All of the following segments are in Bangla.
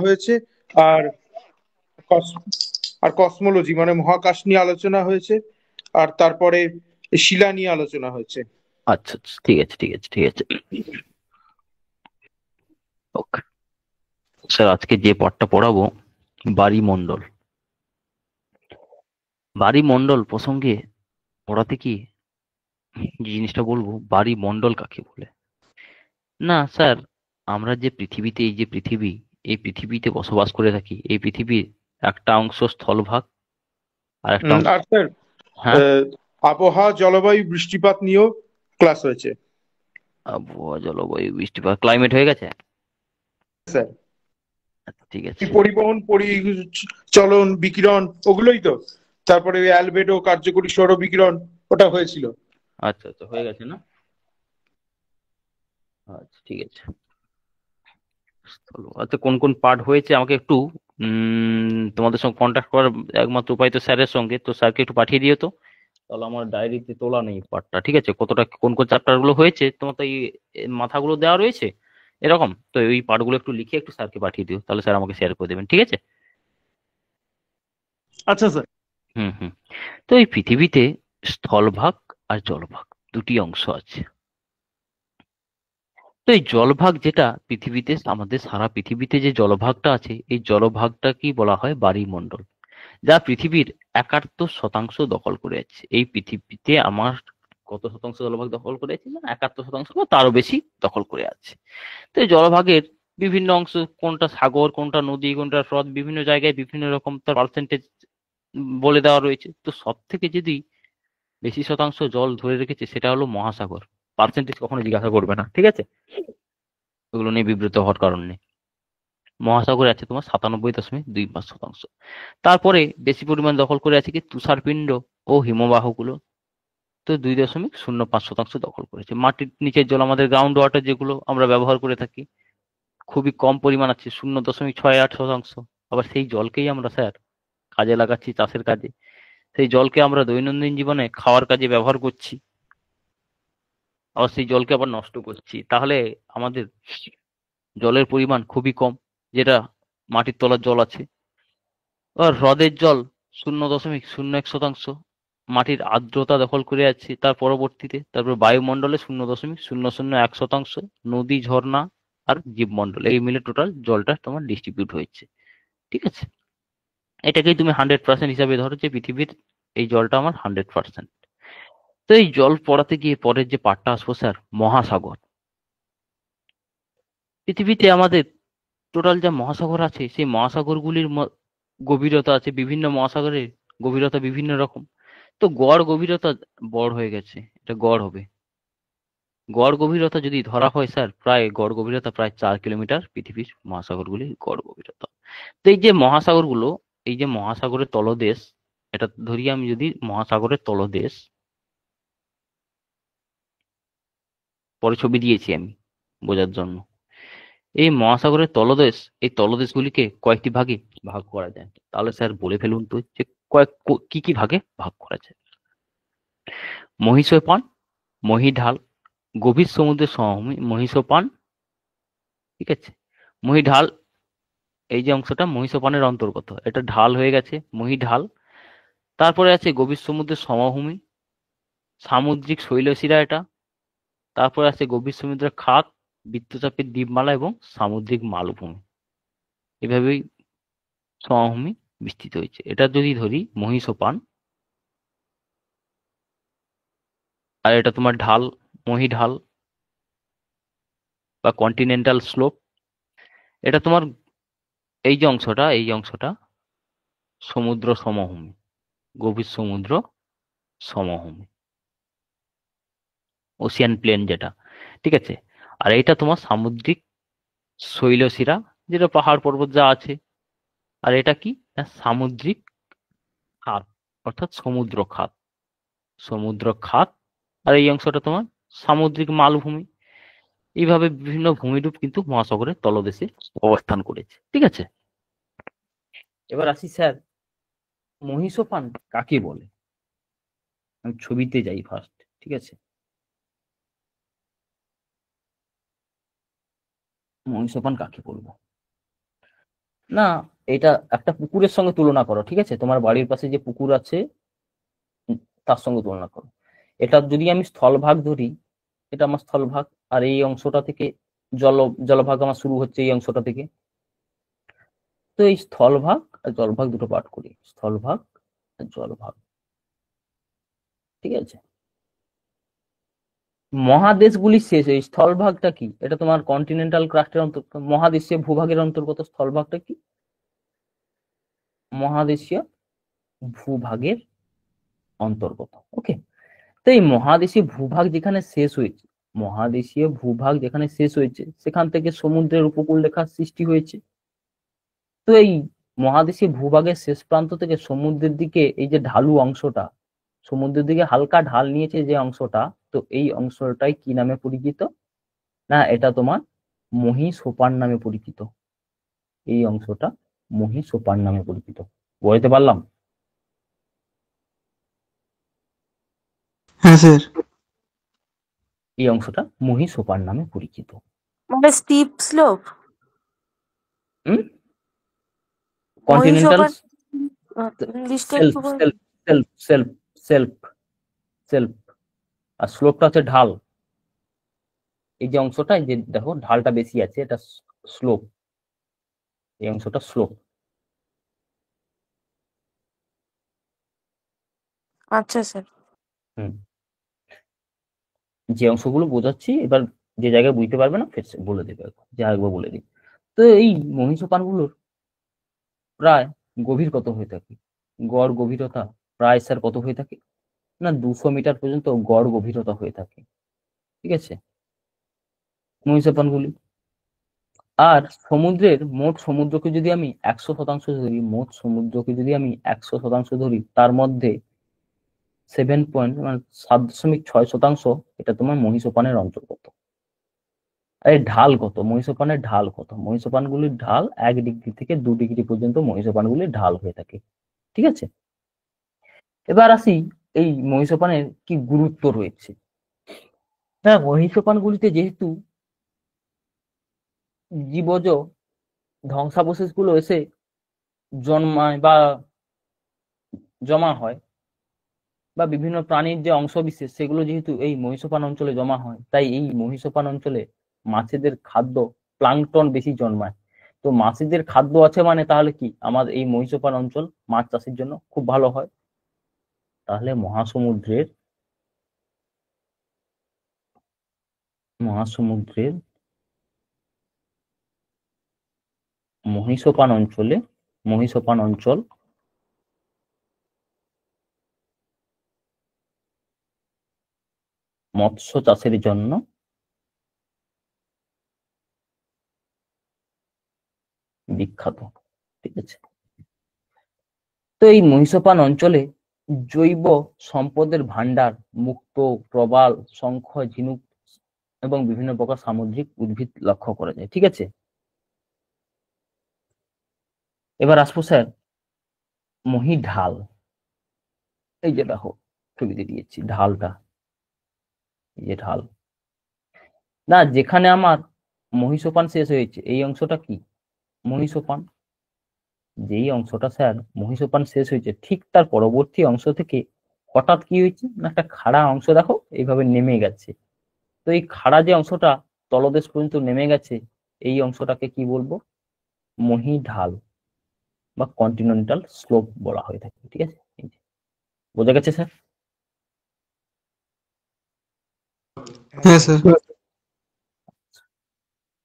হয়েছে। আর আর কসমোলজি মানে মহাকাশ নিয়ে আলোচনা হয়েছে। আর তারপরে শিলা নিয়ে আলোচনা হয়েছে। আচ্ছা আচ্ছা, ঠিক আছে ঠিক আছে ঠিক আছে। ওকে স্যার, আজকে যে পাঠটা পড়াবো, বাড়িমণ্ডল। বাড়িমণ্ডল প্রসঙ্গে পড়াতে কি যে জিনিসটা বলবো, বাড়িমণ্ডল কাকে বলে। না স্যার, আমরা যে পৃথিবীতে, এই যে পৃথিবী, এই পৃথিবীতে বসবাস করে থাকি, এই পৃথিবীর একটা অংশ স্থলভাগ আর একটা অংশ। আর স্যার, হ্যাঁ। আহ, আবহাওয়া জলবায়ু বৃষ্টিপাত নিয়েও ক্লাস হয়েছে। আবহাওয়া জলবায়ু বৃষ্টিপাত ক্লাইমেট হয়ে গেছে। স্যার, আচ্ছা, ঠিক আছে। এই পরিবহন পরিচলন বিকিরণ ওগুলোই তো। তারপরে ওই অ্যালবেডো কার্যকরী সৌর বিকিরণ ওটা হয়েছিল। আচ্ছা আচ্ছা, হয়ে গেছে না। আচ্ছা, ঠিক আছে। চলো, আচ্ছা, কোন কোন পার্ট হয়েছে আমাকে একটু তোমাদের সঙ্গে কন্ট্যাক্ট করার একমাত্র উপায় তো স্যারের সঙ্গে, তো স্যারকে একটু পাঠিয়ে দিও তো। তাহলে আমার ডায়েরিতে তোলা নেই পার্টটা, ঠিক আছে, কতটা কোন কোন চ্যাপ্টার গুলো হয়েছে তোমার তো এই মাথাগুলো দেওয়া রয়েছে এরকম, তো এই পার্টগুলো একটু লিখে একটু স্যারকে পাঠিয়ে দিও, তাহলে স্যার আমাকে শেয়ার করে দেবেন, ঠিক আছে। আচ্ছা স্যার। হুম হুম। তো এই পৃথিবীতে স্থলভাগ আর জলভাগ দুটি অংশ আছে। তো এই জলভাগ যেটা পৃথিবীতে, আমাদের সারা পৃথিবীতে যে জলভাগটা আছে, এই জলভাগটা কি বলা হয় বায়ুমণ্ডল, যা পৃথিবীর 71% দখল করে আছে। এই পৃথিবীতে আমার কত শতাংশ জলভাগ দখল করে আছে না, 71% বা তারও বেশি দখল করে আছে। তো এই জলভাগের বিভিন্ন অংশ, কোনটা সাগর, কোনটা নদী, কোনটা হ্রদ, বিভিন্ন জায়গায় বিভিন্ন রকম তার পার্সেন্টেজ বলে দেওয়া রয়েছে। তো সব থেকে যদি বেশি শতাংশ জল ধরে রেখেছে সেটা হলো মহাসাগর। পার্সেন্টেজ কখনো জিজ্ঞাসা করবে না, ঠিক আছে, ওগুলো নিয়ে বিব্রত হওয়ার কারণ নেই। মহাসাগরে আছে তোমার 97.25%। তারপরে বেশি পরিমাণ দখল করে আছে কি তুষারপিণ্ড ও হিমবাহগুলো, তো 2.05% দখল করেছে। মাটির নিচের জল, আমাদের গ্রাউন্ড ওয়াটার যেগুলো আমরা ব্যবহার করে থাকি, খুবই কম পরিমাণ আছে, 0.68%। আবার সেই জলকেই আমরা স্যার কাজে লাগাচ্ছি চাষের কাজে, সেই জলকে আমরা দৈনন্দিন জীবনে খাওয়ার কাজে ব্যবহার করছি, আবার সেই জলকে আবার নষ্ট করছি। তাহলে আমাদের জলের পরিমাণ খুবই কম, যেটা মাটির তলার জল আছে। আর হ্রদের জল 0.01%। মাটির আর্দ্রতা দখল করে আছে তার পরবর্তীতে। তারপর বায়ুমণ্ডলে 0.001%। নদী, ঝর্ণা আর জীবমণ্ডল, এই মিলে টোটাল জলটা তোমার ডিস্ট্রিবিউট হয়েছে, ঠিক আছে। এটাকেই তুমি 100% হিসাবে ধরো যে পৃথিবীর এই জলটা আমার 100%। তো এই জল পড়াতে গিয়ে পরের যে পার্টটা আসবো স্যার, মহাসাগর। পৃথিবীতে আমাদের টোটাল যা মহাসাগর আছে, সেই মহাসাগরগুলির গভীরতা আছে, বিভিন্ন মহাসাগরের গভীরতা বিভিন্ন রকম। তো গড় গভীরতা বড় হয়ে গেছে, এটা গড় হবে। গড় গভীরতা যদি ধরা হয় স্যার, প্রায় গড় গভীরতা প্রায় 4 কিলোমিটার পৃথিবীর মহাসাগরগুলির গড় গভীরতা। তো এই যে মহাসাগরগুলো, এই যে মহাসাগরের তলদেশ, এটা ধরি আমি যদি মহাসাগরের তলদেশ, পরে ছবি দিয়েছি আমি বোঝার জন্য। এই মহাসাগরের তলদেশ, এই তলদেশগুলিকে কয়েকটি ভাগে ভাগ করা যায়। তাহলে স্যার বলে ফেলুন তো যে কি কি ভাগে ভাগ করা যায়। মহীসোপান, মহীঢাল, গভীর সমুদ্রের সমভূমি মহীসোপান, ঠিক আছে। মহীঢাল, এই যে অংশটা মহীসোপানের অন্তর্গত, এটা ঢাল হয়ে গেছে মহীঢাল। তারপরে আছে গভীর সমুদ্রের সমভূমি, সামুদ্রিক শৈলশিরা এটা। তারপরে আছে গভীর সমুদ্রের খাত, বৃত্তচাপের দ্বীপমালা এবং সামুদ্রিক মালভূমি। এভাবেই সমভূমি বিস্তৃত হয়েছে। এটা যদি ধরি মহীসোপান, আর এটা তোমার ঢাল, মহীঢাল বা কন্টিনেন্টাল স্লোপ। এটা তোমার এই যে অংশটা, এই অংশটা সমুদ্র সমভূমি, গভীর সমুদ্র সমভূমি, ওশিয়ান প্লেন যেটা, ঠিক আছে। আর এইটা তোমার সামুদ্রিক শৈলশিরা, যেটা পাহাড় পর্বত যা আছে। আর এটা কি না, সামুদ্রিক খাত, অর্থাৎ সমুদ্র খাত, সমুদ্র খাত। আর এই অংশটা তোমার সামুদ্রিক মালভূমি। এইভাবে বিভিন্ন ভূমিরূপ কিন্তু মহাসাগরের তলদেশে অবস্থান করেছে, ঠিক আছে। এবার আসি স্যার, মহীসোপান কাকে বলে। আমি ছবিতে যাই ফার্স্ট, ঠিক আছে। মহীসোপান কাকে বলবো। না, এটা একটা পুকুরের সঙ্গে তুলনা করো, ঠিক আছে? তোমার বাড়ির পাশে যে পুকুর আছে তার সঙ্গে তুলনা করো। এটা যদি আমি স্থলভাগ ধরি, এটা আমার স্থলভাগ, আর এই অংশটা থেকে জল জলভাগ আমার শুরু হচ্ছে এই অংশটা থেকে। তো এই স্থলভাগ আর জলভাগ দুটো পাঠ করি, স্থলভাগ আর জলভাগ, ঠিক আছে? মহাদেশগুলি শেষ, এই স্থলভাগটা কি? এটা তোমার কন্টিনেন্টাল ক্রাস্টের অন্তর্গত, মহাদেশীয় ভূভাগের অন্তর্গত স্থলভাগটা কি? মহাদেশীয় ভূভাগের অন্তর্গত। ওকে, তো এই মহাদেশীয় ভূভাগ যেখানে শেষ হয়েছে, মহাদেশীয় ভূভাগ যেখানে শেষ হয়েছে সেখান থেকে সমুদ্রের উপকূল রেখার সৃষ্টি হয়েছে। তো এই মহাদেশীয় ভূভাগের শেষ প্রান্ত থেকে সমুদ্রের দিকে এই যে ঢালু অংশটা, সমুদ্রের দিকে হালকা ঢাল নিয়েছে যে অংশটা, তো এই অংশটাই কি নামে পরিচিত? না, এটা তোমার মহীসোপান নামে পরিচিত। এই অংশটা মহীসোপান নামে পরিচিত। বলতে পারলাম? হ্যাঁ স্যার। এই অংশটা মহীসোপান নামে পরিচিত। মানে স্টিপ স্লোপ। হুম, কন্টিনেন্টাল মহিষোপান ইংলিশটা সেলফ একটু বল। Shelf shelf shelf shelf shelf, আর স্লোপটা হচ্ছে ঢাল। এই যে অংশটা, এই যে দেখো ঢালটা বেশি আছে, এটা স্লোপ, এই অংশটা স্লোপ। আচ্ছা স্যার। হুম, যে অংশগুলো বোঝাচ্ছি এবার, যে জায়গায় বুঝতে পারবে না ফের বলে দেবে, যে আরেকবার বলে দিই। তো এই মহীসোপানগুলোর প্রায় গভীর কত হয়ে থাকে? গড় গভীরতা প্রায় স্যার কত হয়ে থাকে? না, 200 মিটার পর্যন্ত গড় গভীরতা হয়ে থাকে, ঠিক আছে, মহীসোপানগুলি। আর সমুদ্রের মোট সমুদ্রকে যদি আমি 100% ধরি, মোট সমুদ্রকে যদি আমি 100% ধরি, তার মধ্যে 7.6% এটা তোমার মহীসোপানের অন্তর্গত। আর এর ঢাল কত? মহীসোপানের ঢাল কত? মহীসোপানগুলির ঢাল 1 ডিগ্রি থেকে 2 ডিগ্রি পর্যন্ত মহীসোপানগুলির ঢাল হয়ে থাকে, ঠিক আছে? এবার আসি এই মহীসোপানের কি গুরুত্ব রয়েছে। হ্যাঁ, মহীসোপানগুলিতে যেহেতু জীবজ ধ্বংসাবশেষগুলো এসে জন্মায় বা জমা হয়, বা বিভিন্ন প্রাণীর যে অংশবিশেষ সেগুলো যেহেতু এই মহীসোপান অঞ্চলে জমা হয়, তাই এই মহীসোপান অঞ্চলে মাছেদের খাদ্য প্লাঙ্কটন বেশি জন্মায়। তো মাছেদের খাদ্য আছে মানে তাহলে কি আমার এই মহীসোপান অঞ্চল মাছ চাষের জন্য খুব ভালো হয়। তাহলে মহাসমুদ্রের মহীসোপান অঞ্চল মৎস্য চাষের জন্য বিখ্যাত, ঠিক আছে? তো এই মহীসোপান অঞ্চলে জৈব সম্পদের ভান্ডার, মুক্ত, প্রবাল, শঙ্খ, ঝিনুক এবং বিভিন্ন প্রকার সামুদ্রিক উদ্ভিদ লক্ষ্য করা যায়, ঠিক আছে? এবার আসবো স্যার মহী ঢাল। এই যে দেখো ছবিতে দিয়েছি ঢালটা, এই যে ঢাল। না, যেখানে আমার মহীসোপান শেষ হয়েছে এই অংশটা কি? মহীসোপান। যেই অংশটা স্যার মহীসোপান শেষ হয়েছে, ঠিক তার পরবর্তী অংশ থেকে হঠাৎ কি হয়েছে না, একটা খাড়া অংশ দেখো এইভাবে নেমে গেছে। তো এই খাড়া যে অংশটা তলদেশ পর্যন্ত নেমে গেছে, এই অংশটাকে কি বলবো? মহী ঢাল বা কন্টিনেন্টাল স্লোপ বলা হয়ে থাকে, ঠিক আছে? এই যে, বোঝা গেছে স্যার? হ্যাঁ স্যার।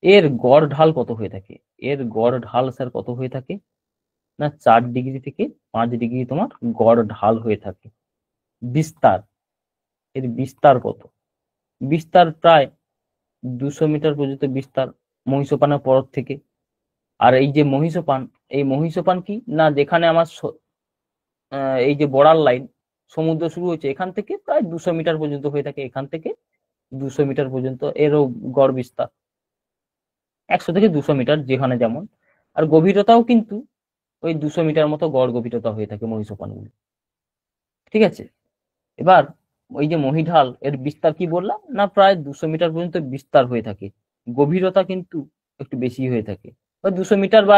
এর গড় ঢাল কত হয়ে থাকে? এর গড় ঢাল স্যার কত হয়ে থাকে? না, 4 ডিগ্রি থেকে 5 ডিগ্রি তোমার গড় ঢাল হয়ে থাকে। বিস্তার, এর বিস্তার কত? বিস্তার প্রায় 200 মিটার পর্যন্ত বিস্তার মহীসোপানের পরত থেকে। আর এই যে মহীসোপান, এই মহীসোপান কি না, যেখানে আমার এই যে বর্ডার লাইন সমুদ্র শুরু হয়েছে এখান থেকে প্রায় 200 মিটার পর্যন্ত হয়ে থাকে, এখান থেকে 200 মিটার পর্যন্ত এরও গড় বিস্তার। 100 থেকে 200 মিটার যেখানে যেমন। আর গভীরতাও কিন্তু ওই 200 মিটার মতো গড় গভীরতা হয়ে থাকে মহীসোপানগুলি, ঠিক আছে? এবার ওই যে মহীঢাল এর বিস্তার কি বললাম না, প্রায় 200 মিটার পর্যন্ত বিস্তার হয়ে থাকে, গভীরতা কিন্তু একটু বেশি হয়ে থাকে। ওই 200 মিটার বা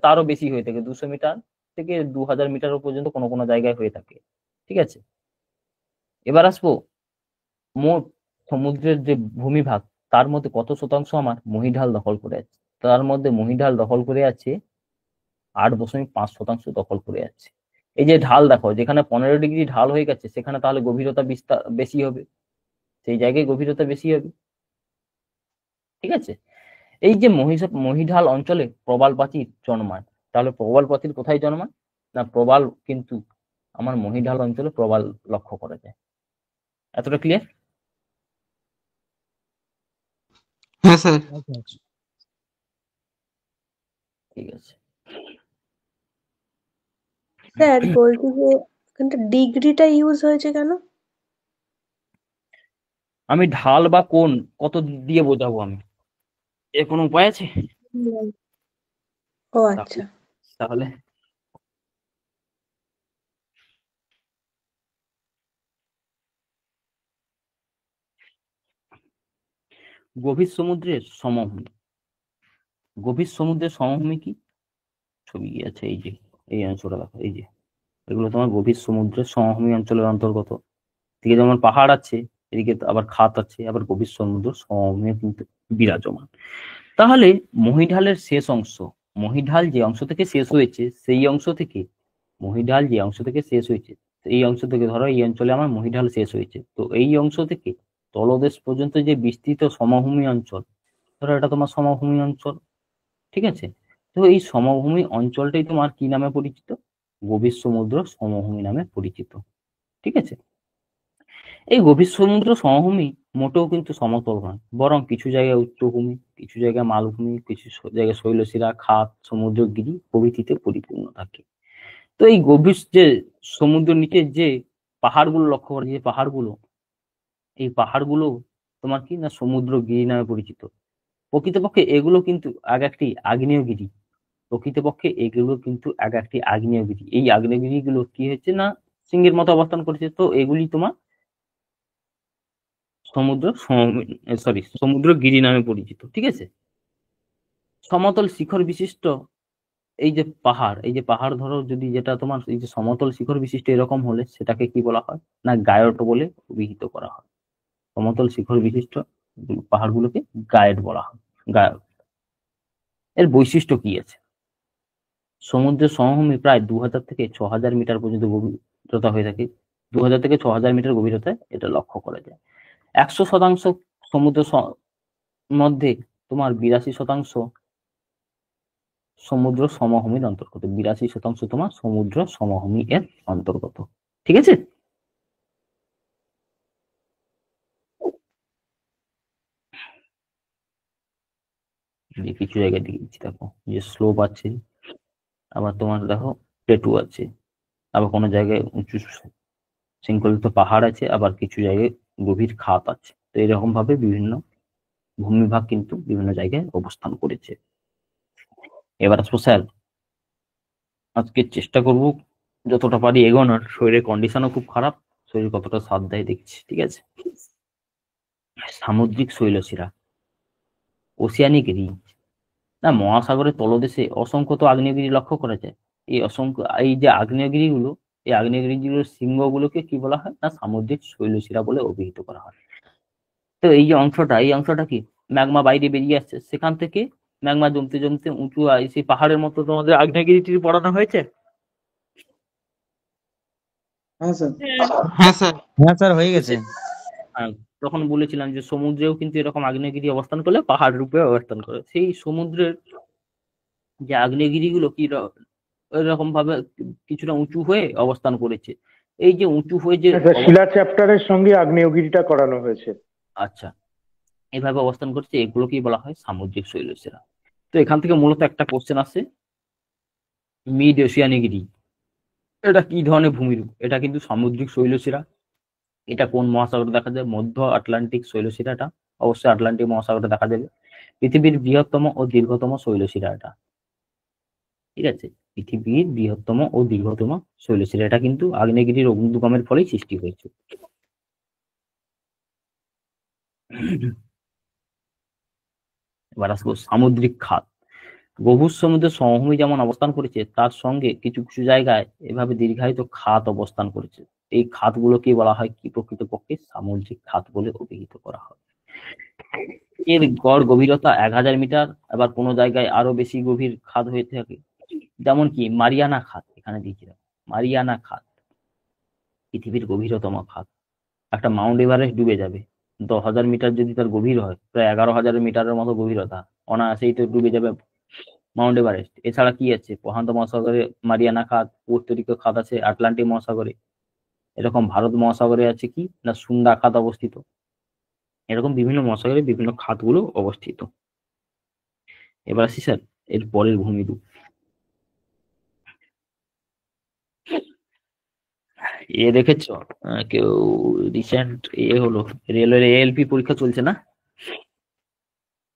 তারও বেশি হয়ে থাকে, 200 মিটার থেকে 2000 মিটার পর্যন্ত কোনো কোনো জায়গায় হয়ে থাকে। ঠিক আছে, এবার আসবো মোট সমুদ্রের যে ভূমিভাগ, তার মধ্যে কত শতাংশ আমার মহীঢাল দখল করে আছে। তার মধ্যে মহীঢাল দখল করে আছে 8.5% দখল করে আছে। এই যে ঢাল দেখো, যেখানে 15 ডিগ্রি ঢাল হয়ে গেছে সেখানে তাহলে গভীরতা বিস্তার বেশি হবে, সেই জায়গায় গভীরতা বেশি হবে। ঠিক আছে, এই যে মহীঢাল অঞ্চলে প্রবাল প্রাচীর জন্মায়, তাহলে প্রবাল প্রাচীর কোথায় জন্মায়? না, প্রবাল কিন্তু আমার মহীঢাল অঞ্চলে প্রবাল লক্ষ্য করা যায়। এতটা ক্লিয়ার? হ্যাঁ স্যার। ঠিক আছে, স্যার বলছি যে এখানটা ডিগ্রিটা ইউজ হয়েছে কেন? আমি ঢাল বা কোণ কত দিয়ে বোঝাবো আমি, এর কোনো উপায় আছে? ও তাহলে আচ্ছা। তাহলে গভীর সমুদ্রের সমভূমি, গভীর সমুদ্রের সমভূমি কি ছবি আছে, এই যে এই অঞ্চলটা দেখো, এই যে এগুলো তোমার গভীর সমুদ্রের সমভূমি অঞ্চলের অন্তর্গত। এদিকে যেমন পাহাড় আছে, এদিকে আবার খাত আছে, আবার গভীর সমুদ্র সমভূমি কিন্তু বিরাজমান। তাহলে মহীঢালের শেষ অংশ, মহীঢাল যে অংশ থেকে শেষ হয়েছে সেই অংশ থেকে, মহীঢাল যে অংশ থেকে শেষ হয়েছে এই অংশ থেকে, ধরো এই অঞ্চলে আমার মহীঢাল শেষ হয়েছে, তো এই অংশ থেকে তলদেশ পর্যন্ত যে বিস্তৃত সমভূমি অঞ্চল, ধরো এটা তোমার সমভূমি অঞ্চল। ঠিক আছে, তো এই সমভূমি অঞ্চলটাই তোমার কি নামে পরিচিত? গভীর সমুদ্র সমভূমি নামে পরিচিত। ঠিক আছে, এই গভীর সমুদ্র সমভূমি মোটেও কিন্তু সমতল নয়, বরং কিছু জায়গায় উচ্চভূমি, কিছু জায়গায় মালভূমি, কিছু জায়গায় শৈলশিরা, খাত, সমুদ্রগিরি প্রভৃতিতে পরিপূর্ণ থাকে। তো এই গভীর যে সমুদ্র নিচে যে পাহাড়গুলো লক্ষ্য করা, যে পাহাড়গুলো, এই পাহাড়গুলো তোমার কি না সমুদ্রগিরি নামে পরিচিত। প্রকৃতপক্ষে এগুলো কিন্তু এক একটি আগ্নেয়গিরি, প্রকৃতপক্ষে এগুলো কিন্তু এক একটি আগ্নেয়গিরি। এই আগ্নেয়গিরি গুলো কি হচ্ছে না সিংহের মতো অবস্থান করেছে, তো এগুলি তোমার সমুদ্রগিরি নামে পরিচিত। ঠিক আছে, সমতল শিখর বিশিষ্ট এই যে পাহাড়, এই যে পাহাড় ধরো যদি যেটা তোমার এই যে সমতল শিখর বিশিষ্ট এরকম হলে সেটাকে কি বলা হয় না গায়ট বলে অভিহিত করা হয়। সমতল শিখর বিশিষ্ট পাহাড়গুলোকে গায়ট বলা হয়, গায়ট। এর বৈশিষ্ট্য কি আছে? সমুদ্রের সমভূমি প্রায় 2000 থেকে 6000 মিটার পর্যন্ত গভীরতা হয়ে থাকে, 2000 থেকে 6000 মিটার গভীরতায় এটা লক্ষ্য করা যায়। 100% সমুদ্র মধ্যে তোমার 82% সমুদ্র সমভূমির অন্তর্গত, 82% তোমার সমুদ্র সমভূমি এর অন্তর্গত। ঠিক আছে, কিছু জায়গায় দিয়েছি দেখো, যে স্লোপ আছে, আবার তোমার দেখো প্লেটু আছে, আবার কোনো জায়গায় উঁচু শৃঙ্খলিত পাহাড় আছে, আবার কিছু জায়গায় গভীর খাত আছে। তো এরকম ভাবে বিভিন্ন ভূমিভাগ কিন্তু বিভিন্ন জায়গায় অবস্থান করেছে। এবার আসবো স্যার, আজকে চেষ্টা করব যতটা পারি এগোনোর, শরীরের কন্ডিশনও খুব খারাপ, শরীর কতটা সাথ দেয় দেখছি। ঠিক আছে, সামুদ্রিক শৈলশিরা, ওসিয়ানিক রিজ, না মহাসাগরের তলদেশে অসংখ্য তো আগ্নেয়গিরি লক্ষ্য করা যায়। এই অসংখ্য এই যে আগ্নেয়গিরিগুলো, এই আগ্নেয়গিরিগুলোর শৃঙ্গগুলোকে কি বলা হয় না সামুদ্রিক শৈলশিরা বলে অভিহিত করা হয়। তো এই যে অংশটা, এই অংশটা কি ম্যাগমা বাইরে বেরিয়ে আসছে, সেখান থেকে ম্যাগমা জমতে জমতে উঁচু সেই পাহাড়ের মতো তোমাদের আগ্নেয়গিরিটি পড়ানো হয়েছে। হ্যাঁ স্যার। হ্যাঁ স্যার। হ্যাঁ স্যার হয়ে গেছে। হ্যাঁ, তখন বলেছিলাম যে সমুদ্রেও কিন্তু এরকম আগ্নেয়গিরি অবস্থান করলে পাহাড় রূপে অবস্থান করে। সেই সমুদ্রের যে আগ্নেয়গিরিগুলো কি এরকম ভাবে কিছুটা উঁচু হয়ে অবস্থান করেছে। এই যে উঁচু হয়ে যে শিলা চ্যাপ্টারের সঙ্গে আগ্নেয়গিরিটা করানো হয়েছে। আচ্ছা, এইভাবে অবস্থান করছে, এগুলোকেই বলা হয় সামুদ্রিক শৈলশিরা। তো এখান থেকে মূলত একটা কোশ্চেন আসে, মিড ওসিয়ানিগিরি এটা কি ধরনের ভূমিরূপ? এটা কিন্তু সামুদ্রিক শৈলশিরা। এটা কোন মহাসাগরে দেখা যায়? মধ্য আটলান্টিক শৈলশিরা। এটা অবশ্যই আটলান্টিক মহাসাগরে দেখা যাবে। পৃথিবীর বৃহত্তম ও দীর্ঘতম শৈলশিরা এটা। ঠিক আছে, পৃথিবীর বৃহত্তম ও দীর্ঘতম শৈলশিরা। এটা কিন্তু আগ্নেয়গিরির অগ্নুদ্গমের ফলেই সৃষ্টি হয়েছে। এবার আসবো সামুদ্রিক খাত। গভীর সমুদ্রের সমভূমি যেমন অবস্থান করেছে, তার সঙ্গে কিছু কিছু জায়গায় এভাবে দীর্ঘায়িত খাত অবস্থান করেছে। এই খাতগুলোকে বলা হয় কি, প্রকৃতপক্ষে সামুদ্রিক খাত বলে অভিহিত করা হয়। এর গড় গভীরতা 1000 মিটার, আবার কোনো জায়গায় আরো বেশি গভীর খাত হয়ে থাকে, যেমন কি মারিয়ানা খাত। এখানে দিয়েছিলাম মারিয়ানা খাত, পৃথিবীর গভীরতম খাত। একটা মাউন্ট এভারেস্ট ডুবে যাবে, 10,000 মিটার যদি তার গভীর হয়, প্রায় 11,000 মিটারের মতো গভীরতা, অনায়াসেই তো ডুবে যাবে মাউন্ট এভারেস্ট। এছাড়া কি আছে, প্রশান্ত মহাসাগরে মারিয়ানা খাত, পুয়ের্তো রিকো খাত আছে আটলান্টিক মহাসাগরে, এরকম ভারত মহাসাগরে আছে কি না সুন্দা খাত অবস্থিত। এরকম বিভিন্ন মহাসাগরে বিভিন্ন খাতগুলো অবস্থিত। এবার আসি স্যার এর পরের ভূমিরূপ। দেখেছো কেউ রিসেন্ট হলো রেলওয়ের এএলপি পরীক্ষা চলছে না,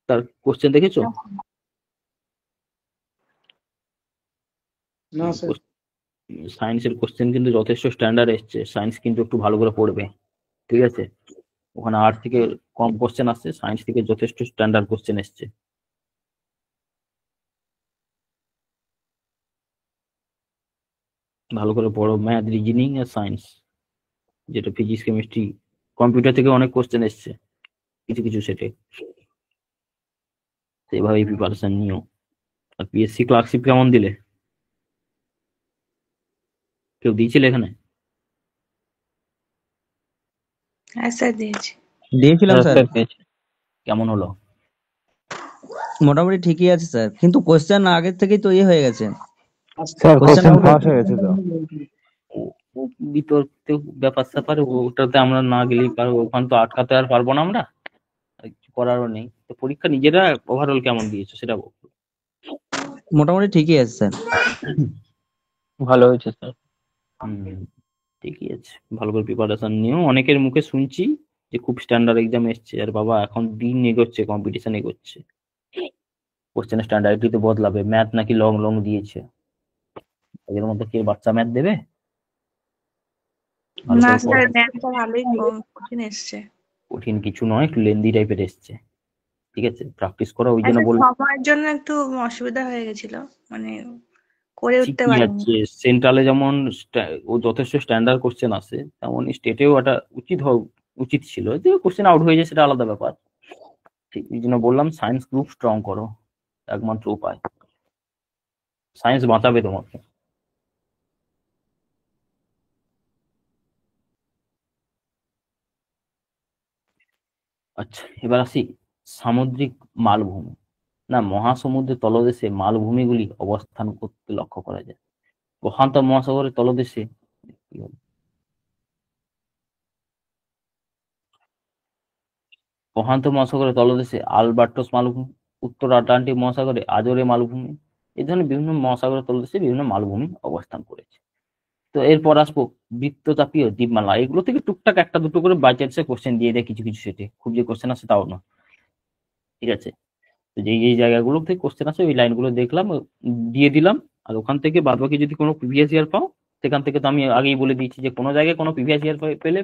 তার কোশ্চেন দেখেছো? না স্যার। সায়েন্সের কোশ্চেন কিন্তু যথেষ্ট স্ট্যান্ডার্ড এসছে, সায়েন্স কিন্তু একটু ভালো করে পড়বে, ঠিক আছে? ওখানে আর্ট থেকে কম কোশ্চেন আসছে, সায়েন্স থেকে যথেষ্ট স্ট্যান্ডার্ড কোশ্চেন এসছে। ভালো করে পড়ো, ম্যাথ, রিজনিং আর সায়েন্স, যেটা ফিজিক্স, কেমিস্ট্রি, কম্পিউটার থেকে অনেক কোশ্চেন এসছে কিছু কিছু সেটে, সেভাবেই প্রিপারেশন নিও। আর পিএসসি ক্লার্কশিপ কেমন দিলে? কেউ দিয়েছিলে এখানে? হ্যাঁ স্যার দিয়েছি। দিয়েছিলাম স্যার। কেমন হলো? মোটামুটি ঠিকই আছে স্যার, কিন্তু কোশ্চেন আগের থেকেই তো হয়ে গেছে স্যার কোশ্চেন কোশ্চেন ফাঁস হয়ে গেছে তো। ও বিতর্ক ব্যাপার স্যাপার, ওটাতে আমরা না গেলেই পারবো, ওখানে তো আটকাতে আর পারবো না আমরা, আর কিছু করারও নেই। তো পরীক্ষা নিজেরা ওভারঅল কেমন দিয়েছো সেটা বলো। মোটামুটি ঠিকই আছে স্যার। ভালো হয়েছে স্যার। ঠিকই আছে, ভালো করে প্রিপারেশন নিও। অনেকের মুখে শুনছি যে খুব স্ট্যান্ডার্ড এক্সাম এসছে, আর বাবা এখন দিন এগোচ্ছে, কম্পিটিশন এগোচ্ছে, কোশ্চেনের স্ট্যান্ডার্ডটি তো বদলাবে। ম্যাথ নাকি লং লং দিয়েছে, এদের মধ্যে কি বাচ্চা ম্যাথ দেবে? ভালো না করে স্যার পড়ো। ম্যাথটা ভালোই কঠিন এসছে। কঠিন কিছু নয়, একটু লেন্দি টাইপের এসছে, ঠিক আছে? প্র্যাকটিস করো, ওই জন্য আচ্ছা বল। সময়ের জন্য একটু অসুবিধা হয়ে গেছিল, মানে করে উঠতে ঠিকই পারিনি। আছে, সেন্ট্রালে যেমন ও যথেষ্ট স্ট্যান্ডার্ড কোশ্চেন আসে, তেমন স্টেটেও একটা উচিত ছিল। যে কোশ্চেন আউট হয়ে যায় সেটা আলাদা ব্যাপার, ঠিক এই জন্য বললাম সায়েন্স গ্রুপ স্ট্রং করো, একমাত্র উপায়, সায়েন্স বাঁচাবে তোমাকে। আচ্ছা এবার আসি সামুদ্রিক মালভূমি, না মহাসমুদ্রের তলদেশে মালভূমিগুলি অবস্থান করতে লক্ষ্য করা যায়। প্রশান্ত মহাসাগরের তলদেশে প্রশান্ত মহাসাগরের তলদেশে আলবার্টস মালভূমি, উত্তর আটলান্টিক মহাসাগরে আজোরে মালভূমি, এই ধরনের বিভিন্ন মহাসাগরের তলদেশে বিভিন্ন মালভূমি অবস্থান করেছে। তো এরপর আসবো বৃত্তচাপীয় দ্বীপমালা। এগুলো থেকে টুকটাক একটা দুটো করে বাই চান্সে কোশ্চেন দিয়ে দেয় কিছু কিছু সেটে, খুব যে কোশ্চেন আসে তাও না, ঠিক আছে? তো যেই যেই জায়গাগুলো থেকে কোশ্চেন আসে ওই লাইনগুলো দেখলাম, দিয়ে দিলাম। আর ওখান থেকে বাদ বাকি যদি কোনো প্রিভিয়াস ইয়ার পাও, সেখান থেকে তো আমি আগেই বলে দিয়েছি যে কোনো জায়গায় কোনো প্রিভিয়াস ইয়ার পেলে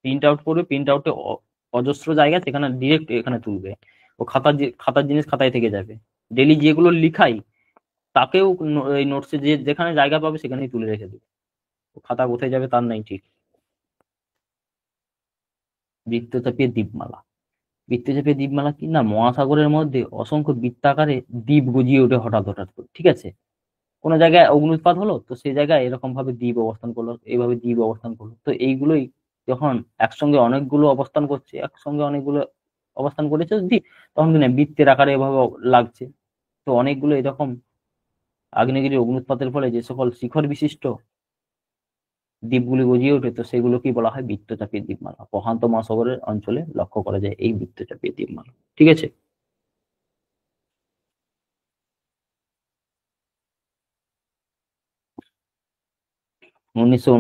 প্রিন্ট আউট করবে, প্রিন্ট আউটে অজস্র জায়গা, সেখানে ডিরেক্ট এখানে তুলবে। ও খাতার জিনিস খাতায় থেকে যাবে। ডেলি যেগুলো লিখাই তাকেও এই নোটসে যেখানে জায়গা পাবে সেখানেই তুলে রেখে দেবে, খাতা কোথায় যাবে তার নাই ঠিক। বৃত্তচাপীয় দ্বীপমালা, বৃত্তচাপীয় দ্বীপমালা কি না মহাসাগরের মধ্যে অসংখ্য বৃত্তাকারে দ্বীপ গজিয়ে ওঠে হঠাৎ হঠাৎ করে, ঠিক আছে? কোনো জায়গায় অগ্নুৎপাত হলো, তো সেই জায়গায় এরকম ভাবে দ্বীপ অবস্থান করলো, এইভাবে দ্বীপ অবস্থান করলো। তো এইগুলোই যখন একসঙ্গে অনেকগুলো অবস্থান করছে, একসঙ্গে অনেকগুলো অবস্থান করেছে দ্বীপ, তখন কিন্তু বৃত্তের আকারে এভাবে লাগছে। তো অনেকগুলো এরকম আগ্নেয়গিরি অগ্নুৎপাতের ফলে যে সকল শিখর বিশিষ্ট দ্বীপগুলি গজিয়ে ওঠে, তো সেগুলোকেই বলা হয় বৃত্তচাপীয় দ্বীপমালা। প্রশান্ত মহাসাগরের অঞ্চলে লক্ষ্য করা যায় এই বৃত্তচাপীয় দ্বীপমালা, ঠিক আছে? উনিশশো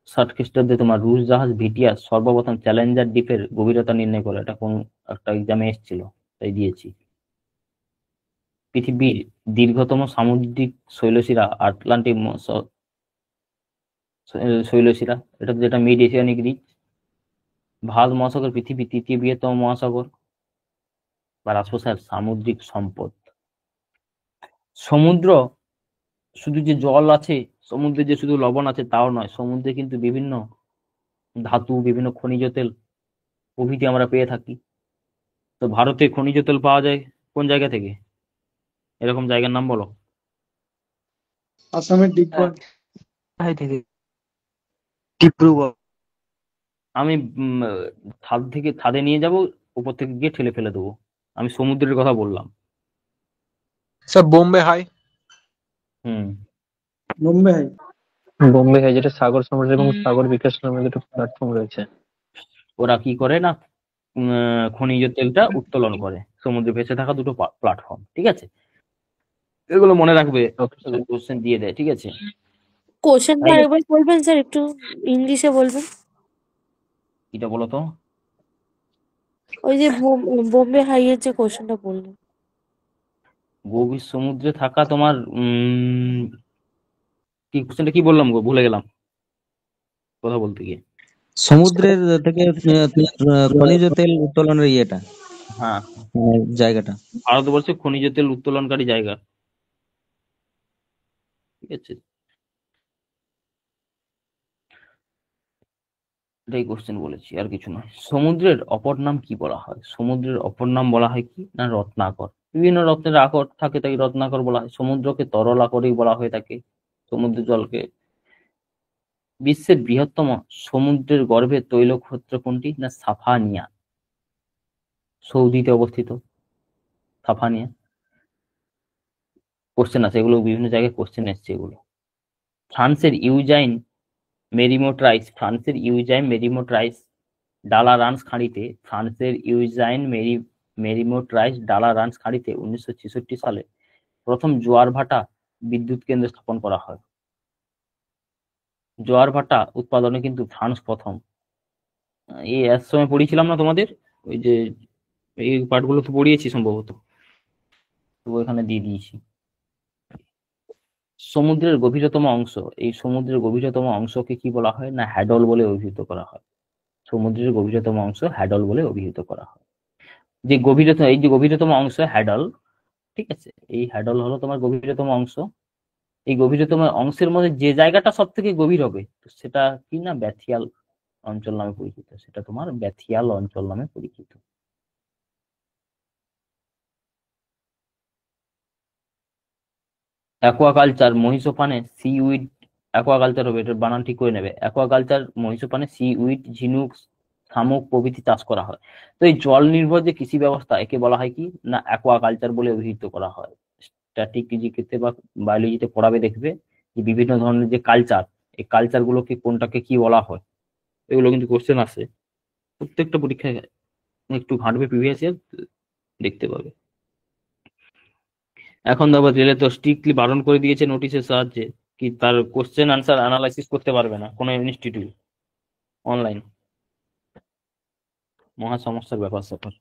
60 খ্রিস্টাব্দে তোমার রুশ জাহাজ ভিটিয়াস সর্বপ্রথম চ্যালেঞ্জার দ্বীপের গভীরতা নির্ণয় করে, এটা কোন একটা এক্সামে এসেছিল, তাই দিয়েছি। পৃথিবীর দীর্ঘতম সামুদ্রিক শৈলশিরা আটলান্টিক শৈলশিরা, এটা যেটা মিড এশিয়ানিক রিচ। ভারত মহাসাগর পৃথিবীর তৃতীয় বৃহত্তম মহাসাগর। বা আসবো স্যার সামুদ্রিক সম্পদ। সমুদ্র শুধু যে জল আছে, সমুদ্রে যে শুধু লবণ আছে তাও নয়, সমুদ্রে কিন্তু বিভিন্ন ধাতু, বিভিন্ন খনিজ তেল প্রভৃতি আমরা পেয়ে থাকি। তো ভারতে খনিজ তেল পাওয়া যায় কোন জায়গা থেকে? এরকম জায়গার নাম বলো। আসামের ডিগবয়। আমি ছাদে নিয়ে যাব, উপর থেকে গিয়ে ঠেলে ফেলে দেবো। আমি সমুদ্রের কথা বললাম। Sir Bombay high. হুম, বোম্বে হাই। বোম্বে হাই যেটা সাগর সম্রাট এবং সাগর বিকাশ নামে দুটো প্ল্যাটফর্ম রয়েছে। ওরা কি করে না, খনিজ তেলটা উত্তোলন করে, সমুদ্রে ভেসে থাকা দুটো প্ল্যাটফর্ম। ঠিক আছে, এগুলো মনে রাখবে, কোশ্চেন দিয়ে দেয়। ঠিক আছে, কোশ্চেনটা আরেকবার বলবেন স্যার, একটু ইংলিশে বলবেন। এটা বলো তো। ওই যে বোম্বে হাইয়ের যে কোশ্চেনটা বললেন। গভীর সমুদ্রে থাকা তোমার কি কোশ্চেনটা কি বললাম গো, ভুলে গেলাম কথা বলতে গিয়ে। সমুদ্রের থেকে খনিজ তেল উত্তোলনের ইয়েটা, হ্যাঁ, জায়গাটা। ভারতবর্ষে খনিজ তেল উত্তোলনকারী জায়গা। ঠিক আছে, এটাই কোশ্চেন বলেছি, আর কিছু নয়। সমুদ্রের অপর নাম কি বলা হয়? সমুদ্রের অপর নাম বলা হয় কি না, রত্নাকর। বিভিন্ন রত্নের আকর থাকে, তাই রত্নাকর বলা হয়। সমুদ্রকে তরল আকরই বলা হয়ে থাকে, সমুদ্র জলকে। বিশ্বের বৃহত্তম সমুদ্রের গর্ভে তৈলক্ষেত্র কোনটি না, সাফানিয়া, সৌদিতে অবস্থিত সাফানিয়া। কোশ্চেন আছে এগুলো, বিভিন্ন জায়গায় কোশ্চেন এসছে এগুলো। ফ্রান্সের ইউজাইন মেরিমোট্রাইস ডালারান্স খাঁড়িতে, মেরিমোট্রাইস ডালারান্স খাঁড়িতে 1966 সালে প্রথম জোয়ার ভাটা বিদ্যুৎ কেন্দ্র স্থাপন করা হয়। জোয়ার ভাটা উৎপাদনে কিন্তু ফ্রান্স প্রথম। এই এক সময় পড়িয়েছিলাম না তোমাদের, ওই যে এই পার্টগুলো তো পড়িয়েছি সম্ভবত, তো এখানে দিয়ে দিয়েছি। সমুদ্রের গভীরতম অংশ, এই সমুদ্রের গভীরতম অংশকে কি বলা হয় না, হ্যাডল বলে অভিহিত করা হয়। সমুদ্রের গভীরতম অংশ হ্যাডল বলে অভিহিত করা হয়। এই যে গভীরতম অংশ হ্যাডল, ঠিক আছে, এই হ্যাডল হলো তোমার গভীরতম অংশ। এই গভীরতম অংশের মধ্যে যে জায়গাটা সব থেকে গভীর হবে সেটা কি না, ব্যাথিয়াল অঞ্চল নামে পরিচিত। সেটা তোমার ব্যাথিয়াল অঞ্চল নামে পরিচিত। অ্যাকোয়াকালচার মহিষপানে সিউইড, অ্যাকোয়াকালচার হবে, এটার বানান ঠিক করে নেবে। অ্যাকোয়াকালচার মহিষপানে সিউইড, ঝিনুক, শামুক প্রভৃতি চাষ করা হয়। তো এই জল নির্ভর যে কৃষি ব্যবস্থা, একে বলা হয় কি না, অ্যাকোয়াকালচার বলে অভিহিত করা হয়। স্ট্যাটিস্টিক্সে বা বায়োলজিতে পড়াবে, দেখবে যে বিভিন্ন ধরনের যে কালচার, এই কালচার গুলোকে কোনটাকে কি বলা হয়, এগুলো কিন্তু কোশ্চেন আসে প্রত্যেকটা পরীক্ষায়। একটু ঘাঁটবে প্রিভিয়াস ইয়ার, দেখতে পাবে। এখন তো আবার রেলে তো স্ট্রিক্টলি বারণ করে দিয়েছে নোটিশের সাহায্যে, কি তার কোশ্চেন আনসার অ্যানালাইসিস করতে পারবে না কোনো ইনস্টিটিউট অনলাইন। মহা সমস্যার ব্যাপার স্যাপার।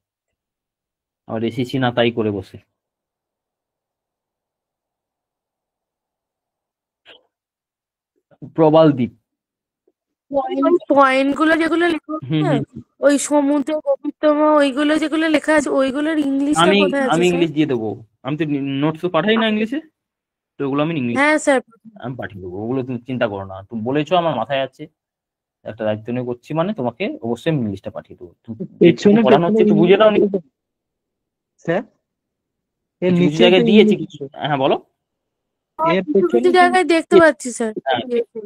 আর এসিসি না তাই করে বসে। প্রবাল দ্বীপ, পয়েন্ট গুলো যেগুলো লেখা আছে, ওই সমুদ্রের গভীরতম ওইগুলো যেগুলো লেখা আছে, ওইগুলোর ইংলিশটা কোথায় আছে আমি স্যার? ইংলিশ দিয়ে দেবো। আমি তো নোটস তো পাঠাই না ইংলিশে, তো ওগুলো আমি ইংলিশ হ্যাঁ স্যার। আমি পাঠিয়ে দেবো। ওগুলো তুমি চিন্তা করো না, তুমি বলেছো, আমার মাথায় আছে, একটা দায়িত্ব নিয়ে করছি মানে তোমাকে অবশ্যই আমি ইংলিশটা পাঠিয়ে দেবো। পেছনে পড়ানো হচ্ছে একটু বুঝে নাও। স্যার এর কিছু নিচে জায়গায় দিয়েছি কিছু। হ্যাঁ বলো। এর কিছু পেছনে জায়গায় দেখতে পাচ্ছি স্যার।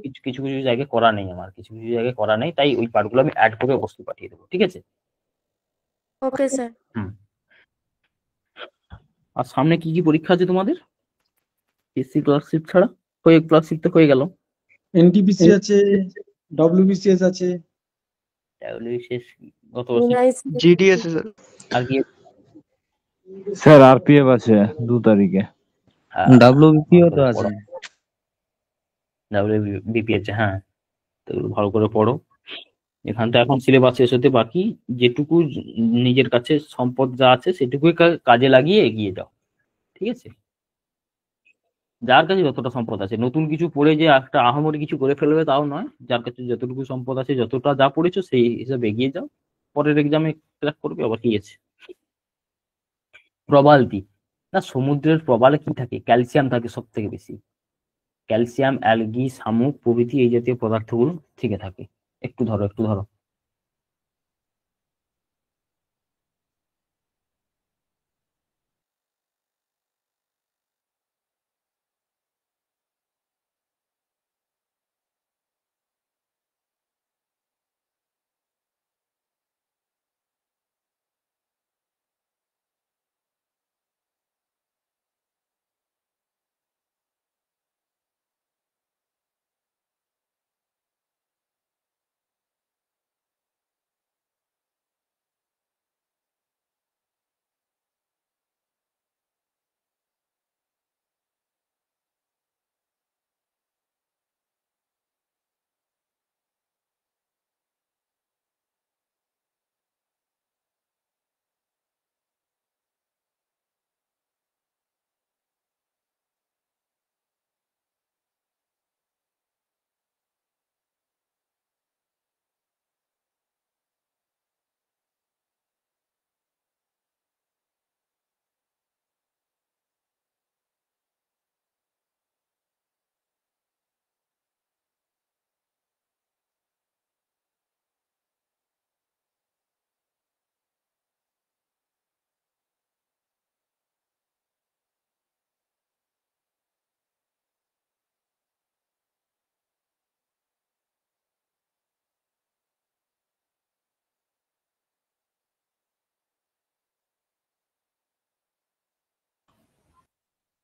কিছু কিছু কিছু জায়গায় করা নেই, আমার কিছু কিছু জায়গায় করা নেই, তাই ওই পার্টগুলো আমি অ্যাড করে অবশ্যই পাঠিয়ে দেবো। ঠিক আছে। Okay sir. আর সামনে কি কি পরীক্ষা আছে তোমাদের? এসসি ক্লার্কশিপ ছাড়া ক্লার্কশিপ তো হয়ে গেল, এনটিপিসি আছে, ডব্লিউবিসিএস আছে, শেষ গত বছর। জিডিএস আর কি? স্যার আরপিএফ আছে 2 তারিখে। ডব্লিউবিপিও তো আছে। ডাব্লিউবিপি আছে, হ্যাঁ। তো এগুলো ভালো করে পড়ো। এখানটা এখন সিলেবাস শেষ হতে বাকি, যেটুকু নিজের কাছে সম্পদ যা আছে সেটুকুই কাজে লাগিয়ে এগিয়ে যাও। ঠিক আছে, যার কাছে যতটা সম্পদ আছে, নতুন কিছু পড়ে যে একটা আহামরি কিছু করে ফেলবে তাও নয়। যার কাছে যতটুকু সম্পদ আছে, যতটা যা পড়েছো সেই হিসাবে এগিয়ে যাও। পরের এক্সামে ক্র্যাক করবে, আবার কি আছে। প্রবাল দ্বীপ, না সমুদ্রের প্রবালে কি থাকে? ক্যালসিয়াম থাকে সব থেকে বেশি। ক্যালসিয়াম, অ্যালগি, শামুক প্রভৃতি এই জাতীয় পদার্থগুলো থেকে থাকে। একটু ধরো, একটু ধরো।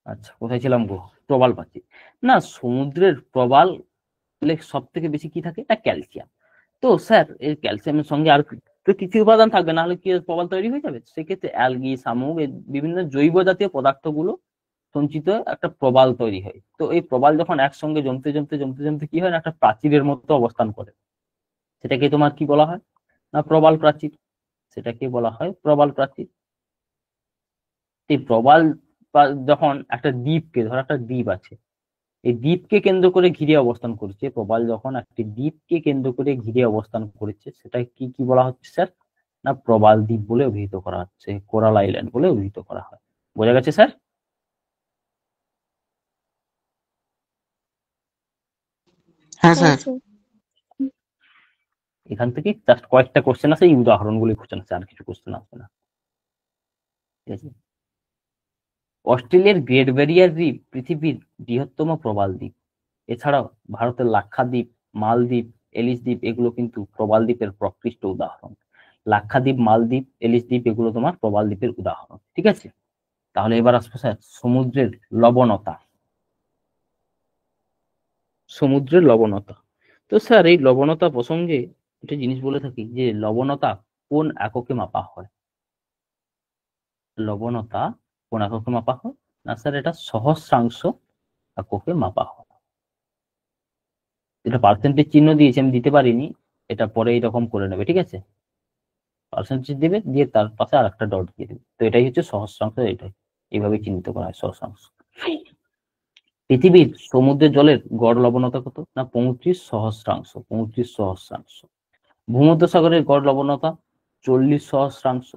আচ্ছা, কোথায় ছিলাম গো? প্রবাল প্রাচীর। না সমুদ্রের প্রবাল সব থেকে বেশি কি থাকে? এটা ক্যালসিয়াম। তো স্যার এই ক্যালসিয়ামের সঙ্গে আর তো কিছু উপাদান থাকবে, না হলে কি প্রবাল তৈরি হয়ে যাবে? সেক্ষেত্রে অ্যালগি, শামুক, এই বিভিন্ন জৈব জাতীয় পদার্থগুলো সঞ্চিত একটা প্রবাল তৈরি হয়। তো এই প্রবাল যখন একসঙ্গে জমতে জমতে জমতে জমতে কি হয় না, একটা প্রাচীরের মতো অবস্থান করে। সেটাকে তোমার কি বলা হয়? না প্রবাল প্রাচীর। সেটাকে বলা হয় প্রবাল প্রাচীর। এই প্রবাল যখন একটা দ্বীপকে, ধর একটা দ্বীপ আছে, এই দ্বীপকে কেন্দ্র করে ঘিরে অবস্থান করছে, প্রবাল যখন একটি দ্বীপকে কেন্দ্র করে ঘিরে অবস্থান করেছে, সেটা কি কি বলা হচ্ছে স্যার? না প্রবাল দ্বীপ বলে অভিহিত করা হচ্ছে, কোরাল আইল্যান্ড বলে অভিহিত করা হয়। বোঝা গেছে স্যার? হ্যাঁ হ্যাঁ স্যার। স্যার। এখান থেকে জাস্ট কয়েকটা কোশ্চেন আছে, এই উদাহরণগুলি কোশ্চেন আছে, আর কিছু কোশ্চেন আসবে না। ঠিক আছে। অস্ট্রেলিয়ার গ্রেট ব্যারিয়ার রিফ পৃথিবীর বৃহত্তম প্রবাল দ্বীপ। এছাড়াও ভারতের লাক্ষাদ্বীপ, মালদ্বীপ, এলিস দ্বীপ এগুলো কিন্তু প্রবাল দ্বীপের প্রকৃষ্ট উদাহরণ। লাক্ষাদ্বীপ, মালদ্বীপ, এলিস দ্বীপ এগুলো তোমার প্রবাল দ্বীপের উদাহরণ। ঠিক আছে। তাহলে এবার আসবো স্যার সমুদ্রের লবণতা। সমুদ্রের লবণতা। তো স্যার এই লবণতা প্রসঙ্গে একটা জিনিস বলে থাকি, যে লবণতা কোন এককে মাপা হয়? লবণতা কোন এককে মাপা হয়? না স্যার এটা সহস্রাংশ এককে মাপা হয়। এটা পার্সেন্টেজ চিহ্ন দিয়েছে, আমি দিতে পারিনি, এটা পরে এইরকম করে নেবে। ঠিক আছে, পার্সেন্টেজ দিবে, দিয়ে তার পাশে আর একটা ডট দিয়ে দেবে। তো এটাই হচ্ছে সহস্রাংশ, এটাই এইভাবে চিহ্নিত করা হয় সহস্রাংশ। পৃথিবীর সমুদ্রের জলের গড় লবণতা কত? না 35 সহস্রাংশ। 35 সহস্রাংশ। ভূমধ্যসাগরের গড় লবণতা 40 সহস্রাংশ।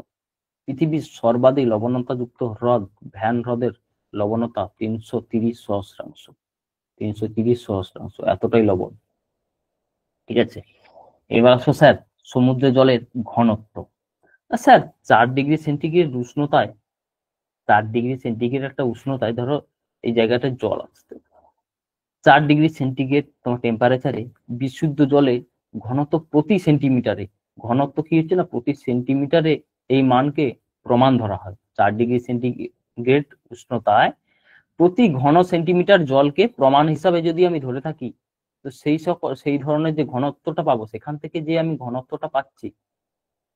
পৃথিবীর সর্বাধিক লবণতা যুক্ত হ্রদ ভ্যান হ্রদের লবণতা 330 সহস্রাংশ। 330 সহস্রাংশ, এতটাই লবণ। ঠিক আছে। এবার আসো স্যার সমুদ্রের জলের ঘনত্ব। স্যার 4 ডিগ্রি সেন্টিগ্রেড উষ্ণতায়, 4 ডিগ্রি সেন্টিগ্রেড একটা উষ্ণতায়, ধরো এই জায়গাটা জল আসছে, 4 ডিগ্রি সেন্টিগ্রেড তোমার টেম্পারেচারে বিশুদ্ধ জলে ঘনত্ব প্রতি সেন্টিমিটারে, ঘনত্ব কি হচ্ছে না প্রতি সেন্টিমিটারে, এই মানকে প্রমাণ ধরা হয়। 4 ডিগ্রি সেন্টিগ্রেড উষ্ণতায় প্রতি ঘন সেন্টিমিটার জলকে প্রমাণ হিসাবে যদি আমি ধরে থাকি, তো সেই ধরনের যে ঘনত্বটা পাবো, সেখান থেকে যে আমি ঘনত্বটা পাচ্ছি,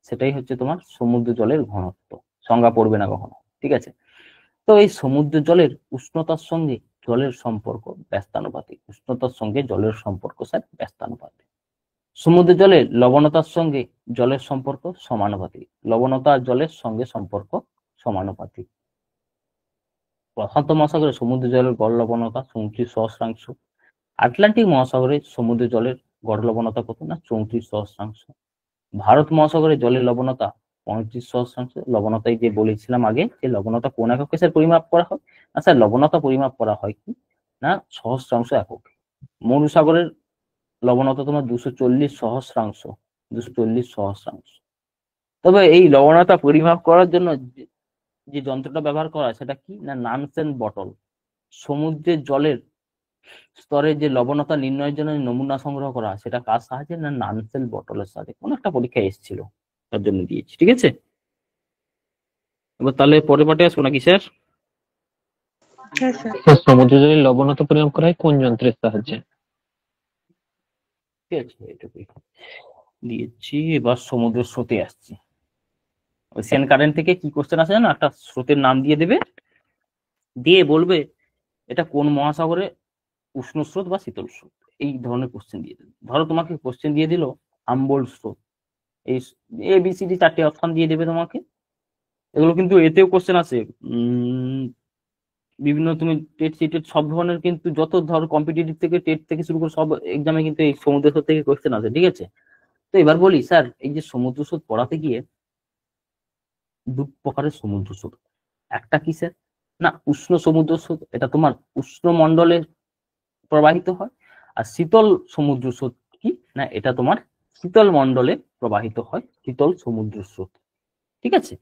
সেটাই হচ্ছে তোমার সমুদ্র জলের ঘনত্ব। সংজ্ঞা পড়বে না কখনো। ঠিক আছে। তো এই সমুদ্র জলের উষ্ণতার সঙ্গে জলের সম্পর্ক ব্যস্তানুপাতিক। উষ্ণতার সঙ্গে জলের সম্পর্ক স্যার ব্যস্তানুপাতিক। সমুদ্র জলের লবণতার সঙ্গে জলের সম্পর্ক সমানুপাতিক। লবণতা আর জলের সঙ্গে সম্পর্ক সমানুপাতিক। প্রশান্ত মহাসাগরে সমুদ্র জলের গড় লবণতা 34 সহস্রাংশ। আটলান্টিক মহাসাগরে সমুদ্র জলের গড় লবণতা কত? না 34 সহস্রাংশ। ভারত মহাসাগরে জলের লবণতা 35 লবণতাই যে বলেছিলাম আগে, যে লবণতা কোন এককে স্যার পরিমাপ করা হয়? না স্যার, লবণতা পরিমাপ করা হয় কি না সহস্রাংশ একক। মরুসাগরের লবণতা তোমার 240 সহস্রাংশ, 240 সহস্রাংশ। তবে এই লবণতা পরিমাপ করার জন্য যে যন্ত্রটা ব্যবহার করা হয় সেটা কি না নানসেন বটল। সমুদ্রের জলের স্তরে যে লবণতা নির্ণয়ের জন্য নমুনা সংগ্রহ করা হয় সেটা কার সাহায্যে না নানসেন বটলের সাহায্যে। কোন একটা পরীক্ষায় এসেছিল, তার জন্য দিয়েছি। ঠিক আছে, এবার তাহলে পরের পাটে আসবো নাকি স্যার? হ্যাঁ স্যার। স্যার, সমুদ্র জলের লবণতা পরিমাপ করা হয় কোন যন্ত্রের সাহায্যে? ঠিক আছে, এটুকুই দিয়েছি। এবার সমুদ্রের স্রোতে আসছি। ওশিয়ান কারেন্ট থেকে কি কোশ্চেন আসে না, একটা স্রোতের নাম দিয়ে দেবে, দিয়ে বলবে এটা কোন মহাসাগরে উষ্ণ স্রোত বা শীতল স্রোত, এই ধরনের কোশ্চেন দিয়ে দেবে। ধরো তোমাকে কোশ্চেন দিয়ে দিল আম্বল স্রোত, এই ABCD 4টে অপশন দিয়ে দেবে তোমাকে। এগুলো কিন্তু এতেও কোশ্চেন আসে, বিভিন্ন তুমি টেট সিটেট সব ধরনের, কিন্তু যত ধর কম্পিটিটিভ থেকে টেট থেকে শুরু করে সব এক্সামে কিন্তু এই সমুদ্র স্রোত থেকে কোশ্চেন আসে। ঠিক আছে, তো এবার বলি স্যার, এই যে সমুদ্র স্রোত পড়াতে গিয়ে দু প্রকারের সমুদ্র স্রোত। একটা কি স্যার না উষ্ণ সমুদ্র স্রোত, এটা তোমার উষ্ণ মণ্ডলে প্রবাহিত হয়। আর শীতল সমুদ্র স্রোত কি না এটা তোমার শীতল মণ্ডলে প্রবাহিত হয়, শীতল সমুদ্র স্রোত। ঠিক আছে,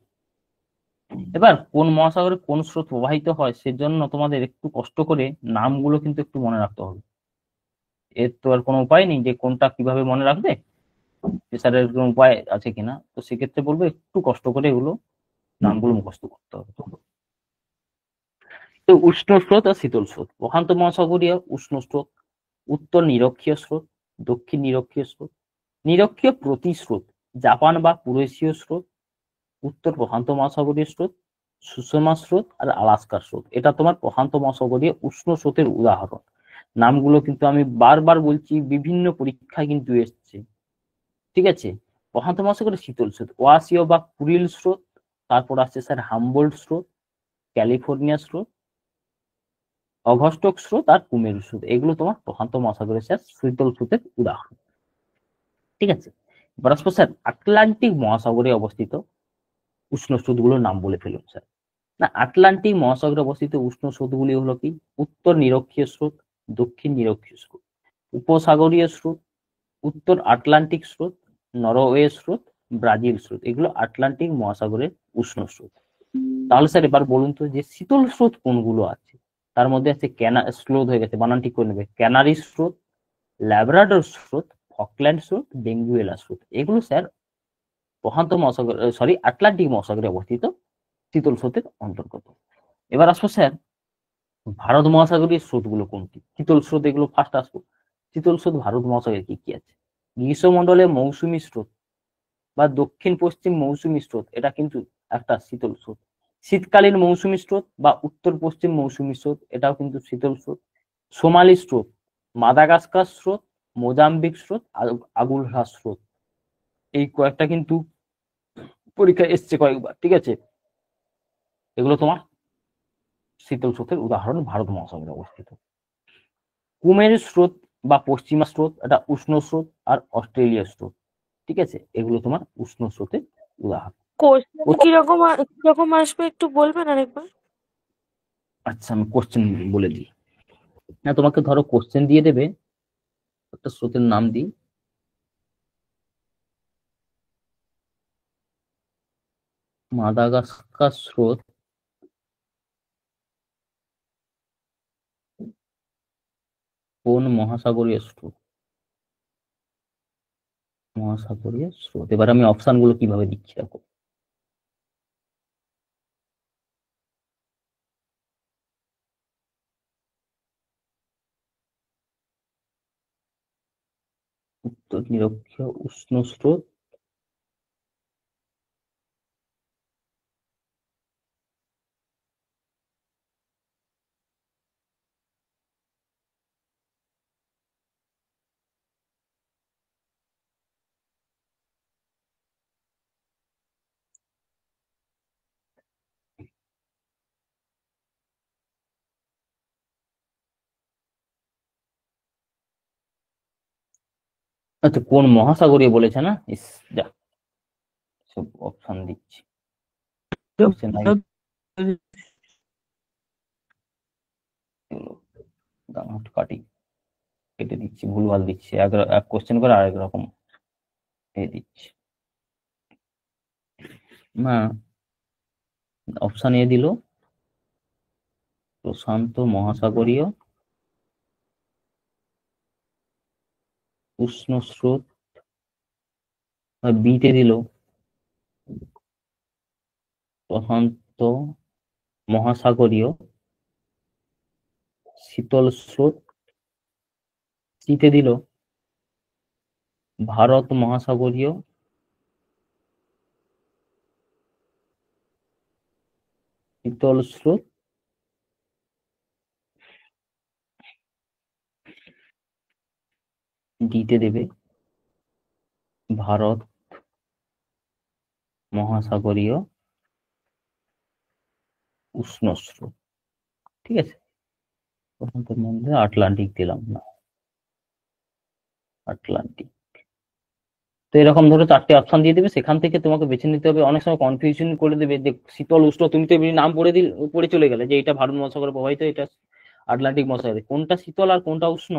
এবার কোন মহাসাগরে কোন স্রোত প্রবাহিত হয় সেজন্য তোমাদের একটু কষ্ট করে নামগুলো কিন্তু একটু মনে রাখতে হবে। এর তো আর কোনো উপায় নেই যে কোনটা কিভাবে মনে রাখবে, স্যারের কোনো উপায় আছে কিনা। তো সেক্ষেত্রে বলবো একটু কষ্ট করে এগুলো নামগুলো মুখস্থ করতে হবে। তো উষ্ণ স্রোত আর শীতল স্রোত। প্রশান্ত মহাসাগরীয় উষ্ণ স্রোত, উত্তর নিরক্ষীয় স্রোত, দক্ষিণ নিরক্ষীয় স্রোত, নিরক্ষীয় প্রতিস্রোত, জাপান বা পূর্ব এশীয় স্রোত, উত্তর প্রশান্ত মহাসাগরীয় স্রোত, সুষমা স্রোত আর আলাস্কার স্রোত। এটা তোমার প্রশান্ত মহাসাগরীয় উষ্ণ স্রোতের উদাহরণ। নামগুলো কিন্তু আমি বারবার বলছি, বিভিন্ন পরীক্ষায় কিন্তু এসছে। ঠিক আছে, প্রশান্ত মহাসাগরের শীতল স্রোত ওয়াসিও বা কুরিল স্রোত, তারপর আসছে স্যার হামবোল্ট স্রোত, ক্যালিফোর্নিয়া স্রোত, অগস্টক স্রোত আর কুমেরু স্রোত। এগুলো তোমার প্রশান্ত মহাসাগরের স্যার শীতল স্রোতের উদাহরণ। ঠিক আছে, এবার আসবো স্যার আটলান্টিক মহাসাগরে অবস্থিত উষ্ণ স্রোতগুলোর নাম বলে ফেলুন স্যার। না আটলান্টিক মহাসাগরে অবস্থিত উষ্ণ স্রোতগুলি হলো কি উত্তর নিরক্ষীয় স্রোত, দক্ষিণ নিরক্ষীয় স্রোত, উপসাগরীয় স্রোত, উত্তর আটলান্টিক স্রোত, নরওয়ে স্রোত, ব্রাজিল স্রোত। এগুলো আটলান্টিক মহাসাগরের উষ্ণ স্রোত। তাহলে স্যার এবার বলুন তো যে শীতল স্রোত কোনগুলো আছে? তার মধ্যে আছে স্লোদ হয়ে গেছে, বানান ঠিক করে নেবে, ক্যানারি স্রোত, ল্যাব্রাডর স্রোত, ফকল্যান্ড স্রোত, বেঙ্গুয়েলা স্রোত। এগুলো স্যার প্রশান্ত মহাসাগর আটলান্টিক মহাসাগরে অবস্থিত শীতল স্রোতের অন্তর্গত। এবার আসবো স্যার ভারত মহাসাগরীয় স্রোতগুলো কোনটি? শীতল স্রোত এগুলো ফার্স্ট আসবো। শীতল স্রোত ভারত মহাসাগরে কি কি আছে? গ্রীষ্মমণ্ডলে মৌসুমী স্রোত বা দক্ষিণ পশ্চিম মৌসুমী স্রোত, এটা কিন্তু একটা শীতল স্রোত। শীতকালীন মৌসুমী স্রোত বা উত্তর পশ্চিম মৌসুমী স্রোত, এটাও কিন্তু শীতল স্রোত। সোমালি স্রোত, মাদাগাস্কার স্রোত, মোজাম্বিক স্রোত, আগুলহা স্রোত। এই কয়েকটা কিন্তু পরীক্ষা এসছে কয়েকবার। ঠিক আছে, এগুলো তোমার শীতল স্রোতের উদাহরণ ভারত মহাসাগরে অবস্থিত। কুমেরু স্রোত বা পশ্চিমা স্রোত, এটা উষ্ণ স্রোত আর অস্ট্রেলিয়া স্রোত। ঠিক আছে, এগুলো তোমার উষ্ণ স্রোতের উদাহরণ। কোশ্চেন কিরকম আসবে একটু বলবেন আরেকবার? আচ্ছা, আমি কোশ্চেন বলে দিই। না তোমাকে ধরো কোশ্চেন দিয়ে দেবে, একটা স্রোতের নাম দিই, মাদাগাস্কার স্রোত কোন মহাসাগরীয় স্রোত? মহাসাগরীয় স্রোত। এবার আমি অপশন গুলো কিভাবে দিচ্ছি দেখো। উত্তর নিরক্ষীয় উষ্ণ স্রোত, আচ্ছা কোন মহাসাগরীয় বলেছে না, যা সব অপশন দিচ্ছি। Question নাই, কাটি কেটে দিচ্ছি, ভুলভাল দিচ্ছি, এক কোশ্চেন করে আরেক রকম দিচ্ছি না। অপশন এ দিল প্রশান্ত মহাসাগরীয় উষ্ণ স্রোত, বিতে দিল প্রশান্ত মহাসাগরীয় শীতল স্রোত, সিতে দিল ভারত মহাসাগরীয় শীতল স্রোত, ডিতে দেবে ভারত মহাসাগরীয় উষ্ণ স্রোত। ঠিক আছে, প্রশান্তের মধ্যে আটলান্টিক দিলাম না, আটলান্টিক। তো এরকম ধরো 4টে অপশন দিয়ে দেবে, সেখান থেকে তোমাকে বেছে নিতে হবে। অনেক সময় কনফিউশন করে দেবে যে শীতল উষ্ণ, তুমি তো এমনি নাম পড়ে চলে গেলে যে এটা ভারত মহাসাগরে প্রবাহিত, এটা আটলান্টিক মহাসাগরে, কোনটা শীতল আর কোনটা উষ্ণ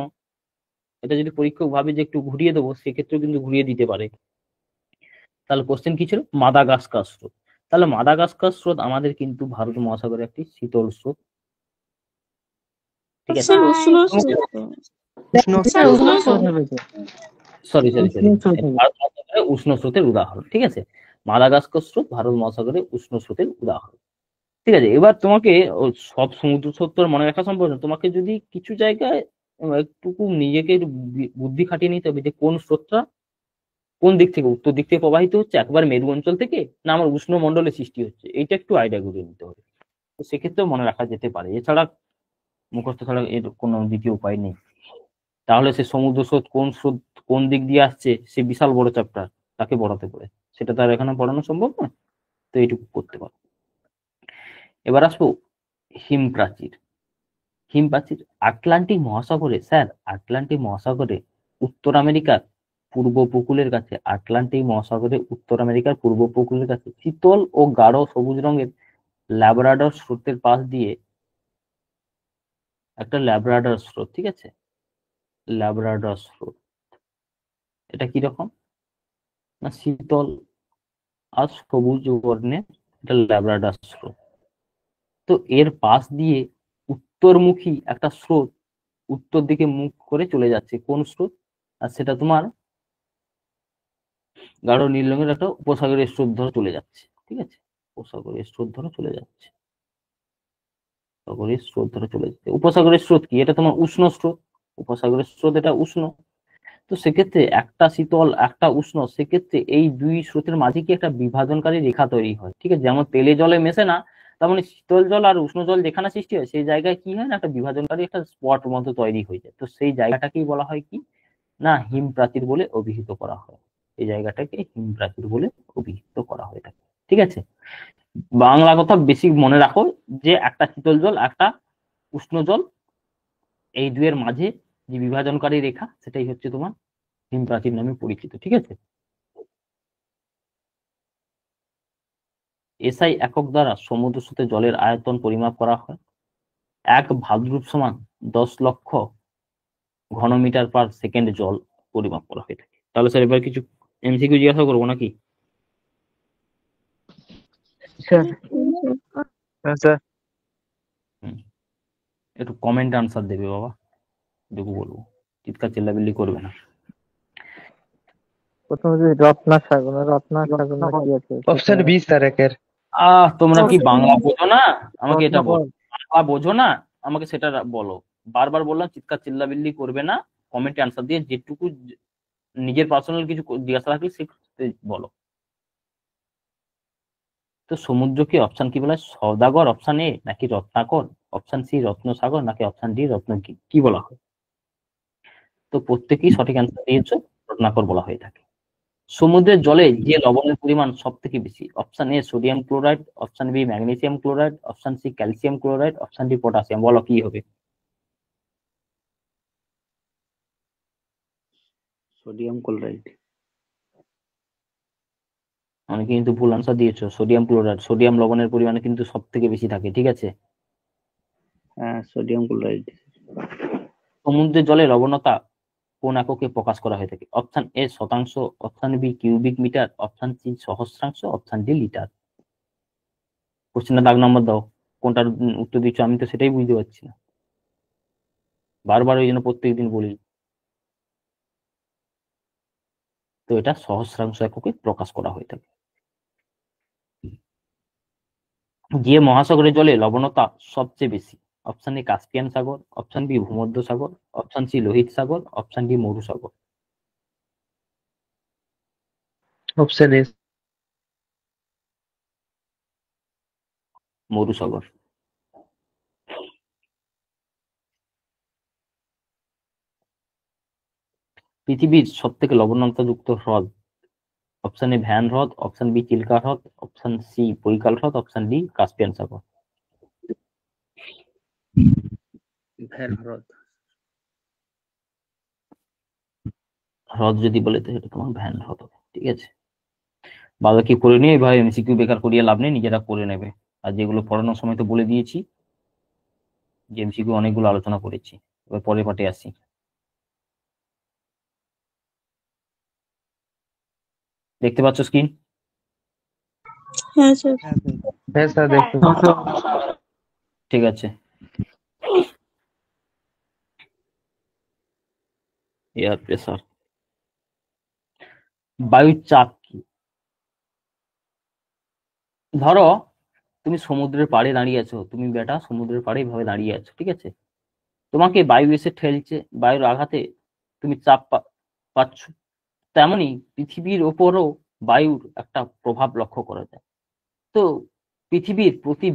এটা যদি পরীক্ষক ভাবে যে একটু ঘুরিয়ে দেবো, সেক্ষেত্রেও কিন্তু ঘুরিয়ে দিতে পারে। তাহলে কোশ্চেন কি ছিল? মাদাগাস্কার স্রোত। তাহলে মাদাগাস্কার স্রোত আমাদের কিন্তু ভারত মহাসাগরের একটি শীতল স্রোত। ঠিক আছে, সরি ভারত মহাসাগরের উষ্ণ স্রোতের উদাহরণ। ঠিক আছে, মাদাগাস্কার স্রোত ভারত মহাসাগরের উষ্ণ স্রোতের উদাহরণ। ঠিক আছে, এবার তোমাকে সব সমুদ্র স্রোত মনে রাখা সম্ভব না, তোমাকে যদি কিছু জায়গায় একটুকু নিজেকে বুদ্ধি খাটিয়ে নিতে হবে যে কোন স্রোতটা কোন দিক থেকে, উত্তর দিক থেকে প্রবাহিত হচ্ছে একবার মেরু অঞ্চল থেকে, না আমার উষ্ণ মন্ডলে সৃষ্টি হচ্ছে, এইটা একটু আইডিয়া করে নিতে হবে। তো সেক্ষেত্রেও মনে রাখা যেতে পারে, এছাড়া মুখস্থ ছাড়া এর কোনো দ্বিতীয় উপায় নেই। তাহলে সে সমুদ্র স্রোত কোন দিক দিয়ে আসছে, সে বিশাল বড় চ্যাপ্টার, তাকে পড়াতে পারে, সেটা তার এখানে পড়ানো সম্ভব না, তো এইটুকু করতে পারো। এবার আসবো হিম প্রাচীর। হিম প্রাচীর আটলান্টিক মহাসাগরে, স্যার আটলান্টিক মহাসাগরে উত্তর আমেরিকার পূর্ব উপকূলের কাছে, আটলান্টিক মহাসাগরে উত্তর আমেরিকার পূর্ব উপকূলের কাছে শীতল ও গাঢ় সবুজ রঙের ল্যাব্রাডর স্রোতের পাশ দিয়ে একটা ল্যাব্রাডর স্রোত। ঠিক আছে, ল্যাব্রাডর স্রোত এটা কিরকম না, শীতল আর সবুজ বর্ণের এটা ল্যাব্রাডর স্রোত। তো এর পাশ দিয়ে উত্তরমুখী একটা স্রোত উত্তর দিকে মুখ করে চলে যাচ্ছে, কোন স্রোত? আর সেটা তোমার গাঢ় নীল রঙের একটা উপসাগরের স্রোত ধরে চলে যাচ্ছে। ঠিক আছে, উপসাগরের স্রোত ধরে চলে যাচ্ছে, সাগরের স্রোত ধরে চলে যাচ্ছে। উপসাগরের স্রোত কি? এটা তোমার উষ্ণ স্রোত, উপসাগরের স্রোত এটা উষ্ণ। তো সেক্ষেত্রে একটা শীতল একটা উষ্ণ, সেক্ষেত্রে এই দুই স্রোতের মাঝে কি একটা বিভাজনকারী রেখা তৈরি হয়। ঠিক আছে, যেমন তেলে জলে মেশে না, তার মানে শীতল জল আর উষ্ণ জল যেখানে সৃষ্টি হয় সেই জায়গায় কি হয় না, একটা বিভাজনকারী একটা স্পট মতো তৈরি হয়ে যায়। তো সেই জায়গাটাকেই বলা হয় কি না, হিম প্রাচীর বলে অভিহিত করা হয়। এই জায়গাটাকে হিম প্রাচীর বলে অভিহিত করা হয়ে থাকে। ঠিক আছে, বাংলা কথা বেশি মনে রাখো যে একটা শীতল জল একটা উষ্ণ জল, এই দুয়ের মাঝে যে বিভাজনকারী রেখা সেটাই হচ্ছে তোমার হিম প্রাচীর নামে পরিচিত। ঠিক আছে, এসআই একক দ্বারা সমুদ্র স্রোতে জলের আয়তন পরিমাপ করা হয়। এক ভাদ্রুপ সমান 10 লক্ষ ঘনমিটার পার সেকেন্ড জল পরিমাপ করা হয়ে থাকে। তাহলে স্যার এবার কিছু এমসিকিউ জিজ্ঞাসা করবো নাকি? একটু কমেন্ট আনসার দেবে বাবা, এটুকু বলবো, চিৎকার চিল্লাবিল্লি করবে না। অপশন বি স্যার একের। তোমরা কি বাংলা বোঝো না? আমাকে এটা বলো, বাংলা বোঝো না আমাকে সেটা বলো। বারবার বললাম চিৎকার চিল্লাবিল্লি করবে না, কমেন্টে আনসার দিয়ে যেটুকু নিজের পার্সোনাল কিছু জিজ্ঞাসা থাকলে সে বলো। তো সমুদ্রকে অপশন কি বলা হয়? সওদাগর অপশন এ, নাকি রত্নাকর অপশন সি, রত্নসাগর নাকি অপশন ডি রত্ন কি বলা হয়? তো প্রত্যেকেই সঠিক অ্যান্সার দিয়েছো, রত্নাকর বলা হয়ে থাকে। সমুদ্রের জলে যে লবণের পরিমাণ সব থেকে বেশি? Option A sodium chloride, option B magnesium chloride, option C calcium chloride, option D potassium. বলো কি হবে? Sodium chloride. অনেকে কিন্তু ভুল আনসার দিয়েছো। সোডিয়াম ক্লোরাইড, সোডিয়াম লবণের পরিমাণে কিন্তু সব থেকে বেশি থাকে, ঠিক আছে। হ্যাঁ, সোডিয়াম ক্লোরাইড। সমুদ্রের জলে লবণতা কোন এককে প্রকাশ করা হয়ে থাকে? অপশন এ শতাংশ, option b cubic metre, option c সহস্রাংশ, অপশন ডি লিটার। কোশ্চেনটা দাগ নম্বর দাও, কোনটার উত্তর দিচ্ছ আমি তো সেটাই বুঝতে পারছি না, বারবার ওই জন্য প্রত্যেকদিন বলি। তো এটা সহস্রাংশ এককে প্রকাশ করা হয়ে থাকে। যে মহাসাগরের জলে লবণতা সবচেয়ে বেশি? অপশন এ কাস্পিয়ান সাগর, অপশন বি ভূমধ্য সাগর, অপশন সি লোহিত সাগর, অপশন ডি মরু সাগর। Option S. মরু সাগর। পৃথিবীর সব থেকে লবণাক্তযুক্ত হ্রদ? অপশন এ ভ্যান হ্রদ, অপশন বি চিল্কা হ্রদ, অপশন সি বৈকাল হ্রদ, অপশন ডি কাস্পিয়ান সাগর। ভ্যান হ্রদ। হ্রদ যদি বলে তো এটা তোমার ভ্যান হ্রদ হবে, ঠিক আছে। বাবা কি করে নিয়ে ভাই, এমসিকিউ বেকার করিয়ে লাভ নেই, নিজেরা করে নেবে। আর যেগুলো পড়ানোর সময় তো বলে দিয়েছি যে এমসিকিউ অনেকগুলো আলোচনা করেছি। এবার পরের পাটে আসি। দেখতে পাচ্ছ স্ক্রিন? হ্যাঁ স্যার। হ্যাঁ স্যার দেখুন। ঠিক আছে। Air pressure. বায়ুর চাপ কি? ধরো তুমি সমুদ্রের পাড়ে দাঁড়িয়ে আছো, তুমি বেটা সমুদ্রের পাড়ে এইভাবে দাঁড়িয়ে আছো, ঠিক আছে। তোমাকে বায়ু এসে ঠেলছে, বায়ুর আঘাতে তুমি চাপ পাচ্ছ। তেমনি পৃথিবীর ওপরও বায়ুর একটা প্রভাব লক্ষ্য করা যায়। তো পৃথিবীর প্রতি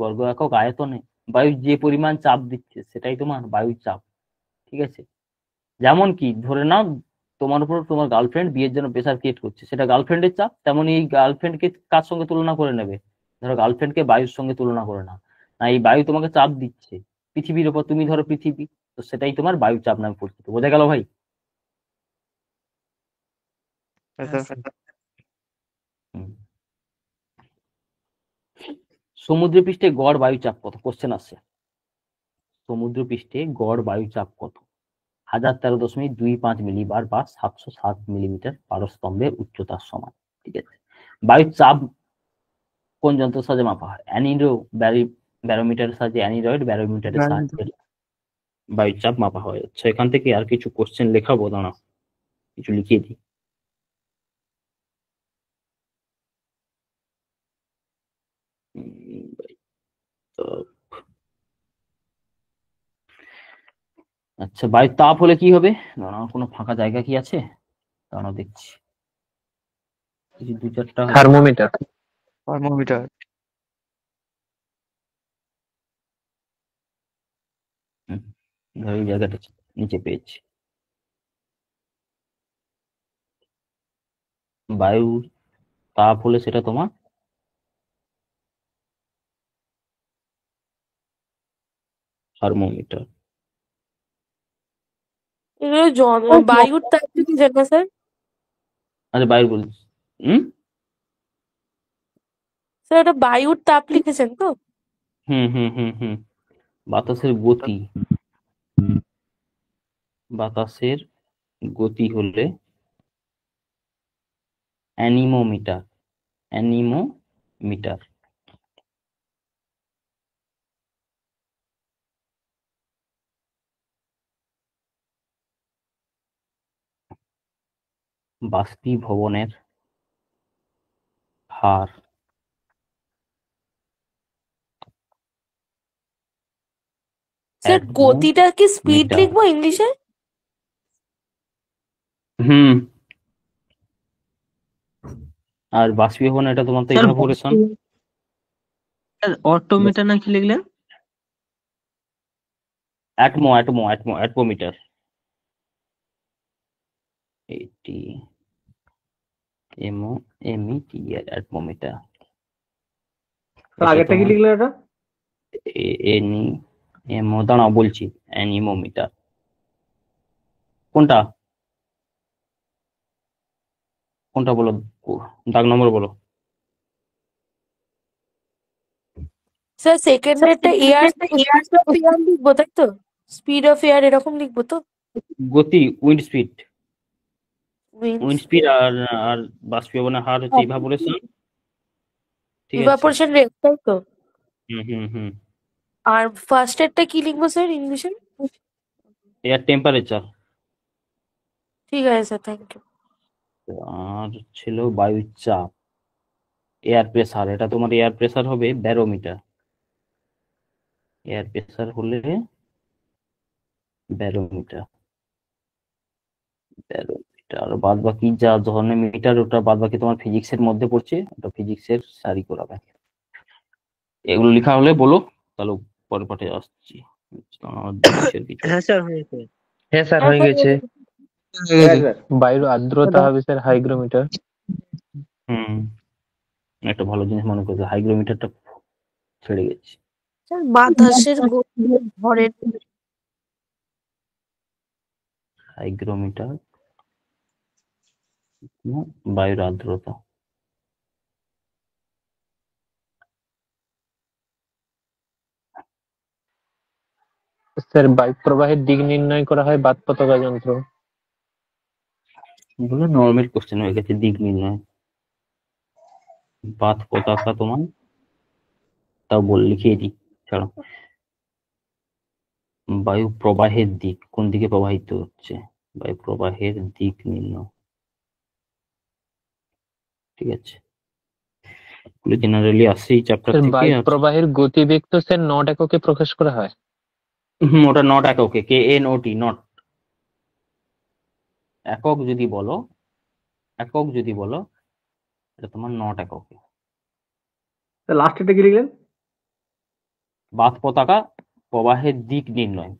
বর্গ একক আয়তনে বায়ু যে পরিমাণ চাপ দিচ্ছে সেটাই তোমার বায়ুর চাপ, ঠিক আছে। যেমন কি ধরে নাও তোমার উপর তোমার গার্লফ্রেন্ড বিয়ের জন্য প্রেসার ক্রিয়েট করছে, সেটা গার্লফ্রেন্ডের চাপ। তেমন এই গার্লফ্রেন্ডকে কার সঙ্গে তুলনা করে নেবে? ধরো গার্লফ্রেন্ডকে বায়ুর সঙ্গে তুলনা করে না, না এই বায়ু তোমাকে চাপ দিচ্ছে পৃথিবীর ওপর, তুমি ধরো পৃথিবী, তো সেটাই তোমার বায়ু চাপ নামে পরিচিত। বোঝা গেল ভাই? হুম। সমুদ্র পৃষ্ঠে গড় বায়ুচাপ কত? কোশ্চেন আসছে। সমুদ্র পৃষ্ঠে গড় বায়ুচাপ কত? 1013.25 মিলিবার বা 707 মিলিমিটার পারস্তম্ভের উচ্চতার সমান, ঠিক আছে। বায়ুর চাপ কোন যন্ত্রের সাহায্যে মাপা হয়? ব্যারোমিটারের সাহায্যে, অ্যানিরয়েড ব্যারোমিটারের সাহায্যে বায়ুর চাপ মাপা হয়। আচ্ছা, এখান থেকে আর কিছু কোশ্চেন লেখাবো, দাঁড়া কিছু লিখিয়ে দিই। আচ্ছা, বায়ুর তাপ হলে কি হবে? দাঁড়াও, কোনো ফাঁকা জায়গা কি আছে? দাঁড়াও দেখছি, দু চারটা থার্মোমিটার। ধরো এই জায়গাটা নিচে পেয়েছি। বায়ুর তাপ হলে সেটা তোমার থার্মোমিটার। এগুলো বায়ুর তাপ লিখেছেন না স্যার? আচ্ছা বায়ুর বলছি। স্যার ওটা বায়ুর তাপ লিখেছেন তো? হুম হুম হুম হুম বাতাসের গতি, বাতাসের গতি হলে অ্যানিমোমিটার, অ্যানিমোমিটার। বাষ্পীভবনের হার স্যার গতিটা কি স্পিড অ্যাটমোমিটার। লিখবো ইংলিশে? হুম। আর বাষ্পীভবন এটা তোমার তো ইভাপোরেশন। অটোমিটার না কি লিখলেন? অ্যাটমোমিটার। এটি এমইটিআর অ্যাটমোমিটার। আগেরটা কি লিখলেন এটা? দাঁড়াও বলছি, অ্যানিমোমিটার। কোনটা? কোনটা বলো, দাগ নম্বর বলো। স্যার সেকেন্ডেরটা এয়ার লিখবো তাই তো? স্পিড অফ এয়ার এরকম লিখবো তো? গতি, wind speed. Wind wind speed আর আর বাষ্পীভবনের হার হচ্ছে ইভাপোরেশন, ঠিক আছে? ইভাপোরেশন রেট তাই তো? হুম। আর ফার্স্ট এরটা কি লিখবো স্যার ইংলিশে? Air temperature. ঠিক আছে স্যার, থ্যাংক ইউ। আর ছিল বায়ুর চাপ, এয়ার প্রেসার। এটা তোমার এয়ার প্রেসার হবে ব্যারোমিটার। এয়ার প্রেসার হলে ব্যারোমিটার। আর বাদ বাকি যা ধরনের মিটার, ওটা বাদ বাকি তোমার ফিজিক্সের মধ্যে পড়ছে, ওটা ফিজিক্সের স্যারই করাবে। এগুলো লেখা হলে বলো, তাহলে পরের পাঠে আসছি। আমার দেশের কিছু হ্যাঁ স্যার হয়েছে। হ্যাঁ স্যার হয়ে গেছে। বায়ুর আর্দ্রতা হবে স্যার হাইগ্রোমিটার। হুম, একটা ভালো জিনিস মনে করছে, হাইগ্রোমিটারটা ছেড়ে গেছে। স্যার বাতাসের গতি ঝড়ের হাইগ্রোমিটার, বায়ুর আর্দ্রতা। স্যার বায়ু প্রবাহের দিক নির্ণয় করা হয় বাত পতাকা যন্ত্র। এগুলো নর্মাল কোশ্চেন হয়ে গেছে। দিক নির্ণয়, বাত পতাকা তোমার, তাও লিখিয়ে দিই, ছাড়ো। বায়ু প্রবাহের দিক, কোন দিকে প্রবাহিত হচ্ছে, বায়ু প্রবাহের দিক নির্ণয়, ঠিক আছে? জেনারেলি আসছে এই চ্যাপ্টার স্যার থেকে। বায়ু প্রবাহের গতিবেগ তো স্যার নট এককে প্রকাশ করা হয়। ওটা নট এককে, KNOT, নট একক। যদি বলো এটা তোমার নট এককে। লাস্টেরটা কি লিখলেন? বাত পতাকা প্রবাহের দিক নির্ণয়,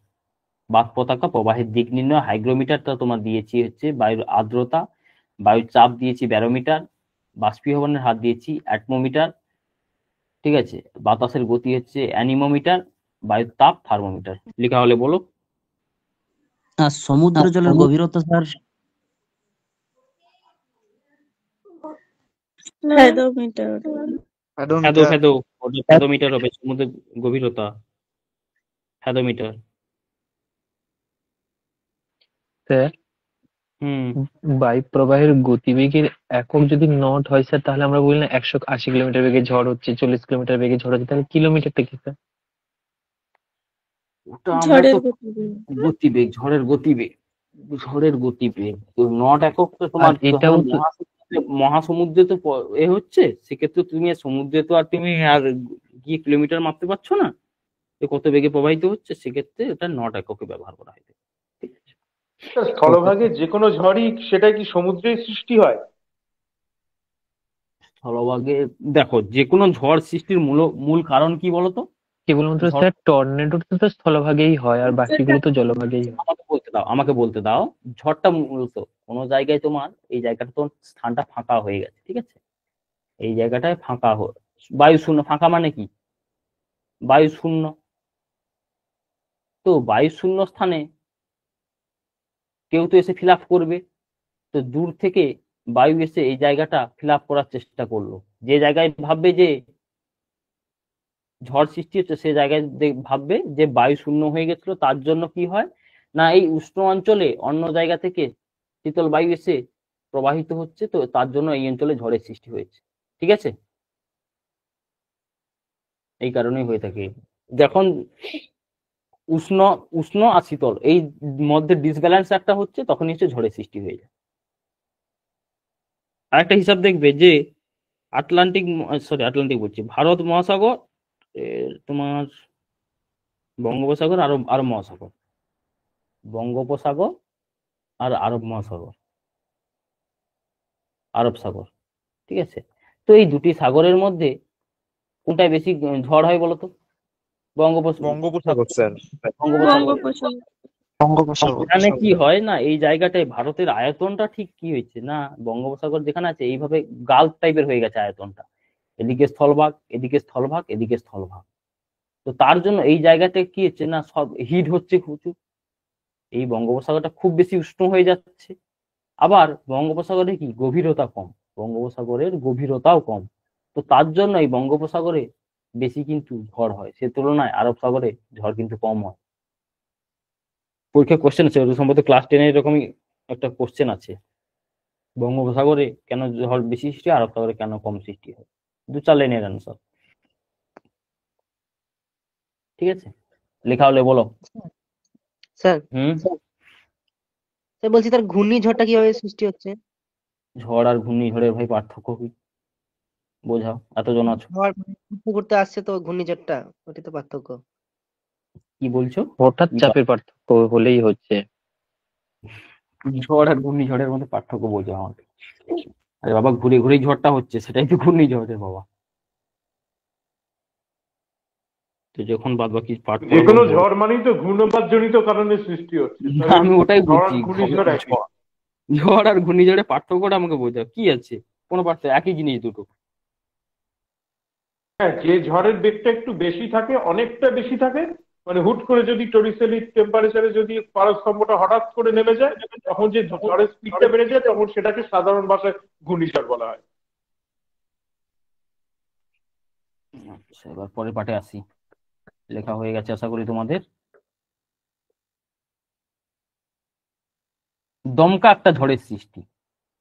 বাত পতাকা প্রবাহের দিক নির্ণয়। হাইগ্রোমিটারটা তোমার দিয়েছি হচ্ছে বায়ুর আর্দ্রতা, বায়ুর চাপ দিয়েছি ব্যারোমিটার, বাষ্পীভবনের হার দিয়েছি অ্যাটমোমিটার, ঠিক আছে? বাতাসের গতি হচ্ছে অ্যানিমোমিটার, বায়ুর তাপ থার্মোমিটার। লেখা হলে বলো। আর সমুদ্র জলের গভীরতা স্যার? ফ্যাদোমিটার হবে সমুদ্রের গভীরতা, ফ্যাদোমিটার। স্যার হুম, বায়ু প্রবাহের গতিবেগের একক যদি নট হয় স্যার, তাহলে আমরা বলি না 180 কিলোমিটার বেগে ঝড় হচ্ছে, 40 কিলোমিটার বেগে ঝড় হচ্ছে, তাহলে কিলোমিটারটা কি স্যার? ওটা আমরা তো গতিবেগ, ঝড়ের গতিবেগ তো নট একক। তো তোমার আর এটাও তো মহাসমুদ্রে তো এ হচ্ছে, সেক্ষেত্রে তুমি সমুদ্রে তো আর তুমি আর গিয়ে কিলোমিটার মাপতে পারছো না যে কত বেগে প্রবাহিত হচ্ছে, সেক্ষেত্রে এটা নট এককে ব্যবহার করা হয়, ঠিক আছে? স্থলভাগে যে কোনো ঝড়ই সেটা কি সমুদ্রের সৃষ্টি হয়? স্থলভাগে দেখো, যে কোনো ঝড় সৃষ্টির মূল কারণ কি বলতো? কেবলমাত্র স্যার টর্নেডো তো স্থলভাগেই হয়, আর বাকিগুলো তো জলভাগেই হয়। আমাকে বলতে দাও। ঝড়টা মূলত কোনো জায়গায় তোমার, এই জায়গাটা তো স্থানটা ফাঁকা হয়ে গেছে, ঠিক আছে? এই জায়গাটায় ফাঁকা বায়ু শূন্য। ফাঁকা মানে কি? বায়ু শূন্য। তো বায়ু শূন্য স্থানে কেউ তো এসে ফিল আপ করবে। তো দূর থেকে বায়ু এসে এই জায়গাটা ফিল আপ করার চেষ্টা করলো। যে জায়গায় ভাববে যে ঝড় সৃষ্টি হচ্ছে, সে জায়গায় ভাববে যে বায়ু শূন্য হয়ে গেছিল। তার জন্য কি হয় না, এই উষ্ণ অঞ্চলে অন্য জায়গা থেকে শীতল বায়ু এসে প্রবাহিত হচ্ছে, তো তার জন্য এই অঞ্চলে ঝড়ের সৃষ্টি হয়েছে, ঠিক আছে? এই কারণেই হয়ে থাকে। যখন উষ্ণ উষ্ণ আর শীতল এই মধ্যে ডিসব্যালেন্স একটা হচ্ছে, তখন হচ্ছে ঝড়ের সৃষ্টি হয়ে যায়। আরেকটা হিসাব দেখবে যে আটলান্টিক বলছি, ভারত মহাসাগর, তোমার বঙ্গোপসাগর, আরব মহাসাগর, বঙ্গোপসাগর আর আরব সাগর, ঠিক আছে? তো এই দুটি সাগরের মধ্যে কোনটায় বেশি ঝড় হয় বলতো? বঙ্গোপসাগর স্যার। এখানে কি হয় না, এই জায়গাটায় ভারতের আয়তনটা ঠিক কি হয়েছে না, বঙ্গোপসাগর যেখানে আছে এইভাবে গাল্ফ টাইপের হয়ে গেছে আয়তনটা। এদিকে স্থলভাগ, এদিকে স্থলভাগ, এদিকে স্থলভাগ। তো তার জন্য এই জায়গাতে কি হচ্ছে না, সব হিট হচ্ছে প্রচুর। এই বঙ্গোপসাগরটা খুব বেশি উষ্ণ হয়ে যাচ্ছে, আবার বঙ্গোপসাগরে কি গভীরতা কম, বঙ্গোপসাগরের গভীরতাও কম। তো তার জন্য এই বঙ্গোপসাগরে বেশি কিন্তু ঝড় হয়, সে তুলনায় আরব সাগরে ঝড় কিন্তু কম হয়। পরীক্ষা কোশ্চেন আছে ওদের সম্ভবত ক্লাস 10 এরকমই একটা কোশ্চেন আছে, বঙ্গোপসাগরে কেন ঝড় বেশি সৃষ্টি হয়, আরব সাগরে কেন কম সৃষ্টি হয়। 2-4 লাইনের আনসার, ঠিক আছে? লেখা হলে বলো। স্যার হুম। স্যার বলছি তার ঘূর্ণিঝড়টা কিভাবে সৃষ্টি হচ্ছে? ঝড় আর ঘূর্ণিঝড়ের ভাই পার্থক্য কি বোঝাও, এতজন আছো। ঝড় ঘুরতে ঘুরতে আসছে তো ঘূর্ণিঝড়টা, ওটাই তো পার্থক্য। কি বলছো? হঠাৎ চাপের পার্থক্য হলেই হচ্ছে। ঝড় আর ঘূর্ণিঝড়ের মধ্যে পার্থক্য বোঝাও আমাকে। আরে বাবা, ঘুরে ঘুরে ঝড়টা হচ্ছে, সেটাই তো ঘূর্ণিঝড়ের বাবা। তো যখন বাদ বাকি পার্ট যে কোনো ঝড় মানেই তো ঘূর্ণবাদ জনিত কারণে সৃষ্টি হচ্ছে, আমি ওটাই ঝড় আর বলছি, ঘূর্ণিঝড় একই। ঝড় আর ঘূর্ণিঝড়ের পার্থক্যটা আমাকে বোঝাও কি আছে, কোনো পার্থক্য, একই জিনিস দুটো। হ্যাঁ, যে ঝড়ের বেগটা একটু বেশি থাকে, অনেকটা বেশি থাকে, মানে হুট করে যদি টরিসেলি টেম্পারেচারে যদি পারস্তম্ভটা হঠাৎ করে নেমে যায়, তখন যে ঝড়ের স্পিডটা বেড়ে যায়, তখন সেটাকে সাধারণ ভাষায় ঘূর্ণিঝড় বলা হয়। আচ্ছা, এবার পরের পাঠে আসি। লেখা হয়ে গেছে আশা করি তোমাদের। দমকা একটা ঝড়ের সৃষ্টি,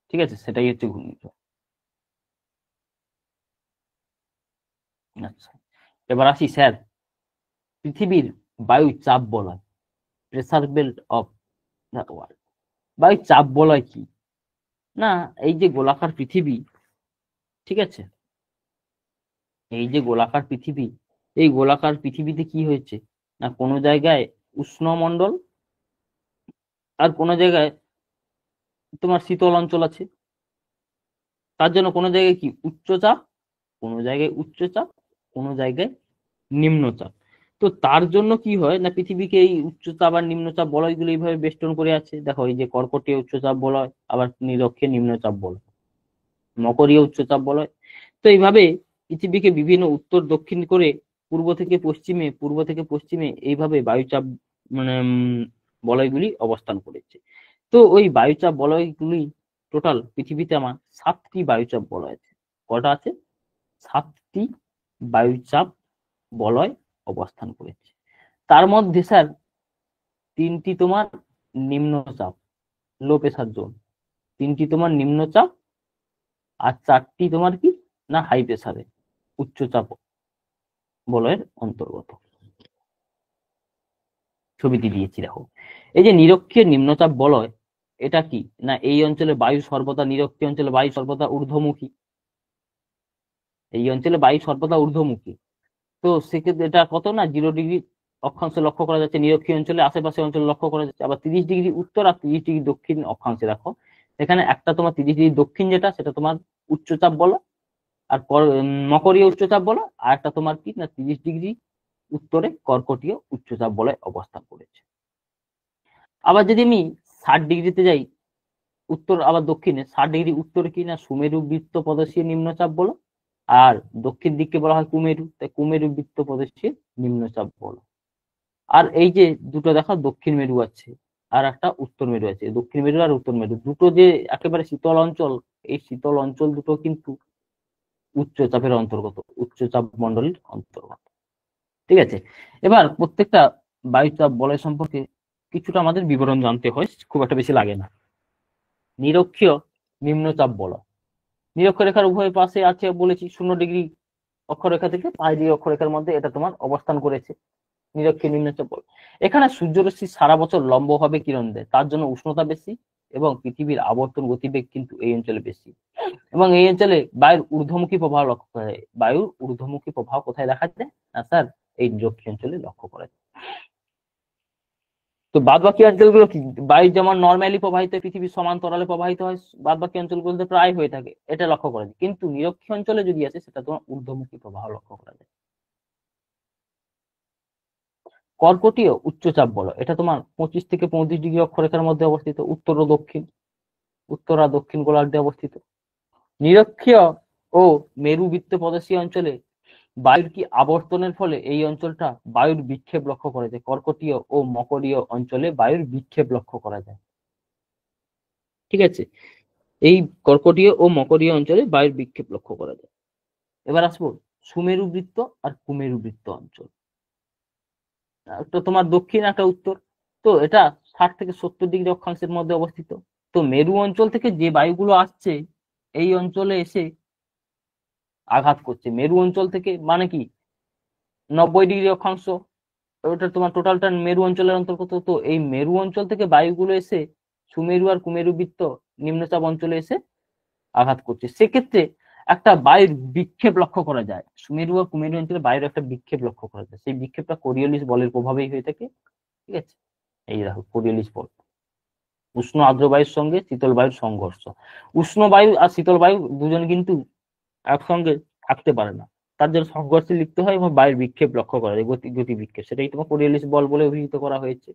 ঠিক আছে, সেটাই হচ্ছে ঘূর্ণিঝড়। আচ্ছা, এবার আসি স্যার, পৃথিবীর বায়ু চাপ বলয়, pressure belt of the world. বায়ু চাপ বলয় কি না, এই যে গোলাকার পৃথিবী, ঠিক আছে, এই যে গোলাকার পৃথিবী, এই গোলাকার পৃথিবীতে কি হয়েছে না, কোনো জায়গায় উষ্ণমণ্ডল আর কোনো জায়গায় তোমার শীতল অঞ্চল আছে। তার জন্য কোনো জায়গায় কি উচ্চচাপ, কোনো জায়গায় উচ্চচাপ, কোনো জায়গায় নিম্নচাপ। তো তার জন্য কি হয় না, পৃথিবীকে এই উচ্চচাপ আর নিম্নচাপ বলয়গুলো এইভাবে বেষ্টন করে আছে। দেখো, এই যে কর্কটীয় উচ্চচাপ বলয়, আবার নিরক্ষীয় নিম্নচাপ বলয়, মকরীয় উচ্চচাপ বলয়। তো এইভাবে পৃথিবীকে বিভিন্ন উত্তর দক্ষিণ করে পূর্ব থেকে পশ্চিমে, পূর্ব থেকে পশ্চিমে এইভাবে বায়ুচাপ মানে বলয়গুলি অবস্থান করেছে। তো ওই বায়ুচাপ বলয়গুলি টোটাল পৃথিবীতে আমার 7টি বায়ুচাপ বলয় আছে। কটা আছে? 7টি বায়ুচাপ বলয় অবস্থান করেছে। তার মধ্যে স্যার 3টি তোমার নিম্নচাপ, লো প্রেসার জোন, 3টি তোমার নিম্নচাপ, আর 4টি তোমার কি না হাই প্রেসারে উচ্চচাপ বলয়ের অন্তর্গত। ছবিটি দিয়েছি দেখো, এই যে নিরক্ষীয় নিম্নচাপ বলয়, এটা কি না, এই অঞ্চলে বায়ু সর্বদা, নিরক্ষীয় অঞ্চলে বায়ু সর্বদা ঊর্ধ্বমুখী, এই অঞ্চলে বায়ু সর্বদা ঊর্ধ্বমুখী। তো সেক্ষেত্রে এটা কত না 0 ডিগ্রি অক্ষাংশে লক্ষ্য করা যাচ্ছে, নিরক্ষীয় অঞ্চলে, আশেপাশে অঞ্চলে লক্ষ্য করা যাচ্ছে। আবার 30 ডিগ্রি উত্তর আর 30 ডিগ্রি দক্ষিণ অক্ষাংশে দেখো, এখানে একটা তোমার 30 ডিগ্রি দক্ষিণ, যেটা সেটা তোমার উচ্চচাপ বলো, আর মকরীয় উচ্চচাপ বলো, আর একটা তোমার কি না 30 ডিগ্রি উত্তরে কর্কটীয় উচ্চচাপ বলয় অবস্থান করেছে। আবার যদি আমি 60 ডিগ্রিতে যাই উত্তর, আবার দক্ষিণে 60 ডিগ্রি উত্তরে কি না সুমেরু বৃত্ত প্রদেশীয় নিম্নচাপ বলো, আর দক্ষিণ দিককে বলা হয় কুমেরু, তাই কুমেরু বৃত্ত প্রদেশীয় নিম্নচাপ বলো। আর এই যে দুটো দেখো, দক্ষিণ মেরু আছে আর একটা উত্তর মেরু আছে, দক্ষিণ মেরু আর উত্তর মেরু দুটো যে একেবারে শীতল অঞ্চল, এই শীতল অঞ্চল দুটো কিন্তু উচ্চচাপের অন্তর্গত, উচ্চচাপ মন্ডলীর অন্তর্গত, ঠিক আছে। এবার প্রত্যেকটা বায়ুচাপ বলয় সম্পর্কে কিছুটা আমাদের বিবরণ জানতে হয়, খুব একটা বেশি লাগে না। নিরক্ষীয় নিম্নচাপ বলয়, নিরক্ষরেখার উভয় পাশে আছে বলেছি, 0 ডিগ্রি অক্ষরেখা থেকে 5 ডিগ্রি অক্ষরেখার মধ্যে এটা তোমার অবস্থান করেছে, নিরক্ষীয় নিম্নচাপ বলয়। এখানে সূর্যরশ্মি সারা বছর লম্বভাবে কিরণ দেয়, তার জন্য উষ্ণতা বেশি এবং পৃথিবীর আবর্তন গতিবেগ কিন্তু এই অঞ্চলে বেশি, এবং এই অঞ্চলে বায়ুর ঊর্ধ্বমুখী প্রভাব লক্ষ্য করা যায়। বায়ুর ঊর্ধ্বমুখী প্রভাব কোথায় দেখা যায় না স্যার, এই নিরক্ষীয় অঞ্চলে লক্ষ্য করা যায়। তো বাদ বাকি অঞ্চলগুলো কি, বায়ু যেমন নর্মালি প্রবাহিত হয়, পৃথিবীর সমান্তরালে প্রবাহিত হয়, বাদ বাকি অঞ্চলগুলোতে প্রায় হয়ে থাকে, এটা লক্ষ্য করা যায়। কিন্তু নিরক্ষীয় অঞ্চলে যদি আছে, সেটা তোমার ঊর্ধ্বমুখী প্রবাহ লক্ষ্য করা যায়। কর্কটীয় উচ্চচাপ বলো, এটা তোমার 25 থেকে 35 ডিগ্রি অক্ষরেখার মধ্যে অবস্থিত, উত্তর ও দক্ষিণ, উত্তর আর দক্ষিণ গোলার্ধে অবস্থিত। নিরক্ষীয় ও মেরু বৃত্ত প্রদেশীয় অঞ্চলে বায়ুর কি আবর্তনের ফলে এই অঞ্চলটা বায়ুর বিক্ষেপ লক্ষ্য করা যায়। কর্কটীয় ও মকরীয় অঞ্চলে বায়ুর বিক্ষেপ লক্ষ্য করা যায়, ঠিক আছে। এই কর্কটীয় ও মকরীয় অঞ্চলে বায়ুর বিক্ষেপ লক্ষ্য করা যায়। এবার আসবো সুমেরু বৃত্ত আর কুমেরু বৃত্ত অঞ্চল। তো তোমার দক্ষিণ একটা উত্তর, তো এটা 60 থেকে 70 ডিগ্রি অক্ষাংশের মধ্যে অবস্থিত। তো মেরু অঞ্চল থেকে যে বায়ুগুলো আসছে এই অঞ্চলে এসে আঘাত করছে। মেরু অঞ্চল থেকে মানে কি 90 ডিগ্রি অক্ষাংশ, ওটা তোমার টোটালটা মেরু অঞ্চলের অন্তর্গত। তো এই মেরু অঞ্চল থেকে বায়ুগুলো এসে সুমেরু আর কুমেরু বৃত্ত নিম্নচাপ অঞ্চলে এসে আঘাত করছে। সেক্ষেত্রে একটা বায়ুর বিক্ষেপ লক্ষ্য করা যায়। সুমেরু আর কুমেরু অঞ্চলে বায়ুর একটা বিক্ষেপ লক্ষ্য করা যায়। সেই বিক্ষেপটা কোরিওলিস বলের প্রভাবেই হয়ে থাকে। ঠিক আছে, এই দেখো কোরিওলিস বল, উষ্ণ আর্দ্র বায়ুর সঙ্গে শীতল বায়ুর সংঘর্ষ। উষ্ণ বায়ু আর শীতল বায়ু দুজন কিন্তু একসঙ্গে থাকতে পারে না, তার জন্য সংঘর্ষে লিপ্ত হয় এবং বায়ুর বিক্ষেপ লক্ষ্য করা যায়, গতি বিক্ষেপ। সেটাই তোমার কোরিওলিস বল বলে অভিহিত করা হয়েছে।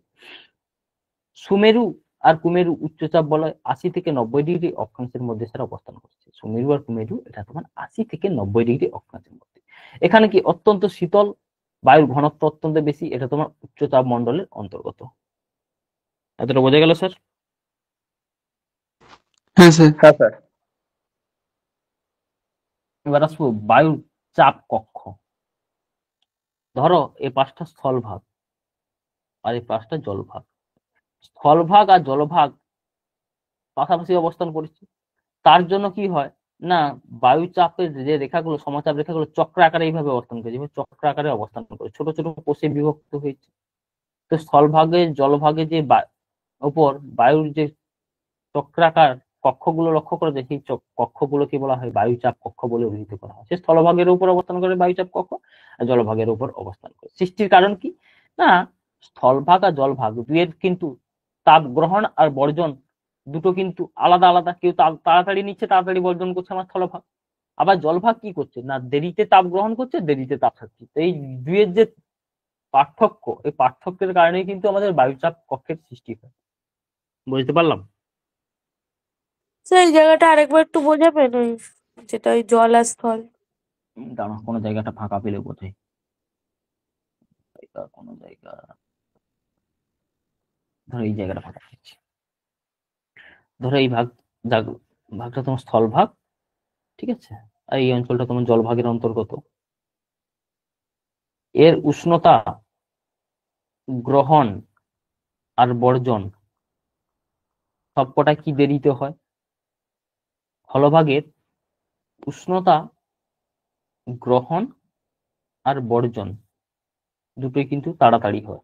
সুমেরু আর কুমেরু উচ্চচাপ বলয় 80 থেকে 90 ডিগ্রি অক্ষাংশের মধ্যে সেটা অবস্থান করছে। সুমেরু আর কুমেরু এটা তোমার 80 থেকে 90 ডিগ্রি অক্ষাংশের মধ্যে। এখানে কি অত্যন্ত শীতল, বায়ুর ঘনত্ব অত্যন্ত বেশি, এটা তোমার উচ্চচাপ মন্ডলের অন্তর্গত। এতটা বোঝা গেল স্যার? হ্যাঁ স্যার। হ্যাঁ স্যার। এবার আসবো বায়ুর চাপ কক্ষ। ধরো এই পাঁচটা স্থলভাগ আর এই পাঁচটা জলভাগ। স্থলভাগ আর জলভাগ পাশাপাশি অবস্থান করেছে, তার জন্য কি হয় না, বায়ু চাপের যে রেখাগুলো, সমচাপ রেখাগুলো চক্র আকারে এইভাবে অবস্থান করে, যেভাবে চক্র আকারে অবস্থান করে ছোট ছোট কোষে বিভক্ত হয়েছে। তো স্থলভাগে জলভাগে যে উপর বায়ুর যে চক্রাকার কক্ষগুলো লক্ষ্য করা যায়, সেই কক্ষগুলোকে বলা হয় বায়ুচাপ কক্ষ বলে অভিহিত করা হয়। সে স্থলভাগের উপর অবস্থান করে বায়ুচাপ কক্ষ, আর জলভাগের উপর অবস্থান করে। সৃষ্টির কারণ কি না, স্থলভাগ আর জলভাগ দুয়ের কিন্তু তাপ গ্রহণ আর বর্জন দুটো কিন্তু আলাদা আলাদা। কেউ তাড়াতাড়ি নিচ্ছে, তাড়াতাড়ি বর্জন করছে আমার স্থলভাগ। আবার জলভাগ কি করছে না, দেরিতে তাপ গ্রহণ করছে, দেরিতে তাপ ছাড়ছে। তো এই দুয়ের যে পার্থক্য, এই পার্থক্যের কারণেই কিন্তু আমাদের বায়ুচাপ কক্ষের সৃষ্টি হয়। বুঝতে পারলাম? স্যার এই জায়গাটা আরেকবার একটু বোঝাবেন, ওই যেটা ওই জল আর স্থল। দাঁড়া, কোনো জায়গাটা ফাঁকা পেলে বোঝাই। কোনো জায়গা, ধরো এই জায়গাটা ফাঁকা পেয়েছি। ধরো এই ভাগটা তোমার স্থল ভাগ, ঠিক আছে, আর এই অঞ্চলটা তোমার জলভাগের অন্তর্গত। এর উষ্ণতা গ্রহণ আর বর্জন সবকটা কি দেরিতে হয়। স্থলভাগের উষ্ণতা গ্রহণ আর বর্জন দুটোই কিন্তু তাড়াতাড়ি হয়,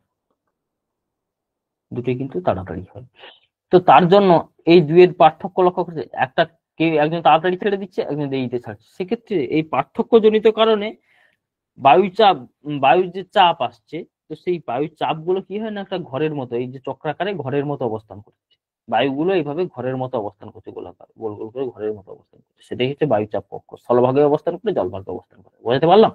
তো তার জন্য এই দুয়ের পার্থক্য লক্ষ্য করছে। একজন তাড়াতাড়ি ছেড়ে দিচ্ছে, একজন দেরিতে ছাড়ছে। সেক্ষেত্রে এই পার্থক্যজনিত কারণে বায়ুর যে চাপ আসছে, তো সেই বায়ুর চাপ গুলো কি হয় না, একটা ঘরের মতো, এই যে চক্রাকারে ঘরের মতো অবস্থান করছে। বায়ুগুলো এইভাবে ঘরের মতো অবস্থান করছে, গোলাকার গোল গোল করে ঘরের মতো অবস্থান করছে। সেটাই হচ্ছে বায়ুচাপ কক্ষ। স্থলভাগে অবস্থান করে, জলভাগে অবস্থান করে। বুঝতে পারলাম?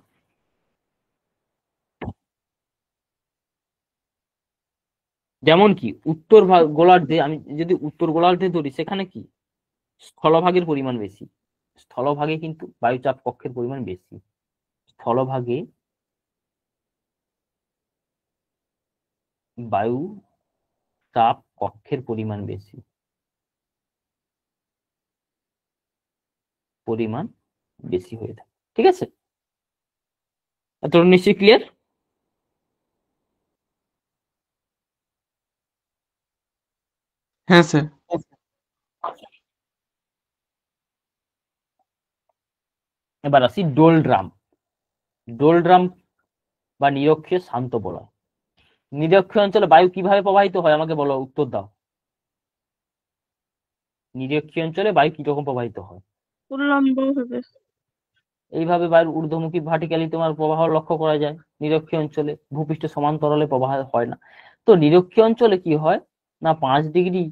যেমন কি উত্তর গোলার্ধে, আমি যদি উত্তর গোলার্ধে ধরি, সেখানে কি স্থলভাগের পরিমাণ বেশি। স্থলভাগে কিন্তু বায়ুচাপ কক্ষের পরিমাণ বেশি। স্থলভাগে বায়ু চাপ কক্ষের পরিমাণ বেশি, হয়ে থাকে। ঠিক আছে, এত নিশ্চয়ই ক্লিয়ার? হ্যাঁ স্যার। এবার আসি ডোলড্রাম। ডোলড্রাম বা নিরক্ষীয় শান্ত বলয়। নিরক্ষীয় অঞ্চলে বায়ু কিভাবে প্রবাহিত হয় আমাকে বলো, উত্তর দাও। নিরক্ষীয় অঞ্চলে বায়ু কিরকম প্রবাহিত হয়? উল্লম্বভাবে। এইভাবে বায়ুর ঊর্ধ্বমুখী ভার্টিক্যালি তোমার প্রবাহ লক্ষ্য করা যায়। নিরক্ষীয় অঞ্চলে ভূপৃষ্ঠ সমান্তরালে প্রবাহ হয় না। তো নিরক্ষীয় অঞ্চলে কি হয় না, 5 ডিগ্রি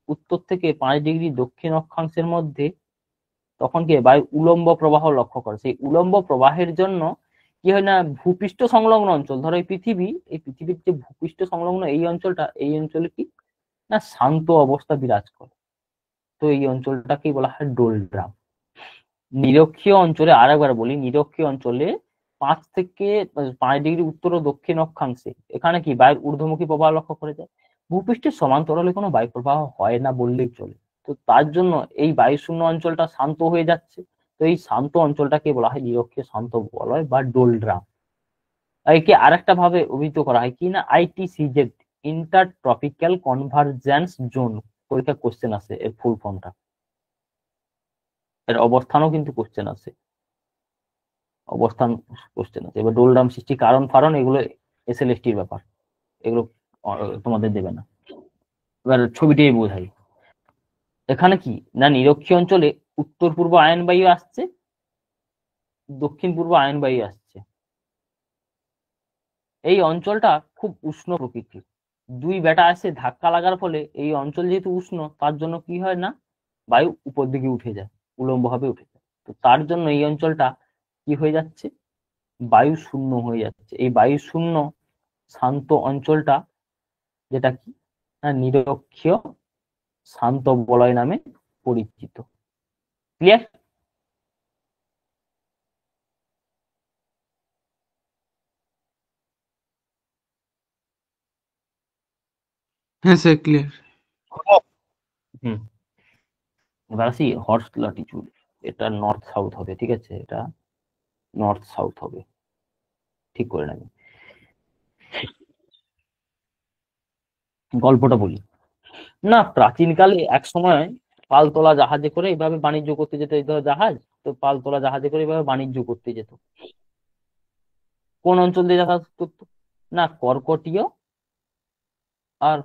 উত্তর থেকে 5 ডিগ্রি দক্ষিণ অক্ষাংশের মধ্যে তখন কি বায়ু উলম্ব প্রবাহ লক্ষ্য করে। সেই উলম্ব প্রবাহের জন্য কি হয় না, ভূপৃষ্ঠ সংলগ্ন অঞ্চল, ধরো এই পৃথিবীর যে ভূপৃষ্ঠ সংলগ্ন এই অঞ্চলে কি না শান্ত অবস্থা বিরাজ করে। তো এই অঞ্চলটাকেই বলা হয় ডোলড্রাম। নিরক্ষীয় অঞ্চলে, আরেকবার বলি, নিরক্ষীয় অঞ্চলে 5 থেকে 5 ডিগ্রি উত্তর ও দক্ষিণ অক্ষাংশে এখানে কি বায়ুর ঊর্ধ্বমুখী প্রবাহ লক্ষ্য করে যায়। ভূপৃষ্ঠের সমান্তরালে কোনো বায়ু প্রবাহ হয় না বললেই চলে। তো তার জন্য এই বায়ুশূন্য অঞ্চলটা শান্ত হয়ে যাচ্ছে। তো এই শান্ত অঞ্চলটাকে বলা হয় নিরক্ষীয় শান্ত বলয় বা ডোলড্রাম। একে আরেকটা ভাবে অভিহিত করা হয় কি না, আইটিসিজেড, ইন্টার ট্রপিক্যাল কনভার্জেন্স জোন। পরীক্ষা কোশ্চেন আছে এর ফুল ফর্মটা, এর অবস্থানও কিন্তু কোশ্চেন আছে, অবস্থান কোশ্চেন আছে। এবার ডোলড্রাম সৃষ্টি কারণ ফারণ এগুলো এসএলএসটির ব্যাপার, এগুলো তোমাদের দেবে না। এবার ছবিটাই বোঝাই। এখানে কি না, নিরক্ষীয় অঞ্চলে উত্তর পূর্ব আয়ন বায়ু আসছে, দক্ষিণ পূর্ব আয়ন বায়ু আসছে। এই অঞ্চলটা খুব উষ্ণ প্রকৃতির, দুই বেটা আসে ধাক্কা লাগার ফলে এই অঞ্চল যেহেতু উষ্ণ, তার জন্য কি হয় না, বায়ু উপর দিকে উঠে যায়, উলম্ব ভাবে উঠে যায়। তো তার জন্য এই অঞ্চলটা কি হয়ে যাচ্ছে, বায়ু শূন্য হয়ে যাচ্ছে। এই বায়ু শূন্য শান্ত অঞ্চলটা যেটা কি না, নিরক্ষীয় শান্ত বলয় নামে পরিচিত। ক্লিয়ার? হ্যাঁ স্যার ক্লিয়ার। হুম, এবার আসি হর্স ল্যাটিটিউড। এটা নর্থ সাউথ হবে, ঠিক আছে, এটা নর্থ সাউথ হবে, ঠিক করে নেবে। গল্পটা বলি না, প্রাচীনকালে এক সময় পালতোলা জাহাজে করে এইভাবে বাণিজ্য করতে যেত। এই ধরো জাহাজ, তো পালতোলা জাহাজে করে এইভাবে বাণিজ্য করতে যেত। কোন অঞ্চল দিয়ে যাতায়াত করতো না, কর্কটীয় আর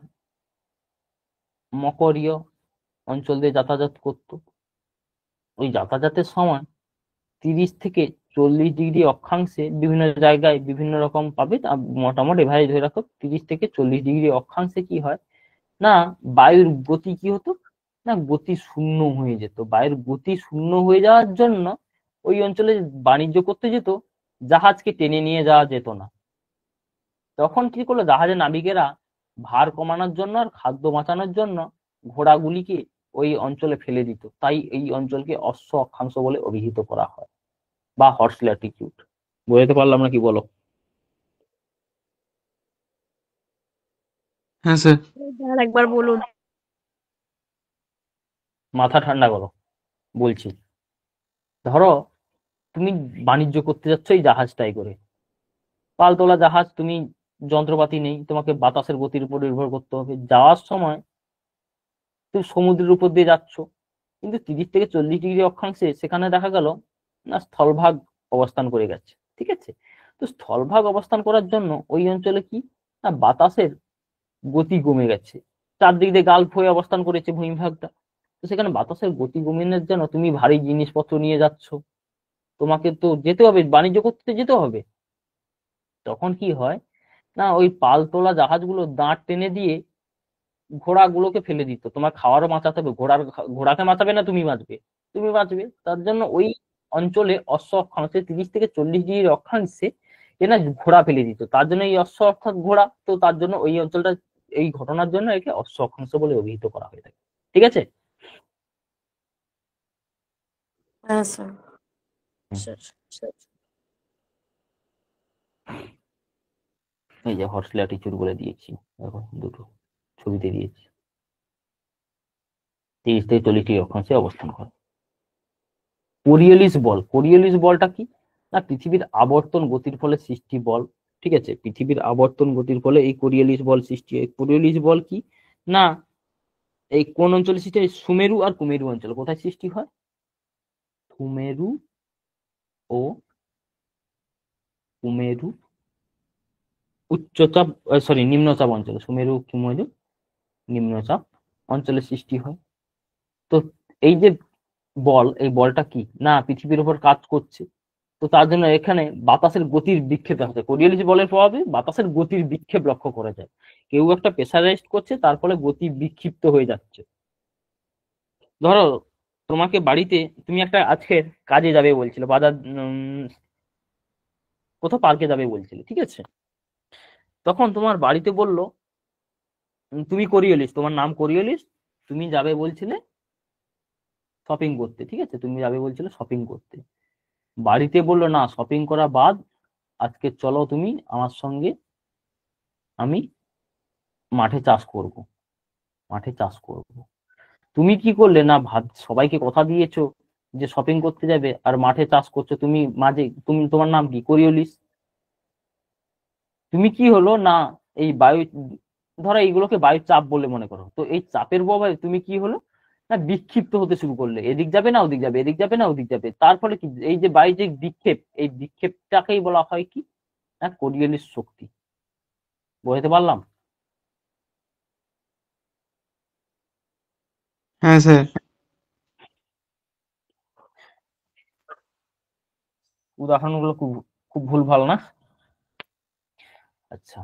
মকরীয় অঞ্চল দিয়ে যাতায়াত করতো। ওই যাতায়াতের সময় 30 থেকে 40 ডিগ্রি অক্ষাংশে বিভিন্ন জায়গায় বিভিন্ন রকম পাবে, মোটামুটি এভারেজ ধরে রাখো 30 থেকে 40 ডিগ্রি অক্ষাংশে কি হয় না, বায়ুর গতি কি হতো না, গতি শূন্য হয়ে যেত। বায়ুর গতি শূন্য হয়ে যাওয়ার জন্য ওই অঞ্চলে বাণিজ্য করতে যেত, জাহাজকে টেনে নিয়ে যাওয়া যেত না। তখন কি করলো জাহাজের নাবিকেরা, ভার কমানোর জন্য আর খাদ্য বাঁচানোর জন্য ঘোড়াগুলিকে ওই অঞ্চলে ফেলে দিত। তাই এই অঞ্চলকে অশ্ব অক্ষাংশ বলে অভিহিত করা হয়, বা হর্স ল্যাটিটিউড। বুঝতে পারলাম না, কি বলো? হ্যাঁ স্যার। আর একবার বলুন। মাথা ঠান্ডা করো, বলছি। ধরো তুমি বাণিজ্য করতে যাচ্ছ এই জাহাজটাই করে, পালতোলা জাহাজ, তুমি যন্ত্রপাতি নেই, তোমাকে বাতাসের গতির উপর নির্ভর করতে হবে। যাওয়ার সময় তুমি সমুদ্রের উপর দিয়ে যাচ্ছ, কিন্তু 30 থেকে 40 ডিগ্রি অক্ষাংশে সেখানে দেখা গেল না স্থলভাগ অবস্থান করে গেছে, ঠিক আছে। তো স্থলভাগ অবস্থান করার জন্য ওই অঞ্চলে কি না, বাতাসের গতি কমে গেছে, চারদিক দিয়ে গালফ হয়ে অবস্থান করেছে ভূমিভাগটা। তো সেখানে বাতাসের গতি কমানোর জন্য তুমি ভারী জিনিসপত্র নিয়ে যাচ্ছ, তোমাকে তো যেতে হবে, বাণিজ্য করতে যেতে হবে। তখন কি হয় না, ওই পালতোলা জাহাজগুলো দাঁড় টেনে দিয়ে ঘোড়াগুলোকে ফেলে দিত। তোমার খাওয়ারও বাঁচাতে হবে, ঘোড়াকে বাঁচাবে না তুমি বাঁচবে, তুমি বাঁচবে। তার জন্য ওই অঞ্চলে অশ্ব অক্ষাংশে 30 থেকে 40 ডিগ্রি অক্ষাংশে না ঘোড়া ফেলে দিত। তার জন্য এই অশ্ব অর্থাৎ ঘোড়া, তো তার জন্য ওই অঞ্চলটা, এই ঘটনার জন্য একে অশ্ব অক্ষাংশ বলে অভিহিত করা হয়ে থাকে, ঠিক আছে। হ্যাঁ স্যার। Sir, sir. এই যে হর্স ল্যাটিটিউড বলে দিয়েছি, দেখো দুটো ছবিতে দিয়েছি, 30 থেকে 40 ডিগ্রি অক্ষাংশে অবস্থান করে। কোরিওলিস বল, কোরিওলিস বলটা কি না, পৃথিবীর আবর্তন গতির ফলে সৃষ্টি বল, ঠিক আছে। পৃথিবীর আবর্তন গতির ফলে এই কোরিওলিস বল সৃষ্টি হয়। কোরিওলিস বল কি না, এই কোন অঞ্চলে সৃষ্টি হয়, সুমেরু আর কুমেরু অঞ্চল। কোথায় সৃষ্টি হয়, সুমেরু ও কুমেরু উচ্চচাপ, সরি নিম্নচাপ অঞ্চলে, সুমেরু কুমেরু নিম্নচাপ অঞ্চলে সৃষ্টি হয়। তো এই যে বল, এই বলটা কি না পৃথিবীর উপর কাজ করছে। তো তার জন্য এখানে বাতাসের গতির বিক্ষেপ দেখা যায়। কোরিওলিস বলের প্রভাবে বাতাসের গতির বিক্ষেপ লক্ষ্য করা যায়। কেউ একটা প্রেসারাইজড করছে, তার ফলে গতি বিক্ষিপ্ত হয়ে যাচ্ছে। ধরো তোমাকে বাড়িতে, তুমি একটা আজকে কাজে যাবে বলছিলে, বাজার কোথাও পার্কে যাবে বলছিলে, ঠিক আছে। তখন তোমার বাড়িতে বললো তুমি কোরিওলিস, তোমার নাম কোরিওলিস, তুমি যাবে বলছিলে শপিং করতে, ঠিক আছে, তুমি যাবে বলছিলে শপিং করতে। বাড়িতে বললো না, শপিং করা বাদ, আজকে চলো তুমি আমার সঙ্গে, আমি মাঠে চাষ করব, মাঠে চাষ করব। তুমি কি করলে না, সবাইকে কথা দিয়েছো যে শপিং করতে যাবে আর মাঠে চাষ করছো, তুমি মাঝে তোমার নাম কি কোরিওলিস, তুমি কি হলো না এই বায়ু, ধরো এইগুলোকে বায়ু চাপ বলে মনে করো, তো এই চাপের প্রভাবে তুমি কি হলো না বিক্ষিপ্ত হতে শুরু করলে, এদিক যাবে না ওদিক যাবে, এদিক যাবে না ওদিক যাবে, তার ফলে কি এই যে বায়ু যে বিক্ষেপ, এই বিক্ষেপটাকেই বলা হয় কি না কোরিওলিস শক্তি। বুঝতে পারলাম? হ্যাঁ স্যার। উদাহরণগুলো খুব খুব ভুল ভাল না। আচ্ছা,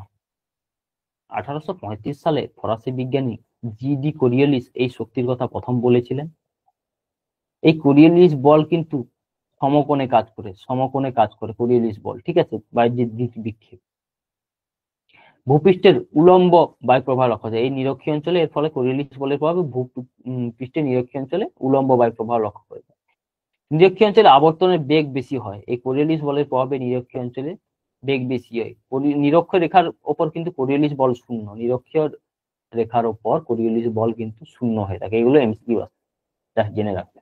1835 সালে ফরাসি বিজ্ঞানী জি.ডি. কোরিওলিস এই শক্তির কথা প্রথম বলেছিলেন। এই কোরিওলিস বল কিন্তু সমকোণে কাজ করে কোরিওলিস বল, ঠিক আছে, বাহ্যিক দিক বিক্ষেপ। ভূপৃষ্ঠের উলম্ব বায়ু প্রবাহ লক্ষ্য যায় এই নিরক্ষীয় অঞ্চলে, এর ফলে কোরিওলিস বলের প্রভাবে পৃষ্ঠের নিরক্ষীয় অঞ্চলে উলম্ব বায়ু প্রবাহ লক্ষ্য করা যায়। নিরক্ষীয় অঞ্চলে আবর্তনের বেগ বেশি হয়, এই কোরিওলিস বলের প্রভাবে নিরক্ষীয় অঞ্চলে বেগ বেশি হয়। নিরক্ষীয় রেখার ওপর কিন্তু কোরিওলিস বল শূন্য, নিরক্ষীয় রেখার ওপর কোরিওলিস বল কিন্তু শূন্য হয়ে থাকে। এগুলো এমসিকিউ আছে, যা জেনে রাখবে।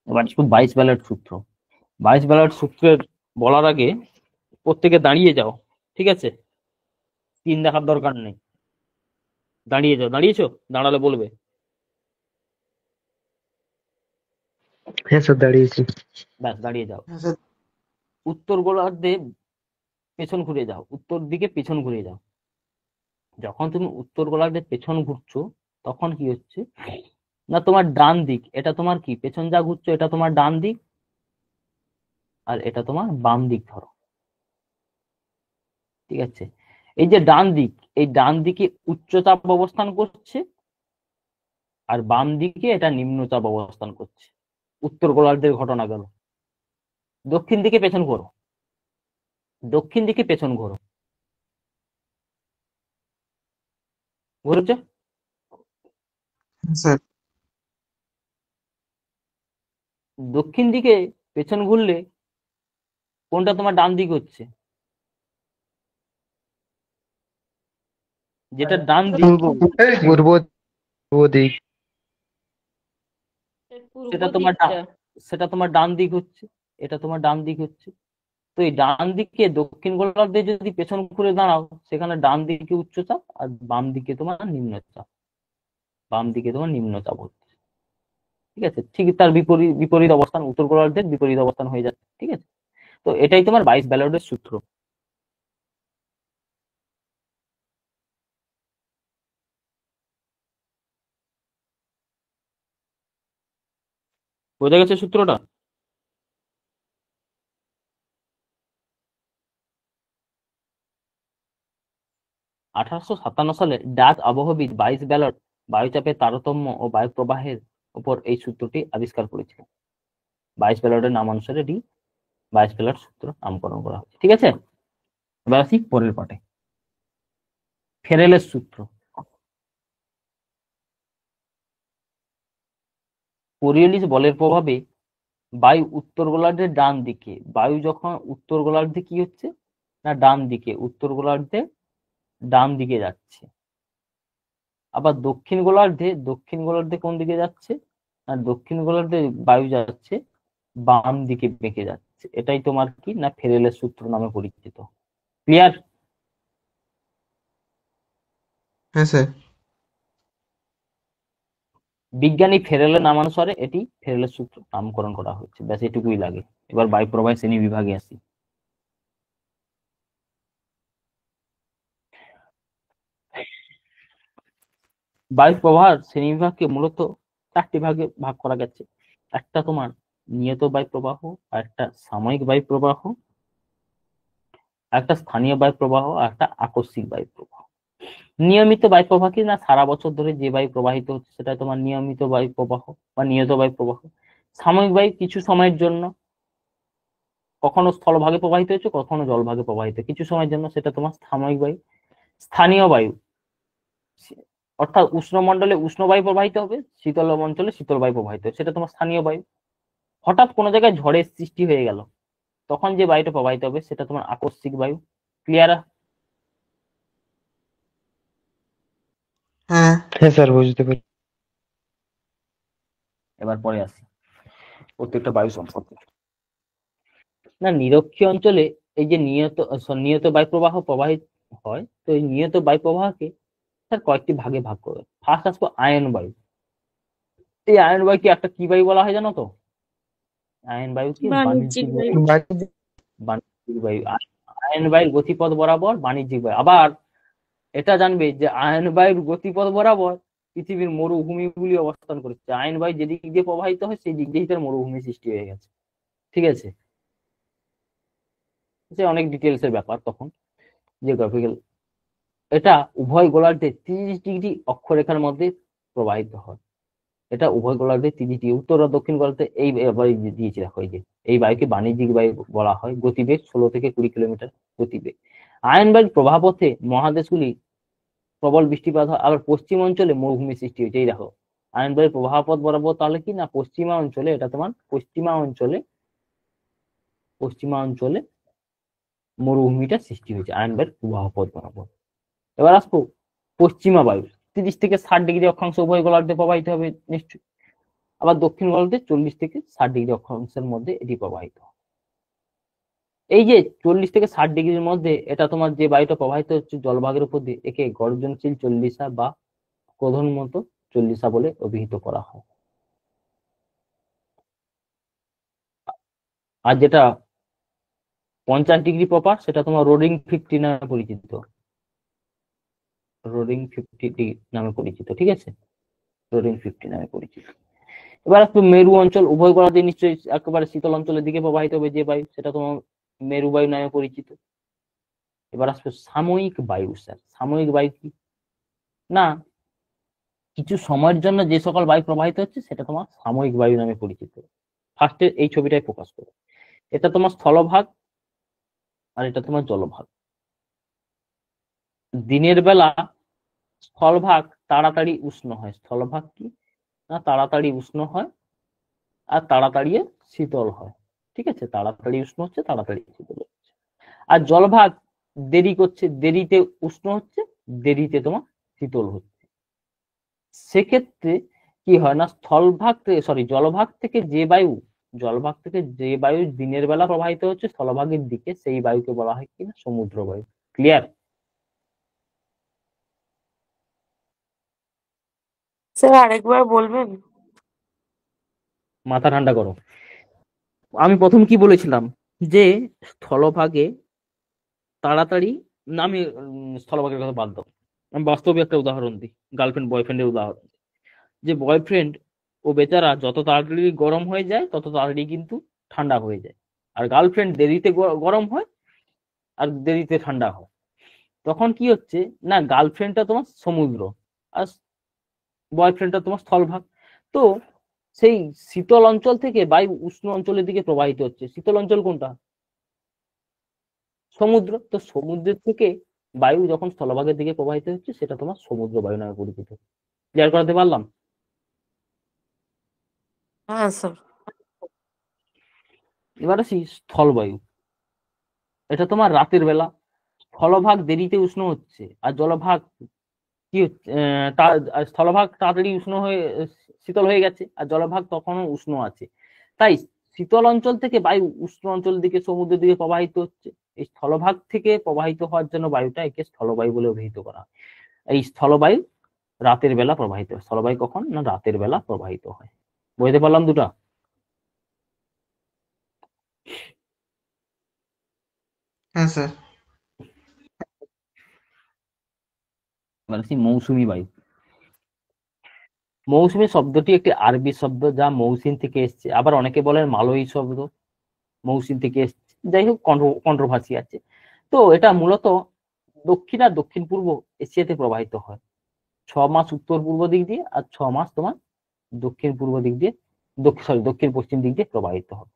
এবার শুধু বাইস ব্যালট সূত্র। বাইস ব্যালট সূত্রের বলার আগে প্রত্যেকে দাঁড়িয়ে যাও, ঠিক আছে, স্ক্রিন দেখার দরকার নেই, দাঁড়িয়ে যাও। দাঁড়িয়েছো? দাঁড়ালে বলবে। হ্যাঁ স্যার দাঁড়িয়েছি। ব্যাস, দাঁড়িয়ে যাও। হ্যাঁ স্যার। উত্তর গোলার্ধে পেছন ঘুরে যাও, উত্তর দিকে পেছন ঘুরে যাও। যখন তুমি উত্তর গোলার্ধে পেছন ঘুরছো তখন কি হচ্ছে না, তোমার ডান দিক, এটা তোমার কি পেছন যা ঘুরছো এটা তোমার ডান দিক, আর এটা তোমার বাম দিক ধরো, ঠিক আছে। এই যে ডান দিক, এই ডান দিকে উচ্চচাপ অবস্থান করছে, আর বাম দিকে এটা নিম্নচাপ অবস্থান করছে। উত্তর গোলার্ধের ঘটনা গেল। দক্ষিণ দিকে পেছন ঘোরো, দক্ষিণ দিকে পেছন ঘোরো, ঘুরেছে? হ্যাঁ স্যার। দক্ষিণ দিকে পেছন ঘুরলে কোনটা তোমার ডান দিক হচ্ছে? যেটা ডান দিক পূর্ব পূর্ব দিক। সেটা তোমার সেটা তোমার ডান দিক হচ্ছে, এটা তোমার ডান দিক হচ্ছে। তো এই ডান দিকে দক্ষিণ গোলার্ধে যদি পেছন ঘুরে দাঁড়াও, সেখানে ডান দিকে উচ্চচাপ আর বাম দিকে তোমার নিম্নচাপ, বাম দিকে তোমার নিম্নচাপ হচ্ছে, ঠিক আছে। ঠিক তার বিপরীত বিপরীত অবস্থান, উত্তর গোলার্ধের বিপরীত অবস্থান হয়ে যাচ্ছে, ঠিক আছে। তো এটাই তোমার বাইস ব্যালটের সূত্র। বোঝা গেছে সূত্রটা? আঠারোশো সাতান্ন সালে ডাচ আবহবিদ বাইস ব্যালট বায়ুচাপের তারতম্য ও বায়ু প্রবাহের উপর এই সূত্রটি আবিষ্কার করেছিলেন। বাইস ব্যালটের নামানুসারে এটি বাইস ব্যালট সূত্র নামকরণ করা হয়েছে, ঠিক আছে। এবার আসি পরের পাটে, ফেরেলের সূত্র। কোরিওলিস বলের প্রভাবে বায়ু উত্তর গোলার্ধের ডান দিকে, বায়ু যখন উত্তর গোলার্ধে কি হচ্ছে না ডান দিকে, উত্তর গোলার্ধে ডান দিকে যাচ্ছে। আবার দক্ষিণ গোলার্ধে কোন দিকে যাচ্ছে না, দক্ষিণ গোলার্ধে বায়ু যাচ্ছে বাম দিকে বেঁকে যাচ্ছে। এটাই তোমার কি না ফেরেলের সূত্র নামে পরিচিত। ক্লিয়ার? হ্যাঁ স্যার। বিজ্ঞানী ফেরেলের নামানুসারে এটি ফেরেলের সূত্র নামকরণ করা হয়েছে, ব্যাস এটুকুই লাগে। এবার বায়ু প্রবাহ শ্রেণী বিভাগে আসি। বায়ু প্রবাহ শ্রেণীবিভাগকে মূলত চারটি ভাগে ভাগ করা গেছে। একটা তোমার নিয়ত বায়ু প্রবাহ, আর একটা সাময়িক বায়ু প্রবাহ, একটা স্থানীয় বায়ু প্রবাহ, আর একটা আকস্মিক বায়ু প্রবাহ। নিয়মিত বায়ু প্রবাহ কি না সারা বছর ধরে যে বায়ু প্রবাহিত হচ্ছে সেটা তোমার নিয়মিত বায়ু প্রবাহ বা নিয়ত বায়ু প্রবাহ। সাময়িক বায়ু কিছু সময়ের জন্য, কখনো স্থলভাগে প্রবাহিত হচ্ছে, কখনো জলভাগে প্রবাহিত, কিছু সময়ের জন্য, সেটা তোমার সাময়িক বায়ু। স্থানীয় বায়ু অর্থাৎ উষ্ণমণ্ডলে উষ্ণ বায়ু প্রবাহিত হবে, শীতল অঞ্চলে শীতল বায়ু প্রবাহিত হবে, সেটা তোমার স্থানীয় বায়ু। হঠাৎ কোনো জায়গায় ঝড়ের সৃষ্টি হয়ে গেল, তখন যে বায়ুটা প্রবাহিত হবে সেটা তোমার আকস্মিক বায়ু। ক্লিয়ার? হ্যাঁ হ্যাঁ স্যার বুঝতে পারি। এবার পরে আসি প্রত্যেকটা বায়ু সম্পর্কে। না, নিরক্ষীয় অঞ্চলে এই যে নিয়ত বায়ু প্রবাহ প্রবাহিত হয়, তো এই নিয়ত বায়ু প্রবাহকে স্যার কয়েকটি ভাগে ভাগ করে। ফার্স্ট আসবো আয়ন বায়ু। এই আয়ন বায়ুকে একটা কি বায়ু বলা হয় জানো তো? আয়ন বায়ুকে বাণিজ্যিক বাণিজ্যিক বায়ু। বায়ু। বাণিজ্যিক বায়ু। আয়ন বায়ুর গতিপথ বরাবর বাণিজ্যিক বায়ু। আবার এটা জানবে যে আয়ন বায়ুর গতিপথ বরাবর পৃথিবীর মরুভূমিগুলি অবস্থান করছে। আয়ন বায়ু যেদিক দিয়ে প্রবাহিত হয় সেই দিক দিয়ে তার মরুভূমি সৃষ্টি হয়ে গেছে। ঠিক আছে, যে অনেক ডিটেলস এর ব্যাপার তখন জিওগ্রাফিক্যাল। এটা উভয় গোলার্ধে 30 ডিগ্রি অক্ষরেখার মধ্যে প্রবাহিত হয়। এটা উভয় গোলার্ধে 30 ডিগ্রি, উত্তর ও দক্ষিণ গোলার্ধে এই দিয়েছি দেখো, এই যে এই বায়ুকে বাণিজ্যিক বায়ু বলা হয়। গতিবেগ 16 থেকে 20 কিলোমিটার গতিবেগ। আয়ন বায়ুর প্রবাহপথে মহাদেশগুলি প্রবল বৃষ্টিপাত হয়। আবার পশ্চিম অঞ্চলে মরুভূমি সৃষ্টি হয়েছে। এই দেখো আয়ন বায়ুর প্রবাহপথ বরাবর তাহলে কি না পশ্চিমা অঞ্চলে, এটা তোমার পশ্চিমা অঞ্চলে মরুভূমিটা সৃষ্টি হয়েছে আয়ন বায়ুর প্রবাহপথ বরাবর। এবার আসবো পশ্চিমা বায়ু। 30 থেকে 60 ডিগ্রি অক্ষাংশ উভয় গোলার্ধে প্রবাহিত হবে নিশ্চয়ই। আবার দক্ষিণ গোলার্ধে 40 থেকে 60 ডিগ্রি অক্ষাংশের মধ্যে এটি প্রবাহিত। এই যে 40 থেকে 60 ডিগ্রির মধ্যে এটা তোমার যে বায়ুটা প্রবাহিত হচ্ছে জলভাগের উপর দিয়ে, একে গর্জনশীল চল্লিশা বা ক্রোধনমত চল্লিশা বলে অভিহিত করা হয়। আর যেটা 50 ডিগ্রি প্রপার, সেটা তোমার রোডিং 50 নামে পরিচিত। রোডিং 50 নামে পরিচিত। ঠিক আছে, রোডিং 50 নামে পরিচিত। এবার একটু মেরু অঞ্চল, উভয় গোলার্ধে নিশ্চয়ই একেবারে শীতল অঞ্চলের দিকে প্রবাহিত হবে যে বায়ু, সেটা তোমার মেরু বায়ু নামে পরিচিত। এবার আসবে সাময়িক বায়ু। স্যার সাময়িক বায়ু কি না, কিছু সময়ের জন্য যে সকল বায়ু প্রবাহিত হচ্ছে সেটা তোমার সাময়িক বায়ু নামে পরিচিত। ফার্স্টে এই ছবিটাই প্রকাশ করে। এটা তোমার স্থলভাগ আর এটা তোমার জলভাগ। দিনের বেলা স্থলভাগ তাড়াতাড়ি উষ্ণ হয়। স্থলভাগ কি না তাড়াতাড়ি উষ্ণ হয় আর তাড়াতাড়ি শীতল হয়। ঠিক আছে, তাড়াতাড়ি উষ্ণ হচ্ছে, তাড়াতাড়ি শীতল হচ্ছে। আর জলভাগ দেরি করছে, দেরিতে উষ্ণ হচ্ছে, দেরিতে তোমার শীতল হচ্ছে। সেক্ষেত্রে কি হয় না জলভাগ থেকে যে বায়ু দিনের বেলা প্রবাহিত হচ্ছে স্থলভাগের দিকে, সেই বায়ুকে বলা হয় কিনা সমুদ্র বায়ু। ক্লিয়ার? স্যার আরেকবার বলবেন? মাথা ঠান্ডা করো। আমি প্রথম কি বলেছিলাম যে স্থলভাগে তাড়াতাড়ি না, আমি স্থলভাগের কথা বাদ দাও, আমি বাস্তবে একটা উদাহরণ দিই, গার্লফ্রেন্ড বয়ফ্রেন্ডের উদাহরণ। যে বয়ফ্রেন্ড ও বেচারা যত তাড়াতাড়ি গরম হয়ে যায় তত তাড়াতাড়ি কিন্তু ঠান্ডা হয়ে যায়, আর গার্লফ্রেন্ড দেরিতে গরম হয় আর দেরিতে ঠান্ডা হয়। তখন কি হচ্ছে না, গার্লফ্রেন্ডটা তোমার সমুদ্র আর বয়ফ্রেন্ডটা তোমার স্থলভাগ। তো সেই শীতল অঞ্চল থেকে বায়ু উষ্ণ অঞ্চলের দিকে প্রবাহিত হচ্ছে। শীতল অঞ্চল কোনটা? সমুদ্র। তো সমুদ্রের থেকে বায়ু যখন স্থলভাগের দিকে প্রবাহিত হচ্ছে সেটা তোমার সমুদ্র বায়ু নামে পরিচিত। ক্লিয়ার করাতে পারলাম? হ্যাঁ স্যার। এবার আসি স্থলবায়ু। এটা তোমার রাতের বেলা, স্থলভাগ দেরিতে উষ্ণ হচ্ছে আর জলভাগ কি হচ্ছে স্থলভাগ তাড়াতাড়ি উষ্ণ হয়ে শীতল হয়ে গেছে আর জলভাগ তখনও উষ্ণ আছে। তাই শীতল অঞ্চল থেকে বায়ু উষ্ণ অঞ্চলের দিকে সমুদ্রের দিকে প্রবাহিত হচ্ছে। এই স্থলভাগ থেকে প্রবাহিত হওয়ার জন্য বায়ুটা একে স্থলবায়ু বলে অভিহিত করা হয়। এই স্থলবায়ু রাতের বেলা প্রবাহিত হয়। স্থলবায়ু কখন না রাতের বেলা প্রবাহিত হয়। বুঝতে পারলাম দুটা? হ্যাঁ স্যার। মৌসুমী বায়ু। মৌসুমী শব্দটি একটি আরবি শব্দ যা মৌসিন থেকে এসছে। আবার অনেকে বলেন মালয়ী শব্দ, মৌসিন থেকে এসছে। যাই হোক, কন্ট্রোভার্সি আছে। তো এটা মূলত দক্ষিণ আর দক্ষিণ পূর্ব এশিয়াতে প্রবাহিত হয়। 6 মাস উত্তর পূর্ব দিক দিয়ে আর 6 মাস তোমার দক্ষিণ পূর্ব দিক দিয়ে, দক্ষিণ পশ্চিম দিক দিয়ে প্রবাহিত হয়।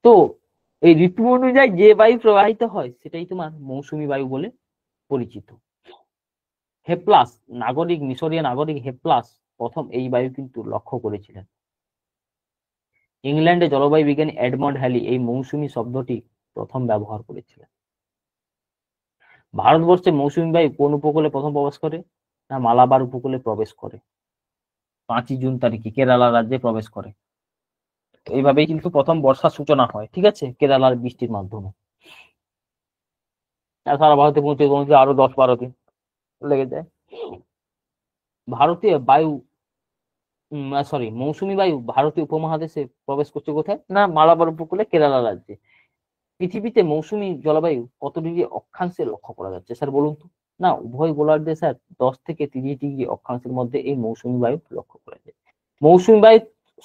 তো এই ঋতু অনুযায়ী যে বায়ু প্রবাহিত হয় সেটাই তোমার মৌসুমী বায়ু বলে পরিচিত। মিশরীয় নাগরিক হেপ্লাস প্রথম এই বায়ু কিন্তু লক্ষ্য করেছিলেন। ইংল্যান্ডে জলবায়ু বিজ্ঞানী এডমন্ড হ্যালি এই মৌসুমী শব্দটি প্রথম ব্যবহার করেছিলেন। ভারতবর্ষে মৌসুমী বায়ু কোন উপকূলে প্রথম প্রবেশ করে? না মালাবার উপকূলে প্রবেশ করে? 5ই জুন তারিখে কেরালা রাজ্যে প্রবেশ করে। তো এইভাবেই কিন্তু প্রথম বর্ষার সূচনা হয়, ঠিক আছে, কেরালার বৃষ্টির মাধ্যমে। আর সারা ভারতে পৌঁছে পৌঁছে আরো 10-12 দিন লেগে যায়। ভারতীয় বায়ু মৌসুমী বায়ু ভারতীয় উপমহাদেশে প্রবেশ করছে কোথায়? না মালাবার উপকূলে কেরালা রাজ্যে। পৃথিবীতে মৌসুমী জলবায়ু কত ডিগ্রি অক্ষাংশে লক্ষ্য করা যাচ্ছে স্যার বলুন তো? না উভয় গোলার্ধে স্যার 10 থেকে 30 ডিগ্রি অক্ষাংশের মধ্যে এই মৌসুমী বায়ু লক্ষ্য করা যায়। মৌসুমী বায়ু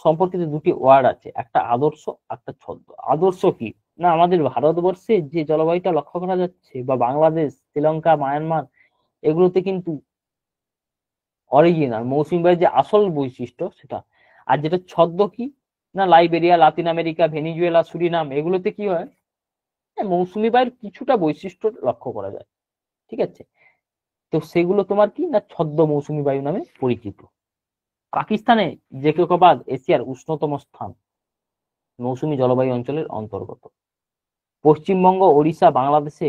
সম্পর্কিত দুটি ওয়ার্ড আছে, একটা আদর্শ, একটা ছদ্ম। আদর্শ কি? না আমাদের ভারতবর্ষে যে জলবায়ুটা লক্ষ্য করা যাচ্ছে বা বাংলাদেশ, শ্রীলঙ্কা, মায়ানমার এগুলোতে কিন্তু অরিজিনাল মৌসুমী বায়ুর যে আসল বৈশিষ্ট্য সেটা। আর যেটা ছদ্ম কি? না Liberia, Latin America, Venezuela, Surinam এগুলোতে কি হয়? মৌসুমী বায়ুর কিছুটা বৈশিষ্ট্য লক্ষ্য করা যায়, ঠিক আছে। তো সেগুলো তোমার কি না ছদ্ম মৌসুমী বায়ু নামে পরিচিত। পাকিস্তানে জেকোবাদ এশিয়ার উষ্ণতম স্থান, মৌসুমী জলবায়ু অঞ্চলের অন্তর্গত। পশ্চিমবঙ্গ, ওড়িশা, বাংলাদেশে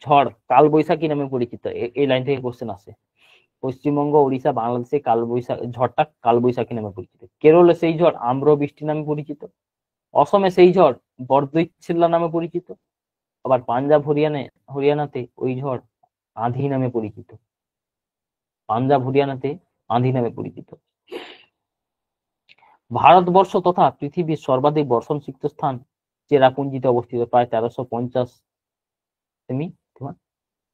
ঝড় কালবৈশাখী নামে পরিচিত। এই লাইন থেকে কোশ্চেন আসে। পশ্চিমবঙ্গ, ওড়িশা, বাংলাদেশে ঝড়টা কালবৈশাখী নামে পরিচিত। কেরলে সেই ঝড় আম্র বৃষ্টি নামে পরিচিত। অসমে সেই ঝড় বরদৈছিল্লা নামে পরিচিত। আবার পাঞ্জাব, হরিয়ানাতে ওই ঝড় আঁধি নামে পরিচিত। পাঞ্জাব, হরিয়ানাতে আঁধি নামে পরিচিত। ভারতবর্ষ তথা পৃথিবীর সর্বাধিক বর্ষণসিক্ত স্থান চেরাপুঞ্জিতে অবস্থিত, প্রায় 1350 সেমি তোমার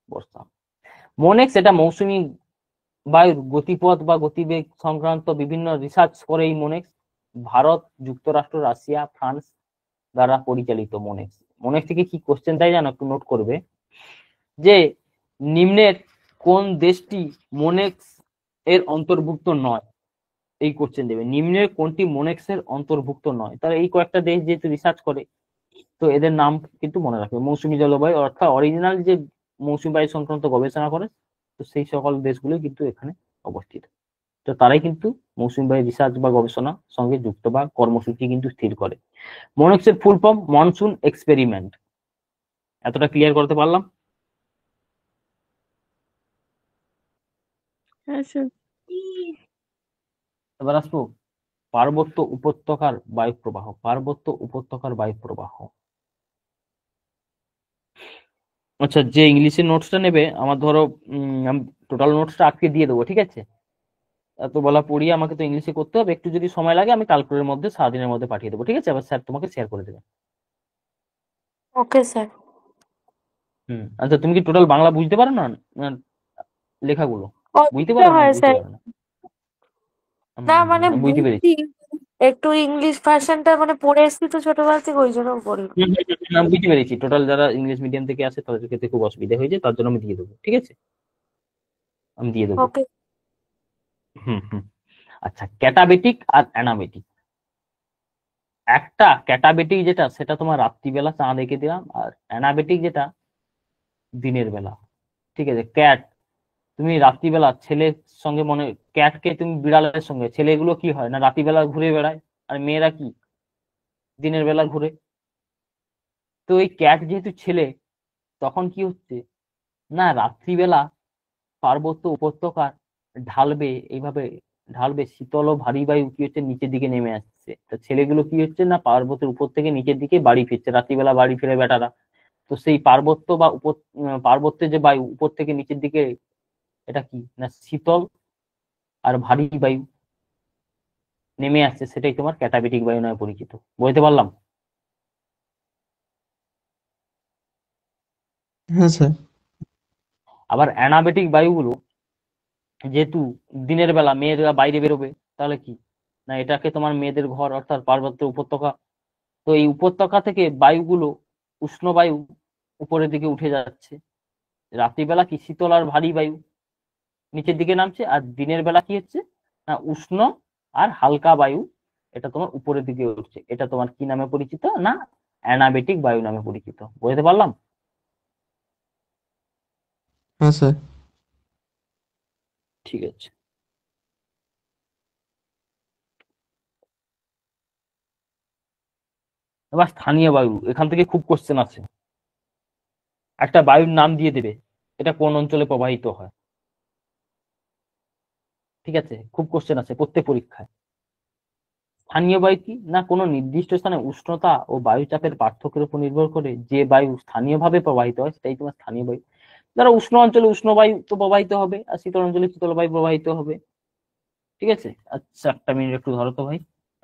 বর্ষা। মোনেক্স এটা মৌসুমী বায়ুর গতিপথ বা গতিবেগ সংক্রান্ত বিভিন্ন রিসার্চ করে এই মোনেক্স। ভারত, যুক্তরাষ্ট্র, রাশিয়া, ফ্রান্স দ্বারা পরিচালিত মোনেক্স। মোনেক্স থেকে কি কোশ্চেন তাই জানো, একটু নোট করবে যে নিম্নের কোন দেশটি মোনেক্স এর অন্তর্ভুক্ত নয়? এই কোশ্চেন দেবে, নিম্নের কোনটি মোনেক্স এর অন্তর্ভুক্ত নয়। তাহলে এই কয়েকটা দেশ যেহেতু রিসার্চ করে তো এদের নাম কিন্তু মনে রাখবে। মৌসুমী জলবায়ু অর্থাৎ অরিজিনাল যে মৌসুমী বায়ু সংক্রান্ত গবেষণা করে তো সেই সকল দেশগুলো কিন্তু এখানে অবস্থিত। তো তারাই কিন্তু মৌসুমী বায়ু রিসার্চ বা গবেষণা সঙ্গে যুক্ত বা কর্মসূচি কিন্তু স্থির করে। মোনেক্সের ফুল ফর্ম মনসুন এক্সপেরিমেন্ট। এতটা ক্লিয়ার করতে পারলাম? হ্যাঁ স্যার। এবার আসবো পার্বত্য উপত্যকার বায়ু প্রবাহ। পার্বত্য উপত্যকার বায়ু প্রবাহ। আচ্ছা, যে ইংলিশের নোটসটা নেবে আমার ধরো আমি টোটাল নোটসটা আজকে দিয়ে দেবো, ঠিক আছে। এত বলা পড়িয়ে আমাকে তো ইংলিশে করতে হবে, একটু যদি সময় লাগে আমি কালকের মধ্যে সারাদিনের মধ্যে পাঠিয়ে দেবো, ঠিক আছে। আবার স্যার তোমাকে শেয়ার করে দেবে। Okay sir. আচ্ছা তুমি কি টোটাল বাংলা বুঝতে পারো না? না, লেখাগুলো বুঝতে অসুবিধা পারো না হয় বুঝতে স্যার। পারো না? না মানে আমি বুঝতে পেরেছি। বুঝছি, একটু ইংলিশ ভার্সনটা মানে পড়ে এসেছি তো ছোটবেলা থেকে, ওই জন্য বললাম। আমি বুঝতে পেরেছি, টোটাল যারা ইংলিশ মিডিয়াম থেকে আসে তাদের ক্ষেত্রে খুব অসুবিধা হয়ে যায়, তার জন্য আমি দিয়ে দেবো, ঠিক আছে, আমি দিয়ে দেবো। ওকে। হুম। আচ্ছা, ক্যাটাবেটিক আর অ্যানাবেটিক। একটা ক্যাটাবেটিক যেটা সেটা তোমার রাত্রিবেলা চাঁদ এঁকে দিলাম, আর অ্যানাবেটিক যেটা দিনের বেলা, ঠিক আছে। ক্যাট তুমি রাত্রিবেলা ছেলের সঙ্গে ক্যাটকে তুমি বিড়ালের সঙ্গে, ছেলেগুলো কি হয় না রাত্রিবেলা ঘুরে বেড়ায় আর মেয়েরা কি দিনের বেলা ঘুরে। তো এই ক্যাট যেহেতু ছেলে তখন কি হচ্ছে না রাত্রিবেলা পার্বত্য উপত্যকার এইভাবে ঢালবে শীতল ও ভারী বায়ু কি হচ্ছে নিচের দিকে নেমে আসছে। তো ছেলেগুলো কি হচ্ছে না পার্বত্যের উপর থেকে নিচের দিকে বাড়ি ফিরছে, রাত্রিবেলা বাড়ি ফিরে বেটারা। তো সেই পার্বত্য বা পার্বত্যের যে বায়ু উপর থেকে নিচের দিকে, এটা কি না শীতল আর ভারী বায়ু নেমে আসছে, সেটাই তোমার ক্যাটাবেটিক বায়ু নামে পরিচিত। বুঝতে পারলাম? হ্যাঁ স্যার। আবার অ্যানাবেটিক বায়ুগুলো যেহেতু দিনের বেলা মেয়েরা বাইরে বেরোবে, তাহলে কি না এটাকে তোমার মেয়েদের ঘর অর্থাৎ পার্বত্য উপত্যকা। তো এই উপত্যকা থেকে বায়ুগুলো উষ্ণ বায়ু উপরের দিকে উঠে যাচ্ছে, রাত্রিবেলা কি শীতল আর ভারী বায়ু নিচের দিকে নামছে, আর দিনের বেলা কি হচ্ছে না উষ্ণ আর হালকা বায়ু এটা তোমার উপরের দিকে উঠছে। এটা তোমার কি নামে পরিচিত না অ্যানাবেটিক বায়ু নামে পরিচিত। বুঝতে পারলাম? হ্যাঁ স্যার। ঠিক আছে। এবার স্থানীয় বায়ু, এখান থেকে খুব কোশ্চেন আছে। একটা বায়ুর নাম দিয়ে দেবে, এটা কোন অঞ্চলে প্রবাহিত হয়। ঠিক আছে, খুব কোশ্চেন আছে প্রত্যেক পরীক্ষায়। স্থানীয় বায়ু কি না, কোনো নির্দিষ্ট স্থানে উষ্ণতা ও বায়ুচাপের পার্থক্যের উপর নির্ভর করে যে বায়ু স্থানীয়ভাবে প্রবাহিত হয় সেটাই তোমার স্থানীয় বায়ু। যারা উষ্ণ অঞ্চলে উষ্ণ বায়ু তো প্রবাহিত হবে, আর শীতল অঞ্চলে শীতল বায়ু প্রবাহিত হবে। ঠিক আছে, আচ্ছা একটা মিনিট একটু ধরো তো ভাই,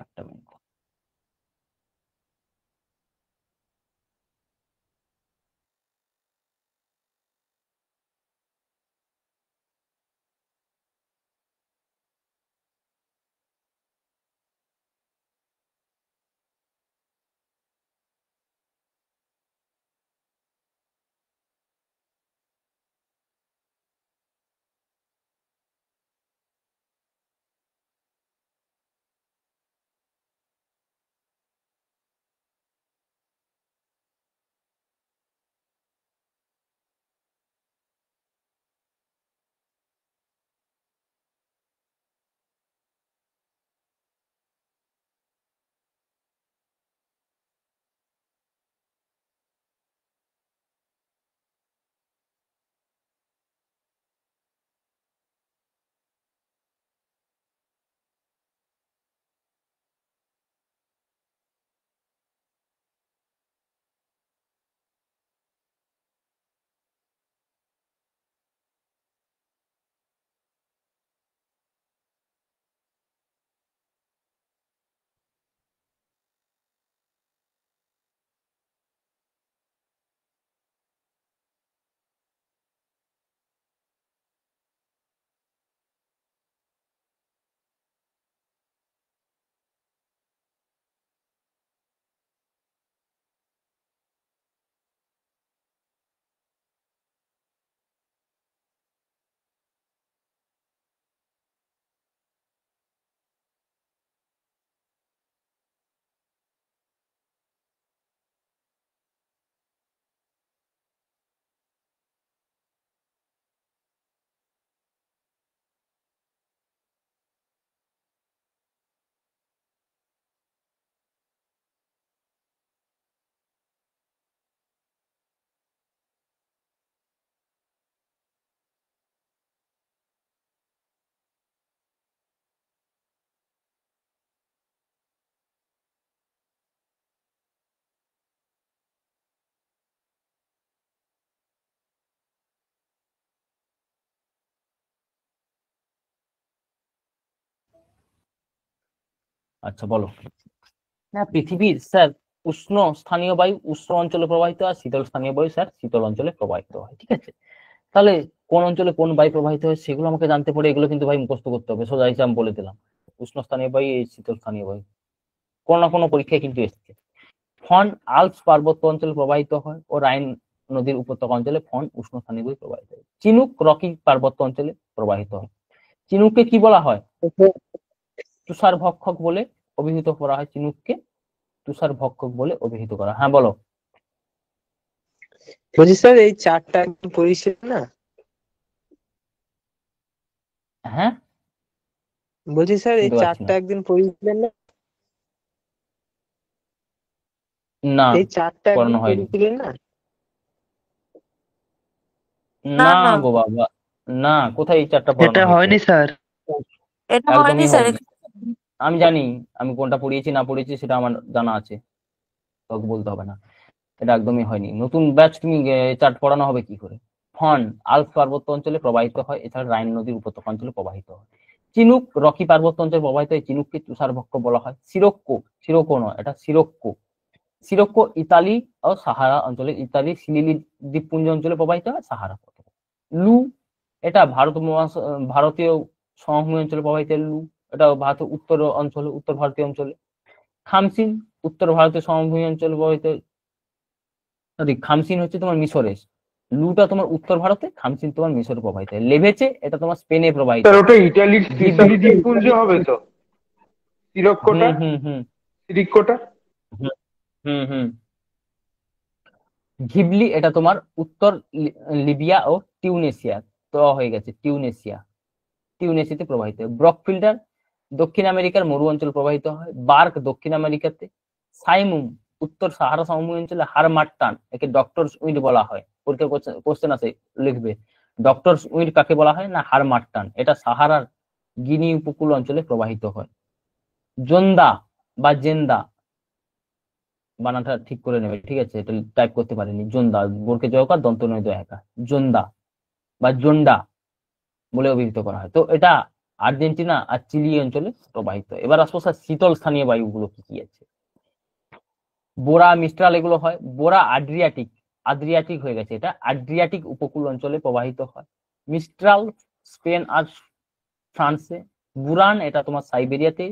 একটা মিনিট। আচ্ছা বলো। না পৃথিবীর স্যার উষ্ণ স্থানীয় বায়ু উষ্ণ অঞ্চলে প্রবাহিত, আর শীতল স্থানীয় বায়ু স্যার শীতল অঞ্চলে প্রবাহিত হয়। ঠিক আছে, তাহলে কোন অঞ্চলে কোন বায়ু প্রবাহিত হয় সেগুলো আমাকে জানতে পারে, এগুলো কিন্তু ভাই মুখস্থ করতে হবে। সোজা হিসাব বলে দিলাম, উষ্ণ স্থানীয় বায়ু এই শীতল স্থানীয় বায়ু, কোনো না কোনো পরীক্ষায় কিন্তু এসছে। ফন আল্পস পার্বত্য অঞ্চলে প্রবাহিত হয় ও রাইন নদীর উপত্যকা অঞ্চলে ফন উষ্ণ স্থানীয় বায়ু প্রবাহিত হয়। চিনুক রকি পার্বত্য অঞ্চলে প্রবাহিত হয়। চিনুককে কি বলা হয়? তুষার ভক্ষক বলে অভিহিত করা হয়। চিনুককে তুষার ভক্ষক বলে অভিহিত করা। হ্যাঁ বলো। বলছি স্যার এই চারটা একদম পরিষ্কার না? হ্যাঁ বলছি স্যার এই শুনতে পাচ্ছি চারটা না। একদিন পড়িয়েছিলেন না? না এই চারটা একদিন পড়ানো হয়নি। পড়িয়েছিলেন না? না না না গো বাবা, না, কোথায় এই চারটা পড়ানো এটা হয়েছে? হয়নি স্যার। এটা হয়নি একদমই স্যার। হয়নি। আমি জানি আমি কোনটা পড়িয়েছি না পড়িয়েছি সেটা আমার জানা আছে, তোকে বলতে হবে না। এটা একদমই হয়নি। নতুন ব্যাচ তুমি চার্ট পড়ানো হবে কি করে? ফন আল্পস পার্বত্য অঞ্চলে প্রবাহিত হয়, এছাড়া রাইন নদীর উপত্যকা অঞ্চলে প্রবাহিত হয়। চিনুক রকি পার্বত্য অঞ্চলে প্রবাহিত হয়, চিনুককে তুষারভক্ষ বলা হয়। সিরোক্কো, সিরোক্কো নয়, এটা সিরোক্কো। সিরোক্কো ইতালি ও সাহারা অঞ্চলে, ইতালি সিলিলি দ্বীপপুঞ্জ অঞ্চলে প্রবাহিত হয়, সাহারা উপত্যকা। লু, এটা ভারতীয় সমভূমি অঞ্চলে প্রবাহিত লু, এটা ভারতের উত্তর অঞ্চলে, উত্তর ভারতীয় অঞ্চলে। খামসিন উত্তর ভারতীয় সমভূমি অঞ্চলে প্রবাহিত, সরি খামসিন হচ্ছে তোমার মিশরের, লুটা তোমার উত্তর ভারতে, খামসিন তোমার মিশরে প্রবাহিত হয়। লেভেচে এটা তোমার স্পেনে প্রবাহিত স্যার হয়। ওটা ইটালির সিসিলি দ্বীপপুঞ্জ হবে তো, সিরক্কোটা, হুম হুম হুম সিরিক্কোটা। হুম হুম হুম। ঘিবলি এটা তোমার উত্তর লিবিয়া ও টিউনেশিয়া, তো হয়ে গেছে টিউনেশিয়া, টিউনেশিয়াতে প্রবাহিত হয়। ব্রকফিল্টার দক্ষিণ আমেরিকার মরু অঞ্চল প্রবাহিত হয়। বার্ক দক্ষিণ আমেরিকাতে। সাইমুম উত্তর সাহারা সমভূমি অঞ্চলে। হারমাট্টান একে ডক্টর উইন্ড বলা হয়, পরীক্ষা কোশ্চেন আছে লিখবে। ডক্টর উইন্ড কাকে বলা হয় না, হারমাট্টান, এটা সাহারার গিনি উপকূল অঞ্চলে প্রবাহিত হয়। জোন্দা বা জেন্দা, বানানটা ঠিক করে নেবে, ঠিক আছে? এটা টাইপ করতে পারেনি। জোন্দা, বোরকে জয়কার দন্ত নয় দয়াকা, জোন্দা বা জোন্ডা বলে অভিহিত করা হয়। তো এটা আর্জেন্টিনা আর চিলি অঞ্চলে প্রবাহিত। এবার আসবো স্যার শীতল স্থানীয় বায়ুগুলো কি কি আছে। বোরা, মিস্ট্রাল এগুলো হয়। বোরা আড্রিয়াটিক, আদ্রিয়াটিক হয়ে গেছে, এটা আড্রিয়াটিক উপকূল অঞ্চলে প্রবাহিত হয়। মিস্ট্রাল স্পেন আর ফ্রান্সে। বুরান এটা তোমার সাইবেরিয়াতে।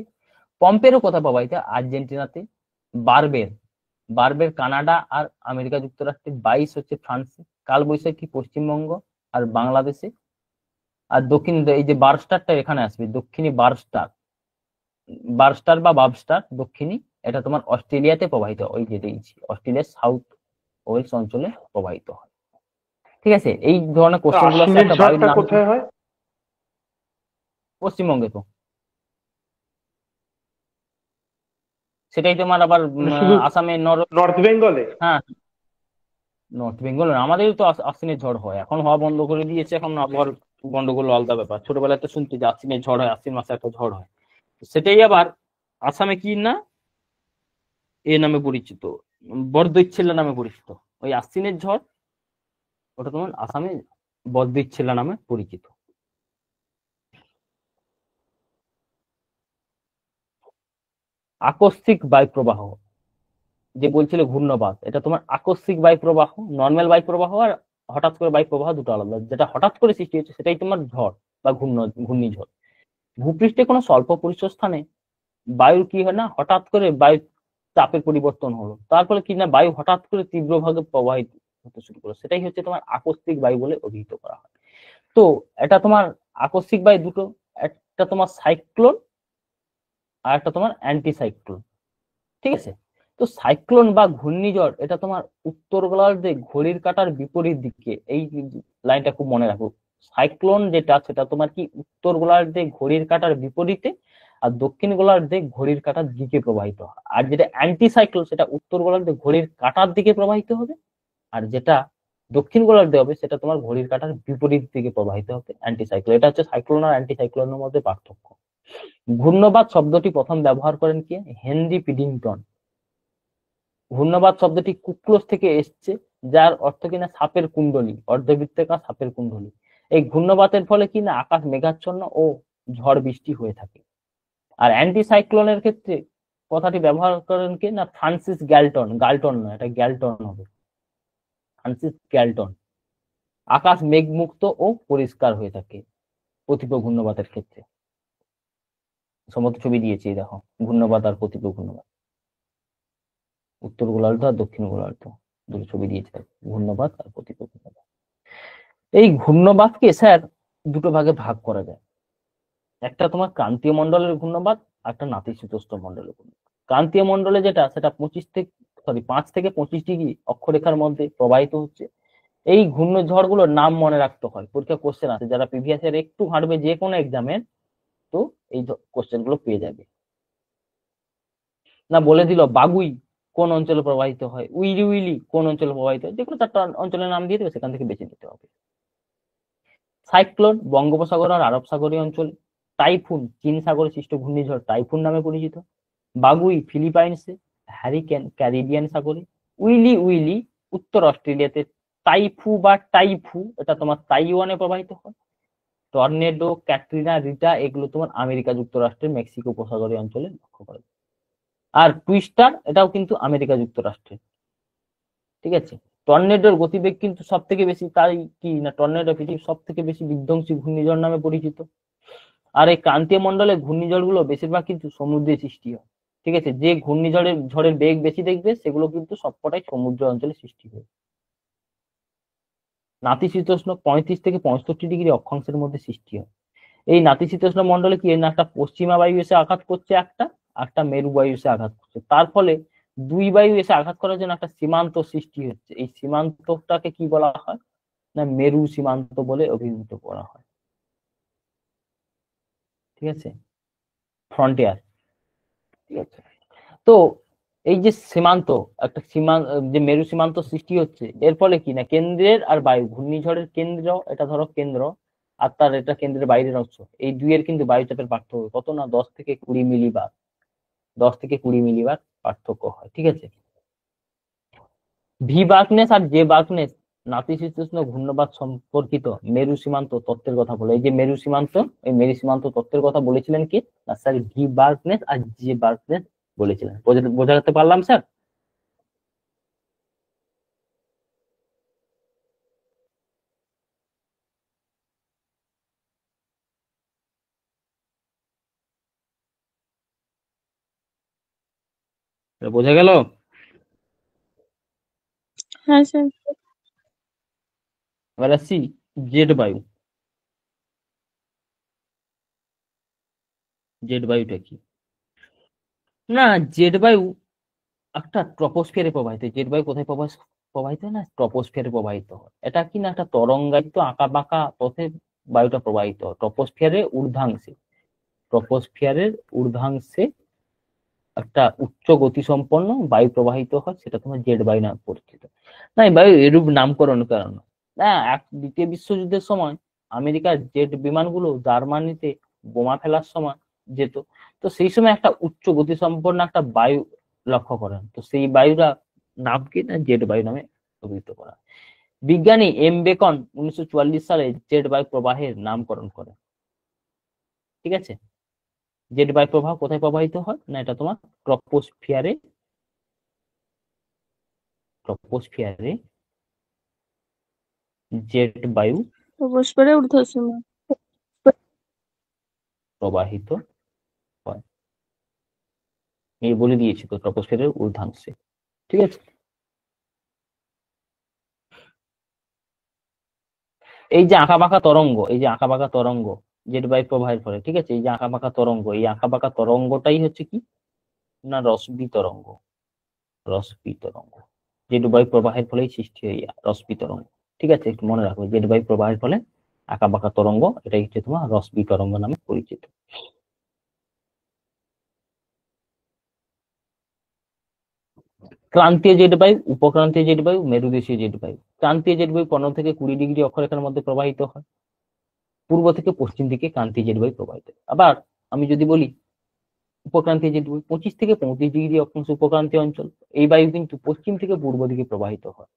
পম্পেরও কথা প্রবাহিত আর্জেন্টিনাতে। বারবের, বারবের কানাডা আর আমেরিকা যুক্তরাষ্ট্রে। 22 হচ্ছে ফ্রান্সে। কালবৈশাখী পশ্চিমবঙ্গ আর বাংলাদেশে। আর দক্ষিণ, এই যে বারস্টারটা এখানে আসবে, দক্ষিণী বারস্টার, বারস্টার বা বাবস্টার দক্ষিণী, এটা তোমার অস্ট্রেলিয়াতে প্রবাহিত, ওই যে দিয়েছি অস্ট্রেলিয়ার সাউথ ওয়েলস অঞ্চলে প্রবাহিত হয়। ঠিক আছে, এই ধরনের কোশ্চেন গুলো আশ্বিনের ঝড়টা কোথায় হয়? পশ্চিমবঙ্গে। তো সেটাই তোমার আবার শুধু আসামে নর্থ বেঙ্গলে? হ্যাঁ, নর্থ বেঙ্গল আমাদের তো আশ্বিনের ঝড় হয়, এখন হওয়া বন্ধ করে দিয়েছে, এখন আবহাওয়ার গন্ডগোল আলাদা ব্যাপার। ছোটবেলায় তো শুনছি যে আশ্বিনের ঝড় হয়, আশ্বিন মাসে একটা ঝড় হয়। সেটাই আবার আসামে কি না এ নামে পরিচিত, বরদৈচ্ছিল্লা নামে পরিচিত। ওই আশ্বিনের ঝড় ওটা তোমার আসামে বরদৈচ্ছিল্লা নামে পরিচিত। আকস্মিক বায়ু প্রবাহ, যে বলছিল ঘূর্ণবাত, এটা তোমার আকস্মিক বায়ু প্রবাহ। নর্মাল বায়ু প্রবাহ আর হঠাৎ করে বায়ু প্রবাহ দুটো আলাদা। যেটা হঠাৎ করে সৃষ্টি হচ্ছে সেটাই তোমার ঝড় বা ঘূর্ণিঝড়। ভূপৃষ্ঠে কোনো স্বল্প পরিসর স্থানে বায়ুর কি হয় না, হঠাৎ করে বায়ু চাপের পরিবর্তন হলো, তার ফলে কি না বায়ু হঠাৎ করে তীব্রভাবে প্রবাহিত হতে শুরু করলো, সেটাই হচ্ছে তোমার আকস্মিক বায়ু বলে অভিহিত করা হয়। তো এটা তোমার আকস্মিক বায়ু দুটো, একটা তোমার সাইক্লোন আর একটা তোমার অ্যান্টি সাইক্লোন। ঠিক আছে, তো সাইক্লোন বা ঘূর্ণিঝড় এটা তোমার উত্তর গোলার্ধে ঘড়ির কাঁটার বিপরীত দিকে, এই লাইনটা খুব মনে রাখো। সাইক্লোন যেটা সেটা তোমার কি উত্তর গোলার্ধে ঘড়ির কাঁটার বিপরীতে, আর দক্ষিণ গোলার্ধে ঘড়ির কাঁটার দিকে প্রবাহিত হয়। আর যেটা অ্যান্টি সাইক্লোন সেটা উত্তর গোলার্ধে ঘড়ির কাঁটার দিকে প্রবাহিত হবে, আর যেটা দক্ষিণ গোলার্ধে হবে সেটা তোমার ঘড়ির কাঁটার বিপরীত দিকে প্রবাহিত হবে, অ্যান্টি সাইক্লোন। এটা হচ্ছে সাইক্লোন আর অ্যান্টি সাইক্লোনের মধ্যে পার্থক্য। ঘূর্ণবাত শব্দটি প্রথম ব্যবহার করেন কে? Henry Piddington. ঘূর্ণবাত শব্দটি কুক্লোস থেকে এসছে, যার অর্থ কিনা সাপের কুণ্ডলী, অর্ধবৃত্তাকার সাপের কুণ্ডলী। এই ঘূর্ণবাতের ফলে কিনা আকাশ মেঘাচ্ছন্ন ও ঝড় বৃষ্টি হয়ে থাকে। আর অ্যান্টি সাইক্লোনের ক্ষেত্রে কথাটি ব্যবহার করেন কে না? Francis Galton. গালটন নয়, এটা গ্যালটন হবে, ফ্রান্সিস গ্যালটন। আকাশ মেঘমুক্ত ও পরিষ্কার হয়ে থাকে প্রতিপ ঘূর্ণবাতের ক্ষেত্রে। সমস্ত ছবি দিয়েছি দেখো, ঘূর্ণবাত আর প্রতিপ ঘূর্ণবাত, উত্তর গোলার্ধ আর দক্ষিণ গোলার্ধ দুটো ছবি দিয়েছে, ঘূর্ণবাত আর প্রতিপ ঘূর্ণবাত। এই ঘূর্ণবাতকে স্যার দুটো ভাগে ভাগ করা যায়, একটা তোমার ক্রান্তীয় মন্ডলের ঘূর্ণবাত, একটা নাতিশীতোষ্ণ মন্ডলের ঘূর্ণবাত। ক্রান্তীয় মন্ডলে যেটা সেটা 5 থেকে 25 ডিগ্রি অক্ষরেখার মধ্যে প্রবাহিত হচ্ছে। এই ঘূর্ণঝড় গুলোর নাম মনে রাখতে হয়, পরীক্ষা কোশ্চেন আছে, যারা প্রিভিয়াস ইয়ার একটু ঘাঁটবে যে কোনো এক্সামের, তো এই কোশ্চেন গুলো পেয়ে যাবে। না বলে দিল বাগুই কোন অঞ্চলে প্রবাহিত হয়, উইলি উইলি কোন অঞ্চলে প্রবাহিত হয়, যেগুলো 4টা অঞ্চলের নাম দিয়ে দেবে, সেখান থেকে বেছে নিতে হবে। সাইক্লোন বঙ্গোপসাগর আর আরব সাগরীয় অঞ্চল। টাইফুন চীন সাগরে সৃষ্ট ঘূর্ণিঝড় টাইফুন নামে পরিচিত। বাগুই ফিলিপাইন্সে। হ্যারিকেন ক্যারিবিয়ান সাগরে। উইলি উইলি উত্তর অস্ট্রেলিয়াতে। টাইফু বা টাইফু এটা তোমার তাইওয়ানে প্রবাহিত হয়। টর্নেডো, ক্যাটরিনা, রিটা এগুলো তোমার আমেরিকা যুক্তরাষ্ট্রের মেক্সিকো উপসাগরীয় অঞ্চলে লক্ষ্য করা যায়। আর টুইস্টার এটাও কিন্তু আমেরিকা যুক্তরাষ্ট্রের। ঠিক আছে, টর্নেডোর গতিবেগ কিন্তু সব থেকে বেশি, তাই কি না টর্নেডো পৃথিবীর সব থেকে বেশি বিধ্বংসী ঘূর্ণিঝড় নামে পরিচিত। আর এই ক্রান্তীয় মন্ডলে ঘূর্ণিঝড়গুলো বেশিরভাগ কিন্তু সমুদ্রে সৃষ্টি হয়। ঠিক আছে, যে ঝড়ের বেগ বেশি দেখবে সেগুলো কিন্তু সবকটাই সমুদ্র অঞ্চলে সৃষ্টি হয়। নাতিশীতোষ্ণ 35 থেকে 65 ডিগ্রি অক্ষাংশের মধ্যে সৃষ্টি হয়। এই নাতিশীতোষ্ণ মন্ডলে কি না একটা পশ্চিমা বায়ু এসে আঘাত করছে, একটা মেরু বায়ু এসে আঘাত করছে, তার ফলে দুই বায়ু এসে আঘাত করার জন্য একটা সীমান্ত সৃষ্টি হচ্ছে। এই সীমান্তটাকে কি বলা হয় না মেরু সীমান্ত বলে অভিহিত করা হয়। ঠিক আছে, ফ্রন্টিয়ার। ঠিক আছে, তো এই যে সীমান্ত, একটা যে মেরু সীমান্ত সৃষ্টি হচ্ছে, এর ফলে কি না কেন্দ্রের আর বায়ু, ঘূর্ণিঝড়ের কেন্দ্র এটা ধরো কেন্দ্র, আর তার এটা কেন্দ্রের বাইরের অংশ, এই দুইয়ের কিন্তু বায়ুচাপের পার্থক্য কত না 10 থেকে 20 মিলিবার, 10 থেকে 20 মিলিবার পার্থক্য হয়। ঠিক আছে, ভি বার্কনেস আর জে বার্কনেস নাতিশীতোষ্ণ ঘূর্ণবাত সম্পর্কিত মেরু সীমান্ত তত্ত্বের কথা বলে। এই যে মেরু সীমান্ত, এই মেরু সীমান্ত তত্ত্বের কথা বলেছিলেন কি না স্যার? ভি বার্কনেস আর জে বার্কনেস বলেছিলেন। বোঝাতে পারলাম স্যার? বোঝা গেল? হ্যাঁ স্যার। এবার আসছি জেট বায়ু। জেট বায়ুটা কি না? জেট বায়ু একটা ট্রপোস্ফিয়ারে প্রবাহিত। জেট বায়ু কোথায় প্রবাহিত হয় না? ট্রপোস্ফিয়ারে প্রবাহিত হয়। এটা কি না একটা তরঙ্গায়িত আঁকা বাঁকা পথে বায়ুটা প্রবাহিত হয় ট্রপোস্ফিয়ারের ঊর্ধ্বাংশে। ট্রপোস্ফিয়ারের ঊর্ধ্বাংশে একটা উচ্চ গতিসম্পন্ন বায়ু প্রবাহিত হয়, সেটা তোমার জেট বায়ু নামে পরিচিত। না এই বায়ু এরূপ নামকরণ কারণ না, দ্বিতীয় বিশ্বযুদ্ধের সময় আমেরিকার জেট বিমানগুলো জার্মানিতে বোমা ফেলার সময় যেত, তো সেই সময় একটা উচ্চ গতিসম্পন্ন একটা বায়ু লক্ষ্য করেন, তো সেই বায়ুরা নামকে না জেট বায়ু নামে অভিহিত করা। বিজ্ঞানী এম বেকন 1944 সালে জেট বায়ু প্রবাহের নামকরণ করেন। ঠিক আছে, জেট বায়ু প্রবাহ কোথায় প্রবাহিত হয় না? এটা তোমার ট্রপোস্ফিয়ারে জেট বায়ু ট্রপোস্ফিয়ারে ঊর্ধ্বসীমা প্রবাহিত হয়। এই বলে দিয়েছি তো, ট্রপোস্ফিয়ারের ঊর্ধ্বাংশে। ঠিক আছে, এই যে আঁকাবাঁকা তরঙ্গ, এই যে আঁকাবাঁকা তরঙ্গ জেট বায়ু প্রবাহের ফলে, ঠিক আছে, এই যে আঁকাবাঁকা তরঙ্গ, এই আঁকাবাঁকা তরঙ্গটাই হচ্ছে কি না রশ্মি তরঙ্গ। রশ্মি তরঙ্গ জেট বায়ু প্রবাহের ফলেই সৃষ্টি হয় রশ্মি তরঙ্গ। ঠিক আছে, একটু মনে রাখবে, জেট বায়ু প্রবাহের ফলে আঁকাবাঁকা তরঙ্গ, এটাই হচ্ছে তোমার রশ্মি তরঙ্গ নামে পরিচিত। ক্রান্তীয় জেট বায়ু, উপক্রান্তীয় জেট বায়ু, মেরুদেশীয় জেট বায়ু। ক্রান্তীয় জেট বায়ু 15 থেকে 20 ডিগ্রি অক্ষরেখার মধ্যে প্রবাহিত হয়। পূর্ব থেকে পশ্চিম দিকে ক্রান্তীয় জেট বায়ু প্রবাহিত। আবার আমি যদি বলি উপক্রান্তীয় জেট বায়ু 25 থেকে 35 ডিগ্রি অক্ষাংশ উপক্রান্তীয় অঞ্চল, এই বায়ু কিন্তু পশ্চিম থেকে পূর্ব দিকে প্রবাহিত হয়।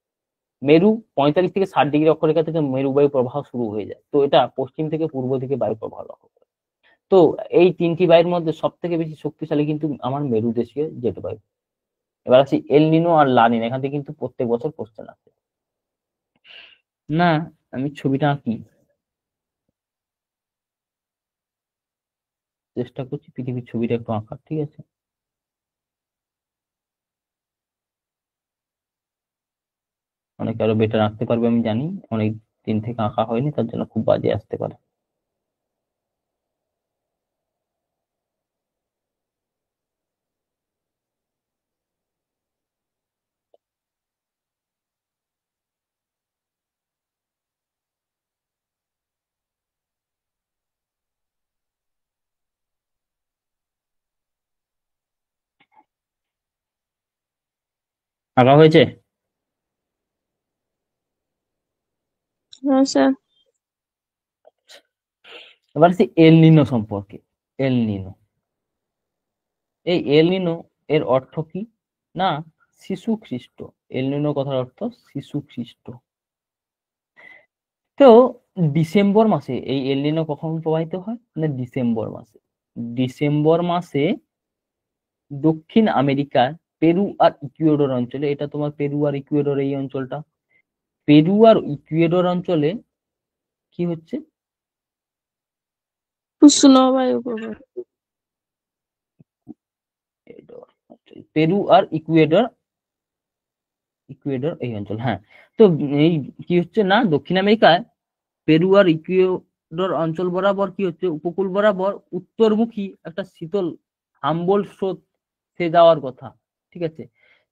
মেরু 45 থেকে 60 ডিগ্রি অক্ষরেখা থেকে মেরু বায়ু প্রবাহ শুরু হয়ে যায়, তো এটা পশ্চিম থেকে পূর্ব দিকে বায়ু প্রবাহ লক্ষ্য করে। তো এই তিনটি বায়ুর মধ্যে সব থেকে বেশি শক্তিশালী কিন্তু আমার মেরুদেশীয় জেট বায়ু। এবার আসি এল নিনো আর লা নিনো, এখান থেকে কিন্তু প্রত্যেক বছর কোশ্চেন আসে। না আমি ছবিটা আঁকি, চেষ্টা করছি পৃথিবীর ছবিটা একটু আঁকার। ঠিক আছে, অনেকে আরো বেটার আঁকতে পারবে আমি জানি, অনেক দিন থেকে আঁকা হয়নি, তার জন্য খুব বাজে আসতে পারে। আঁকা হয়েছে? হ্যাঁ স্যার। এবার আসি এল নিনো সম্পর্কে। এল নিনো, এই এল নিনো এর অর্থ কি না শিশু খ্রিস্ট। এল নিনো কথার অর্থ শিশু খ্রিস্ট। তো ডিসেম্বর মাসে এই এল নিনো কখন প্রবাহিত হয় না? ডিসেম্বর মাসে। ডিসেম্বর মাসে দক্ষিণ আমেরিকার পেরু আর ইকুয়েডর অঞ্চলে, এটা তোমার পেরু আর ইকুয়েডর এই অঞ্চলটা, পেরু আর ইকুয়েডর অঞ্চলে কি হচ্ছে উষ্ণ বায়ু প্রবাহ। পেরু আর ইকুয়েডর এই অঞ্চল, হ্যাঁ। তো এই কি হচ্ছে না দক্ষিণ আমেরিকায় পেরু আর ইকুয়েডর অঞ্চল বরাবর কি হচ্ছে, উপকূল বরাবর উত্তরমুখী একটা শীতল হাম্বল স্রোত সে যাওয়ার কথা। ঠিক আছে,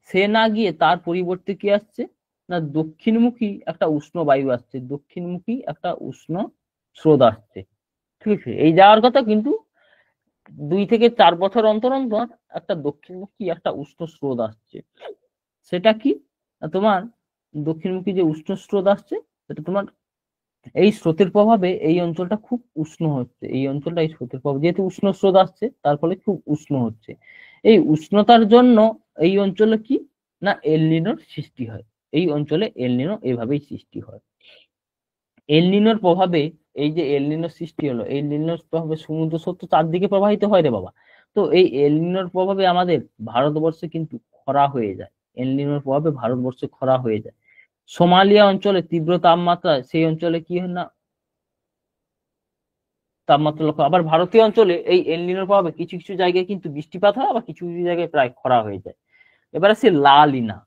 সে না গিয়ে তার পরিবর্তে কি আসছে না দক্ষিণমুখী একটা উষ্ণ বায়ু আসছে, দক্ষিণমুখী একটা উষ্ণ স্রোত আসছে। ঠিক আছে, এই যাওয়ার কথা, কিন্তু 2 থেকে 4 বছর অন্তর অন্তর একটা দক্ষিণমুখী একটা উষ্ণ স্রোত আসছে। সেটা কি না তোমার দক্ষিণমুখী যে উষ্ণ স্রোত আসছে, সেটা তোমার এই স্রোতের প্রভাবে এই অঞ্চলটা খুব উষ্ণ হচ্ছে, এই অঞ্চলটা এই স্রোতের প্রভাবে যেহেতু উষ্ণ স্রোত আসছে তার ফলে খুব উষ্ণ হচ্ছে। এই উষ্ণতার জন্য এই অঞ্চলে কি না এল নিনোর সৃষ্টি হয়, এই অঞ্চলে এল নিনো এভাবেই সৃষ্টি হয়। এল নিনোর প্রভাবে এই যে এল নিনোর সৃষ্টি হলো, এই এল নিনোর প্রভাবে সমুদ্র স্রোত তো চারদিকে প্রবাহিত হয় রে বাবা। তো এই এল নিনোর প্রভাবে আমাদের ভারতবর্ষে কিন্তু খরা হয়ে যায়, এল নিনোর প্রভাবে ভারতবর্ষে খরা হয়ে যায়। সোমালিয়া অঞ্চলে তীব্র তাপমাত্রা, সেই অঞ্চলে কি হয় না তাপমাত্রা লক্ষ্য, আবার ভারতীয় অঞ্চলে এই এল নিনোর প্রভাবে কিছু কিছু জায়গায় কিন্তু বৃষ্টিপাত হয়, আবার কিছু কিছু জায়গায় প্রায় খরা হয়ে যায়। এবার আছে লা লিনা।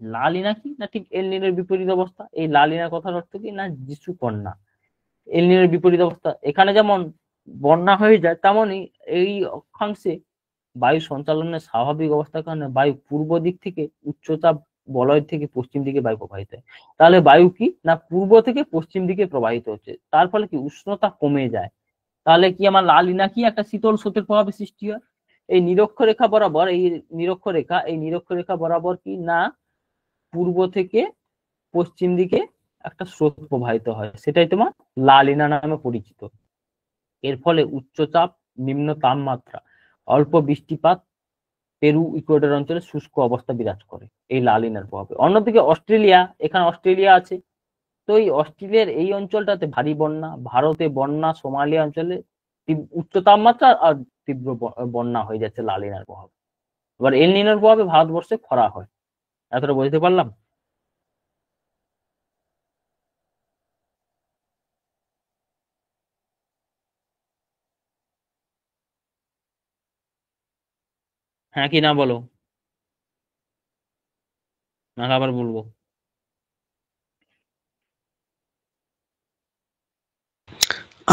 লা লিনা কি না ঠিক এল নিনোর বিপরীত অবস্থা। এই লা লিনা কথার অর্থ কি না যিশু কন্যা। এল নিনোর বিপরীত অবস্থা, এখানে যেমন বন্যা হয়ে যায় তেমনই এই অক্ষাংশে বায়ু সঞ্চালনের স্বাভাবিক অবস্থার কারণে বায়ু পূর্ব দিক থেকে উচ্চচাপ বলয় থেকে পশ্চিম দিকে বায়ু প্রবাহিত হয়। তাহলে বায়ু কি না পূর্ব থেকে পশ্চিম দিকে প্রবাহিত হচ্ছে, তার ফলে কি উষ্ণতা কমে যায়। তাহলে কি আমার লা লিনা কি একটা শীতল স্রোতের প্রভাবে সৃষ্টি হয়। এই নিরক্ষরেখা বরাবর, এই নিরক্ষরেখা বরাবর কি না পূর্ব থেকে পশ্চিম দিকে একটা স্রোত প্রবাহিত হয়, সেটাই তোমার লা লিনা নামে পরিচিত। এর ফলে উচ্চচাপ, নিম্ন তাপমাত্রা, অল্প বৃষ্টিপাত, পেরু ইকুয়েডর অঞ্চলে শুষ্ক অবস্থা বিরাজ করে এই লা লিনার প্রভাবে। অন্যদিকে অস্ট্রেলিয়া, এখানে অস্ট্রেলিয়া আছে, তো এই অস্ট্রেলিয়ার এই অঞ্চলটাতে ভারী বন্যা, ভারতে বন্যা, সোমালিয়া অঞ্চলে উচ্চ তাপমাত্রা আর তীব্র বন্যা হয়ে যাচ্ছে লা লিনার প্রভাবে। এবার এল নিনোর প্রভাবে ভারতবর্ষে খরা হয়। এতটা বুঝতে পারলাম? হ্যাঁ কি না বলো, না আবার বলবো?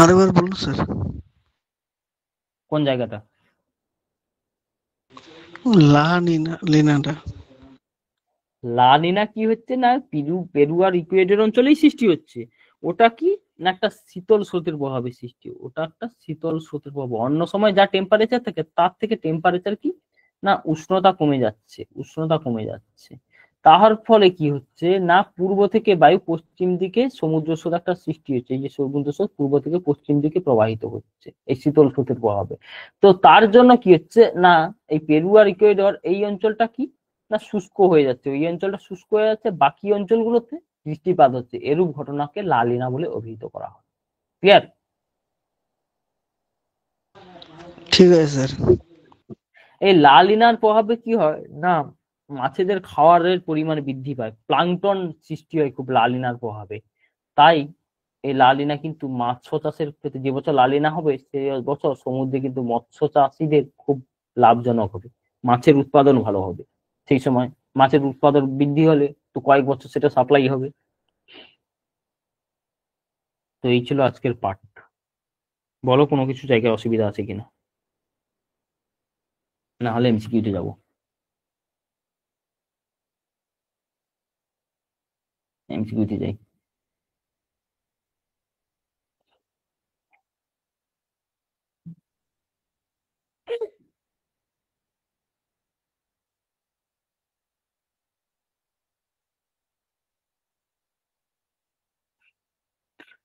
আরেকবার বলুন স্যার। কোন জায়গাটা? লিনাটা লা নিনা কি হচ্ছে না পেরু আর ইকুয়েডর অঞ্চলেই সৃষ্টি হচ্ছে। ওটা কি না একটা শীতল স্রোতের প্রভাবে সৃষ্টি, ওটা একটা শীতল স্রোতের প্রভাব। অন্য সময় যা টেম্পারেচার থাকে তার থেকে টেম্পারেচার কি না উষ্ণতা কমে যাচ্ছে, উষ্ণতা কমে যাচ্ছে। তার ফলে কি হচ্ছে না পূর্ব থেকে বায়ু পশ্চিম দিকে সমুদ্র স্রোত একটা সৃষ্টি হচ্ছে, এই যে সমুদ্র স্রোত পূর্ব থেকে পশ্চিম দিকে প্রবাহিত হচ্ছে এই শীতল স্রোতের প্রভাবে। তো তার জন্য কি হচ্ছে না এই পেরু আর ইকুয়েডর এই অঞ্চলটা কি না শুষ্ক হয়ে যাচ্ছে, ওই অঞ্চলটা শুষ্ক হয়ে যাচ্ছে, বাকি অঞ্চলগুলোতে বৃষ্টিপাত হচ্ছে। এরূপ ঘটনাকে লা লিনা বলে অভিহিত করা হয়। ক্লিয়ার? ঠিক আছে স্যার। এই লা লিনার প্রভাবে কি হয় না মাছেদের খাওয়ারের পরিমাণ বৃদ্ধি পায়, প্লাঙ্কটন সৃষ্টি হয় খুব লা লিনার প্রভাবে। তাই এই লা লিনা কিন্তু মৎস্য চাষের ক্ষেত্রে, যে বছর লা লিনা হবে সেই বছর সমুদ্রে কিন্তু মৎস্য চাষীদের খুব লাভজনক হবে, মাছের উৎপাদন ভালো হবে। সেই সময় মাছের উৎপাদন বৃদ্ধি হলে তো কয়েক বছর সেটা সাপ্লাই হবে। তো এই ছিল আজকের পাঠ। বলো কোনো কিছু জায়গায় অসুবিধা আছে কিনা, না হলে এমসিকিউতে যাবো। এমসিকিউতে যাই।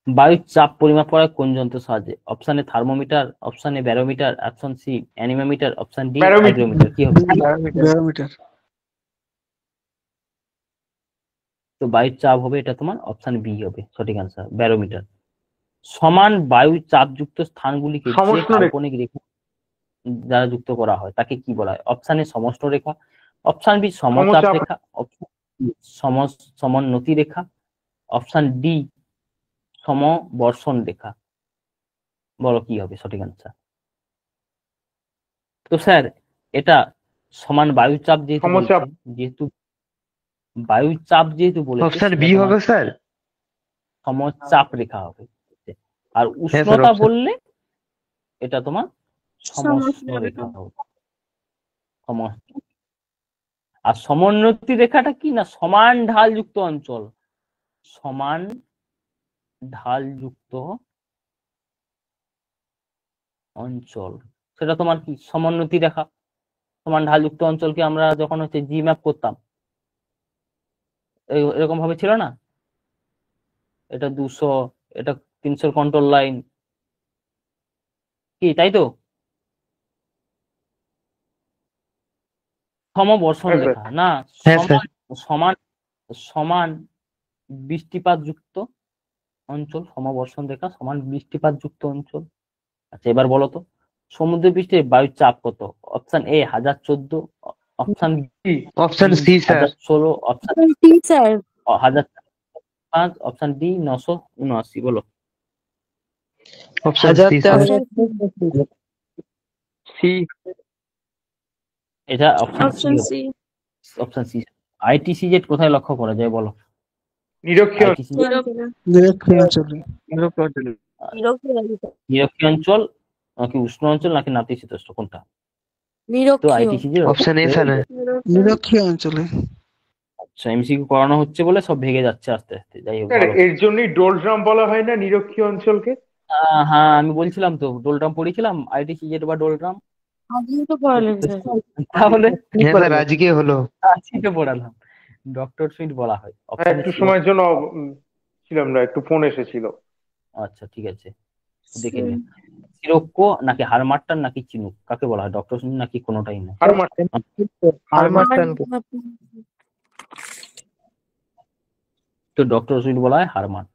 বায়ুর চাপ পরিমাপ করা কোন যন্ত্রের সাহায্যে? Option A thermometer, option A barometer, option C anemometer, option D hygrometer. কি হবে? ব্যারোমিটার। তো বায়ুর চাপ হবে এটা তোমার অপশন বি হবে সঠিক আনসার, ব্যারোমিটার। সমান বায়ু চাপযুক্ত স্থানগুলিকে যে কাল্পনিক রেখা দ্বারা যুক্ত করা হয় তাকে কি বলা হয়? অপশন এ সমষ্ণ রেখা, অপশন বি সমচাপ রেখা, অপশন সমোন্নতি রেখা, অপশন ডি সমবর্ষণ রেখা। বলো কি হবে সঠিক আনসার? তো স্যার এটা সমান বায়ুচাপ যেহেতু বায়ুচাপ যেহেতু বলেছে অপশন বি হবে স্যার, সমচাপ রেখা হবে। আর উষ্ণতা বললে এটা তোমার সমষ্ণ রেখা হবে। আর সমোন্নতি রেখাটা কি না সমান ঢালযুক্ত অঞ্চল, সমান ঢালযুক্ত অঞ্চল সেটা তোমার কি সমোন্নতি রেখা। সমান ঢালযুক্ত অঞ্চলকে আমরা যখন হচ্ছে জি ম্যাপ করতাম এরকম ভাবে ছিল না, এটা 200, এটা 300 কন্ট্রোল লাইন, কি তাই তো? সমবর্ষণ হ্যাঁ স্যার। রেখা না, হ্যাঁ স্যার। সমান সমান সমান বৃষ্টিপাত যুক্ত অঞ্চল, সমবর্ষণ রেখা সমান বৃষ্টিপাত যুক্ত অঞ্চল। আচ্ছা এবার বলো তো, সমুদ্র পৃষ্ঠে বায়ুর চাপ কত? অপশন এ 1014, অপশন কি? Option b c sir. 1016, option g sir 1005, option d 979। বলো। Option c sir. Option c. এটা অপশন সি অপশন হবে, সি। Option c. আইটিসিজেড কোথায় লক্ষ্য করা যায় বলো? নিরক্ষীয় আইটিসিজেড নিরক্ষীয় অঞ্চলে। নিরক্ষীয় অঞ্চল নাকি উষ্ণ অঞ্চল নাকি নাতিশীতোষ্ণ, কোনটা? তো নিরক্ষীয়। আইটিসিজেড অপশন এ স্যার। নিরক্ষীয় অঞ্চলে। আচ্ছা এমসিকিউ করানো হচ্ছে বলে সব ভেঙে যাচ্ছে আস্তে আস্তে, যাই হোক স্যার, ভালো। এর জন্যই ডোলড্রাম বলা হয় না নিরক্ষীয় অঞ্চলকে? হ্যাঁ আমি বলছিলাম তো, ডোলড্রাম পড়েছিলাম, আইটিসিজেড বা ডোলড্রাম। আজকেও তো পড়ালেন স্যার। তাহলে হ্যাঁ স্যার, আজকে হলো। আজকে পড়ালাম, ডক্টর সুইট বলা হয়। হ্যাঁ, অপশন একটু সময়ের জন্য ছিলাম না, একটু ফোন এসেছিল। আচ্ছা ঠিক আছে, দেখে নিন। সিরোক্কো নাকি হারমাট্টান নাকি চিনুক, কাকে বলা হয়? ডক্টর সুইট নাকি কোনোটাই না? তো ডক্টর সুইট বলা হয় হারমান।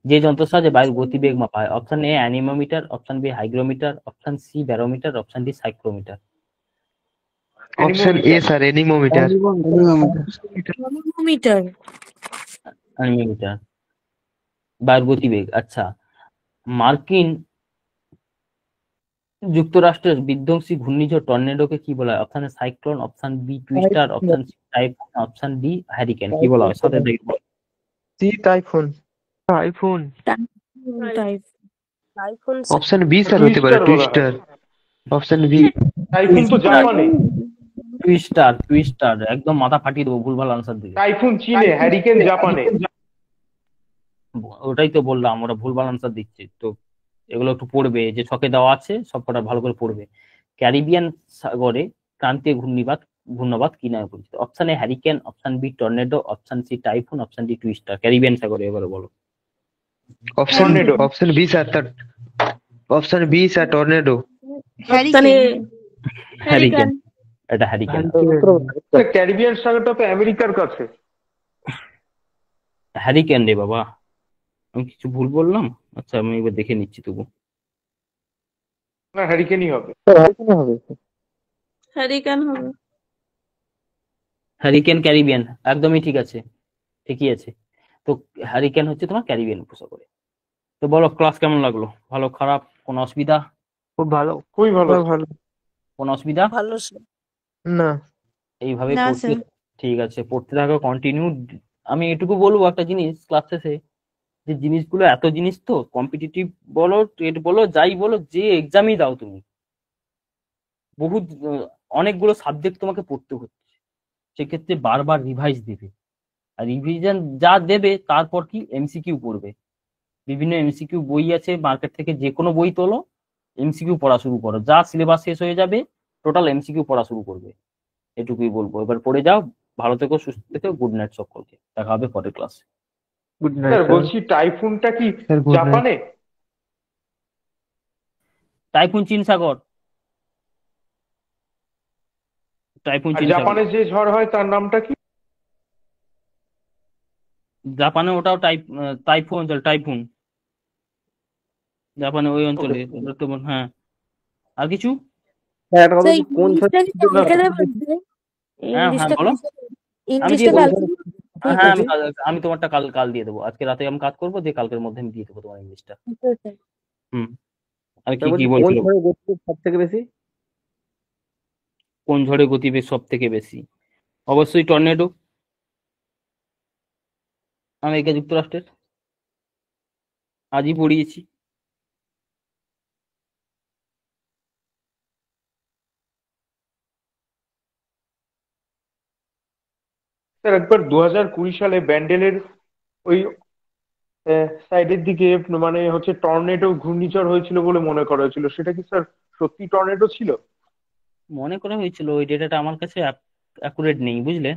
যে যন্ত্রের সাহায্যে বায়ুর গতিবেগ মাপা হয়? Option a anemometer, option b hygrometer, option c barometer, option d psychrometer. Option a sir, anemometer. Meter. Anemometer, বায়ুর গতিবেগ। আচ্ছা, মার্কিন যুক্তরাষ্ট্রের বিধ্বংসী ঘূর্ণিঝড় টর্নেডোকে কি বলা হয়? Option A cyclone, option B twister, option C typhoon, option D hurricane, কি বলা হয়? সাথে দেখি বলো। C typhoon. Typhoon. Typhoon option B sir হতে পারে, টুইস্টার। Option B. টাইফুন তো জাপানে। টুইস্টার, টুইস্টার একদম মাথা ফাটিয়ে দেবো ভুলভাল আনসার দিলে। টাইফুন চীনে, হ্যারিকেন জাপানে। ওটাই তো বললাম, ওরা ভুলভাল আনসার দিচ্ছে তো। এগুলো একটু পড়বে, যে ছকে দেওয়া আছে সব কটা ভালো করে পড়বে। ক্যারিবিয়ান সাগরে ক্রান্তীয় ঘূর্ণবাদ কি নামে পরিচিত? Option A hurricane, option B tornado, option C typhoon, option D twister. Caribbean সাগরে এবারে বলো। Option tornado. Option B sir. Option B sir, tornado. Hurricane, এটা হ্যারিকেন। ক্যারিবিয়ান সাগরটা তো আমেরিকার কাছে। হ্যারিকেন রে বাবা, আমি কিছু ভুল বললাম? আচ্ছা আমি এবার দেখে নিচ্ছি তবু। না, হ্যারিকেনই হবে। হ্যারিকেন হবে। হ্যারিকেন ক্যারিবিয়ান, একদমই ঠিক আছে, ঠিকই আছে। তো হ্যারিকেন হচ্ছে তোমার ক্যারিবিয়ান উপসাগরে। তো বলো, ক্লাস কেমন লাগলো? ভালো খারাপ, কোনো অসুবিধা? খুব ভালো। খুবই ভালো। কোনো অসুবিধা? ভালো স্যার। না। এইভাবে না পড়তে, স্যার। ঠিক আছে পড়তে থাকো কন্টিনিউ। আমি এটুকু বলবো একটা জিনিস ক্লাস শেষে, যে জিনিসগুলো এত জিনিস তো, কম্পিটিটিভ বলো টেট বলো যাই বলো, যে এক্সামই দাও তুমি, বহু অনেকগুলো সাবজেক্ট তোমাকে পড়তে হচ্ছে, সেক্ষেত্রে বারবার রিভাইজ দিবে। আর রিভিশন যা দেবে তারপর কি এমসিকিউ পড়বে। বিভিন্ন এমসিকিউ বই আছে মার্কেট থেকে, যে কোনো বই তোলো, এমসিকিউ পড়া শুরু করো, যা সিলেবাস শেষ হয়ে যাবে টোটাল এমসিকিউ পড়া শুরু করবে। এটুকুই বলবো, এবার পড়ে যাও, ভালো থেকো, সুস্থ থেকো, গুড নাইট সকলকে, দেখা হবে পরের ক্লাসে। Good sir night. বলছি, টাইফুনটা কি স্যার, good night। জাপানে? টাইফুন চীন সাগর, টাইফুন আর চীন সাগর। জাপানে যে ঝড় হয় তার নামটা কি? জাপানে ওটাও টাইফুন অঞ্চল, টাইফুন জাপানে ওই অঞ্চলে। ওটা তো হ্যাঁ। আর কিছু? স্যার ইংলিশটা কি কালকে দেবেন স্যার? হ্যাঁ হ্যাঁ বলো। আমি দিয়ে ইংলিশটা দেবো। কালকে? ঠিক হ্যাঁ আছে। আমি তোমারটা কাল কাল দিয়ে দেবো, আজকে রাতে আমি কাজ করবো, দিয়ে কালকের মধ্যে আমি দিয়ে দেবো তোমার ইংলিশটা। স্যার। হুম। আর কি কি বলছিল? সব থেকে বেশি? কোন ঝড়ে গতিবেগ সব থেকে বেশি? অবশ্যই টর্নেডো, আমেরিকা যুক্তরাষ্ট্রের, আজই পড়িয়েছি। স্যার একবার 2020 সালে ব্যান্ডেলের ওই সাইডের দিকে মানে হচ্ছে টর্নেডো ঘূর্ণিঝড় হয়েছিল বলে মনে করা হয়েছিল, সেটা কি স্যার সত্যি টর্নেডো ছিল? মনে করা হয়েছিল, ওই ডেটাটা আমার কাছে অ্যাকুরেট নেই বুঝলে।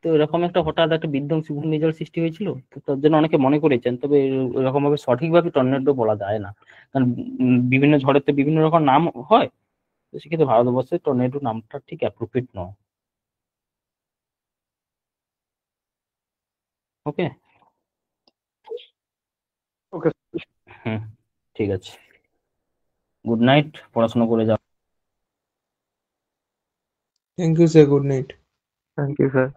তো এরকম একটা হঠাৎ একটা বিধ্বংসী ঘূর্ণিঝড় সৃষ্টি হয়েছিল, তো তার জন্য অনেকে মনে করেছেন, তবে এরকম ভাবে সঠিকভাবে টর্নেডো বলা যায় না, কারণ বিভিন্ন ঝড়ের তো বিভিন্ন রকম নাম হয়, তো সেক্ষেত্রে ভারতবর্ষের টর্নেডো নামটা ঠিক অ্যাপ্রোপ্রিয়েট নয়। ওকে। ওকে। হুম, ঠিক আছে, গুড নাইট, পড়াশোনা করে যাও। Thank you sir, good night. Thank you sir.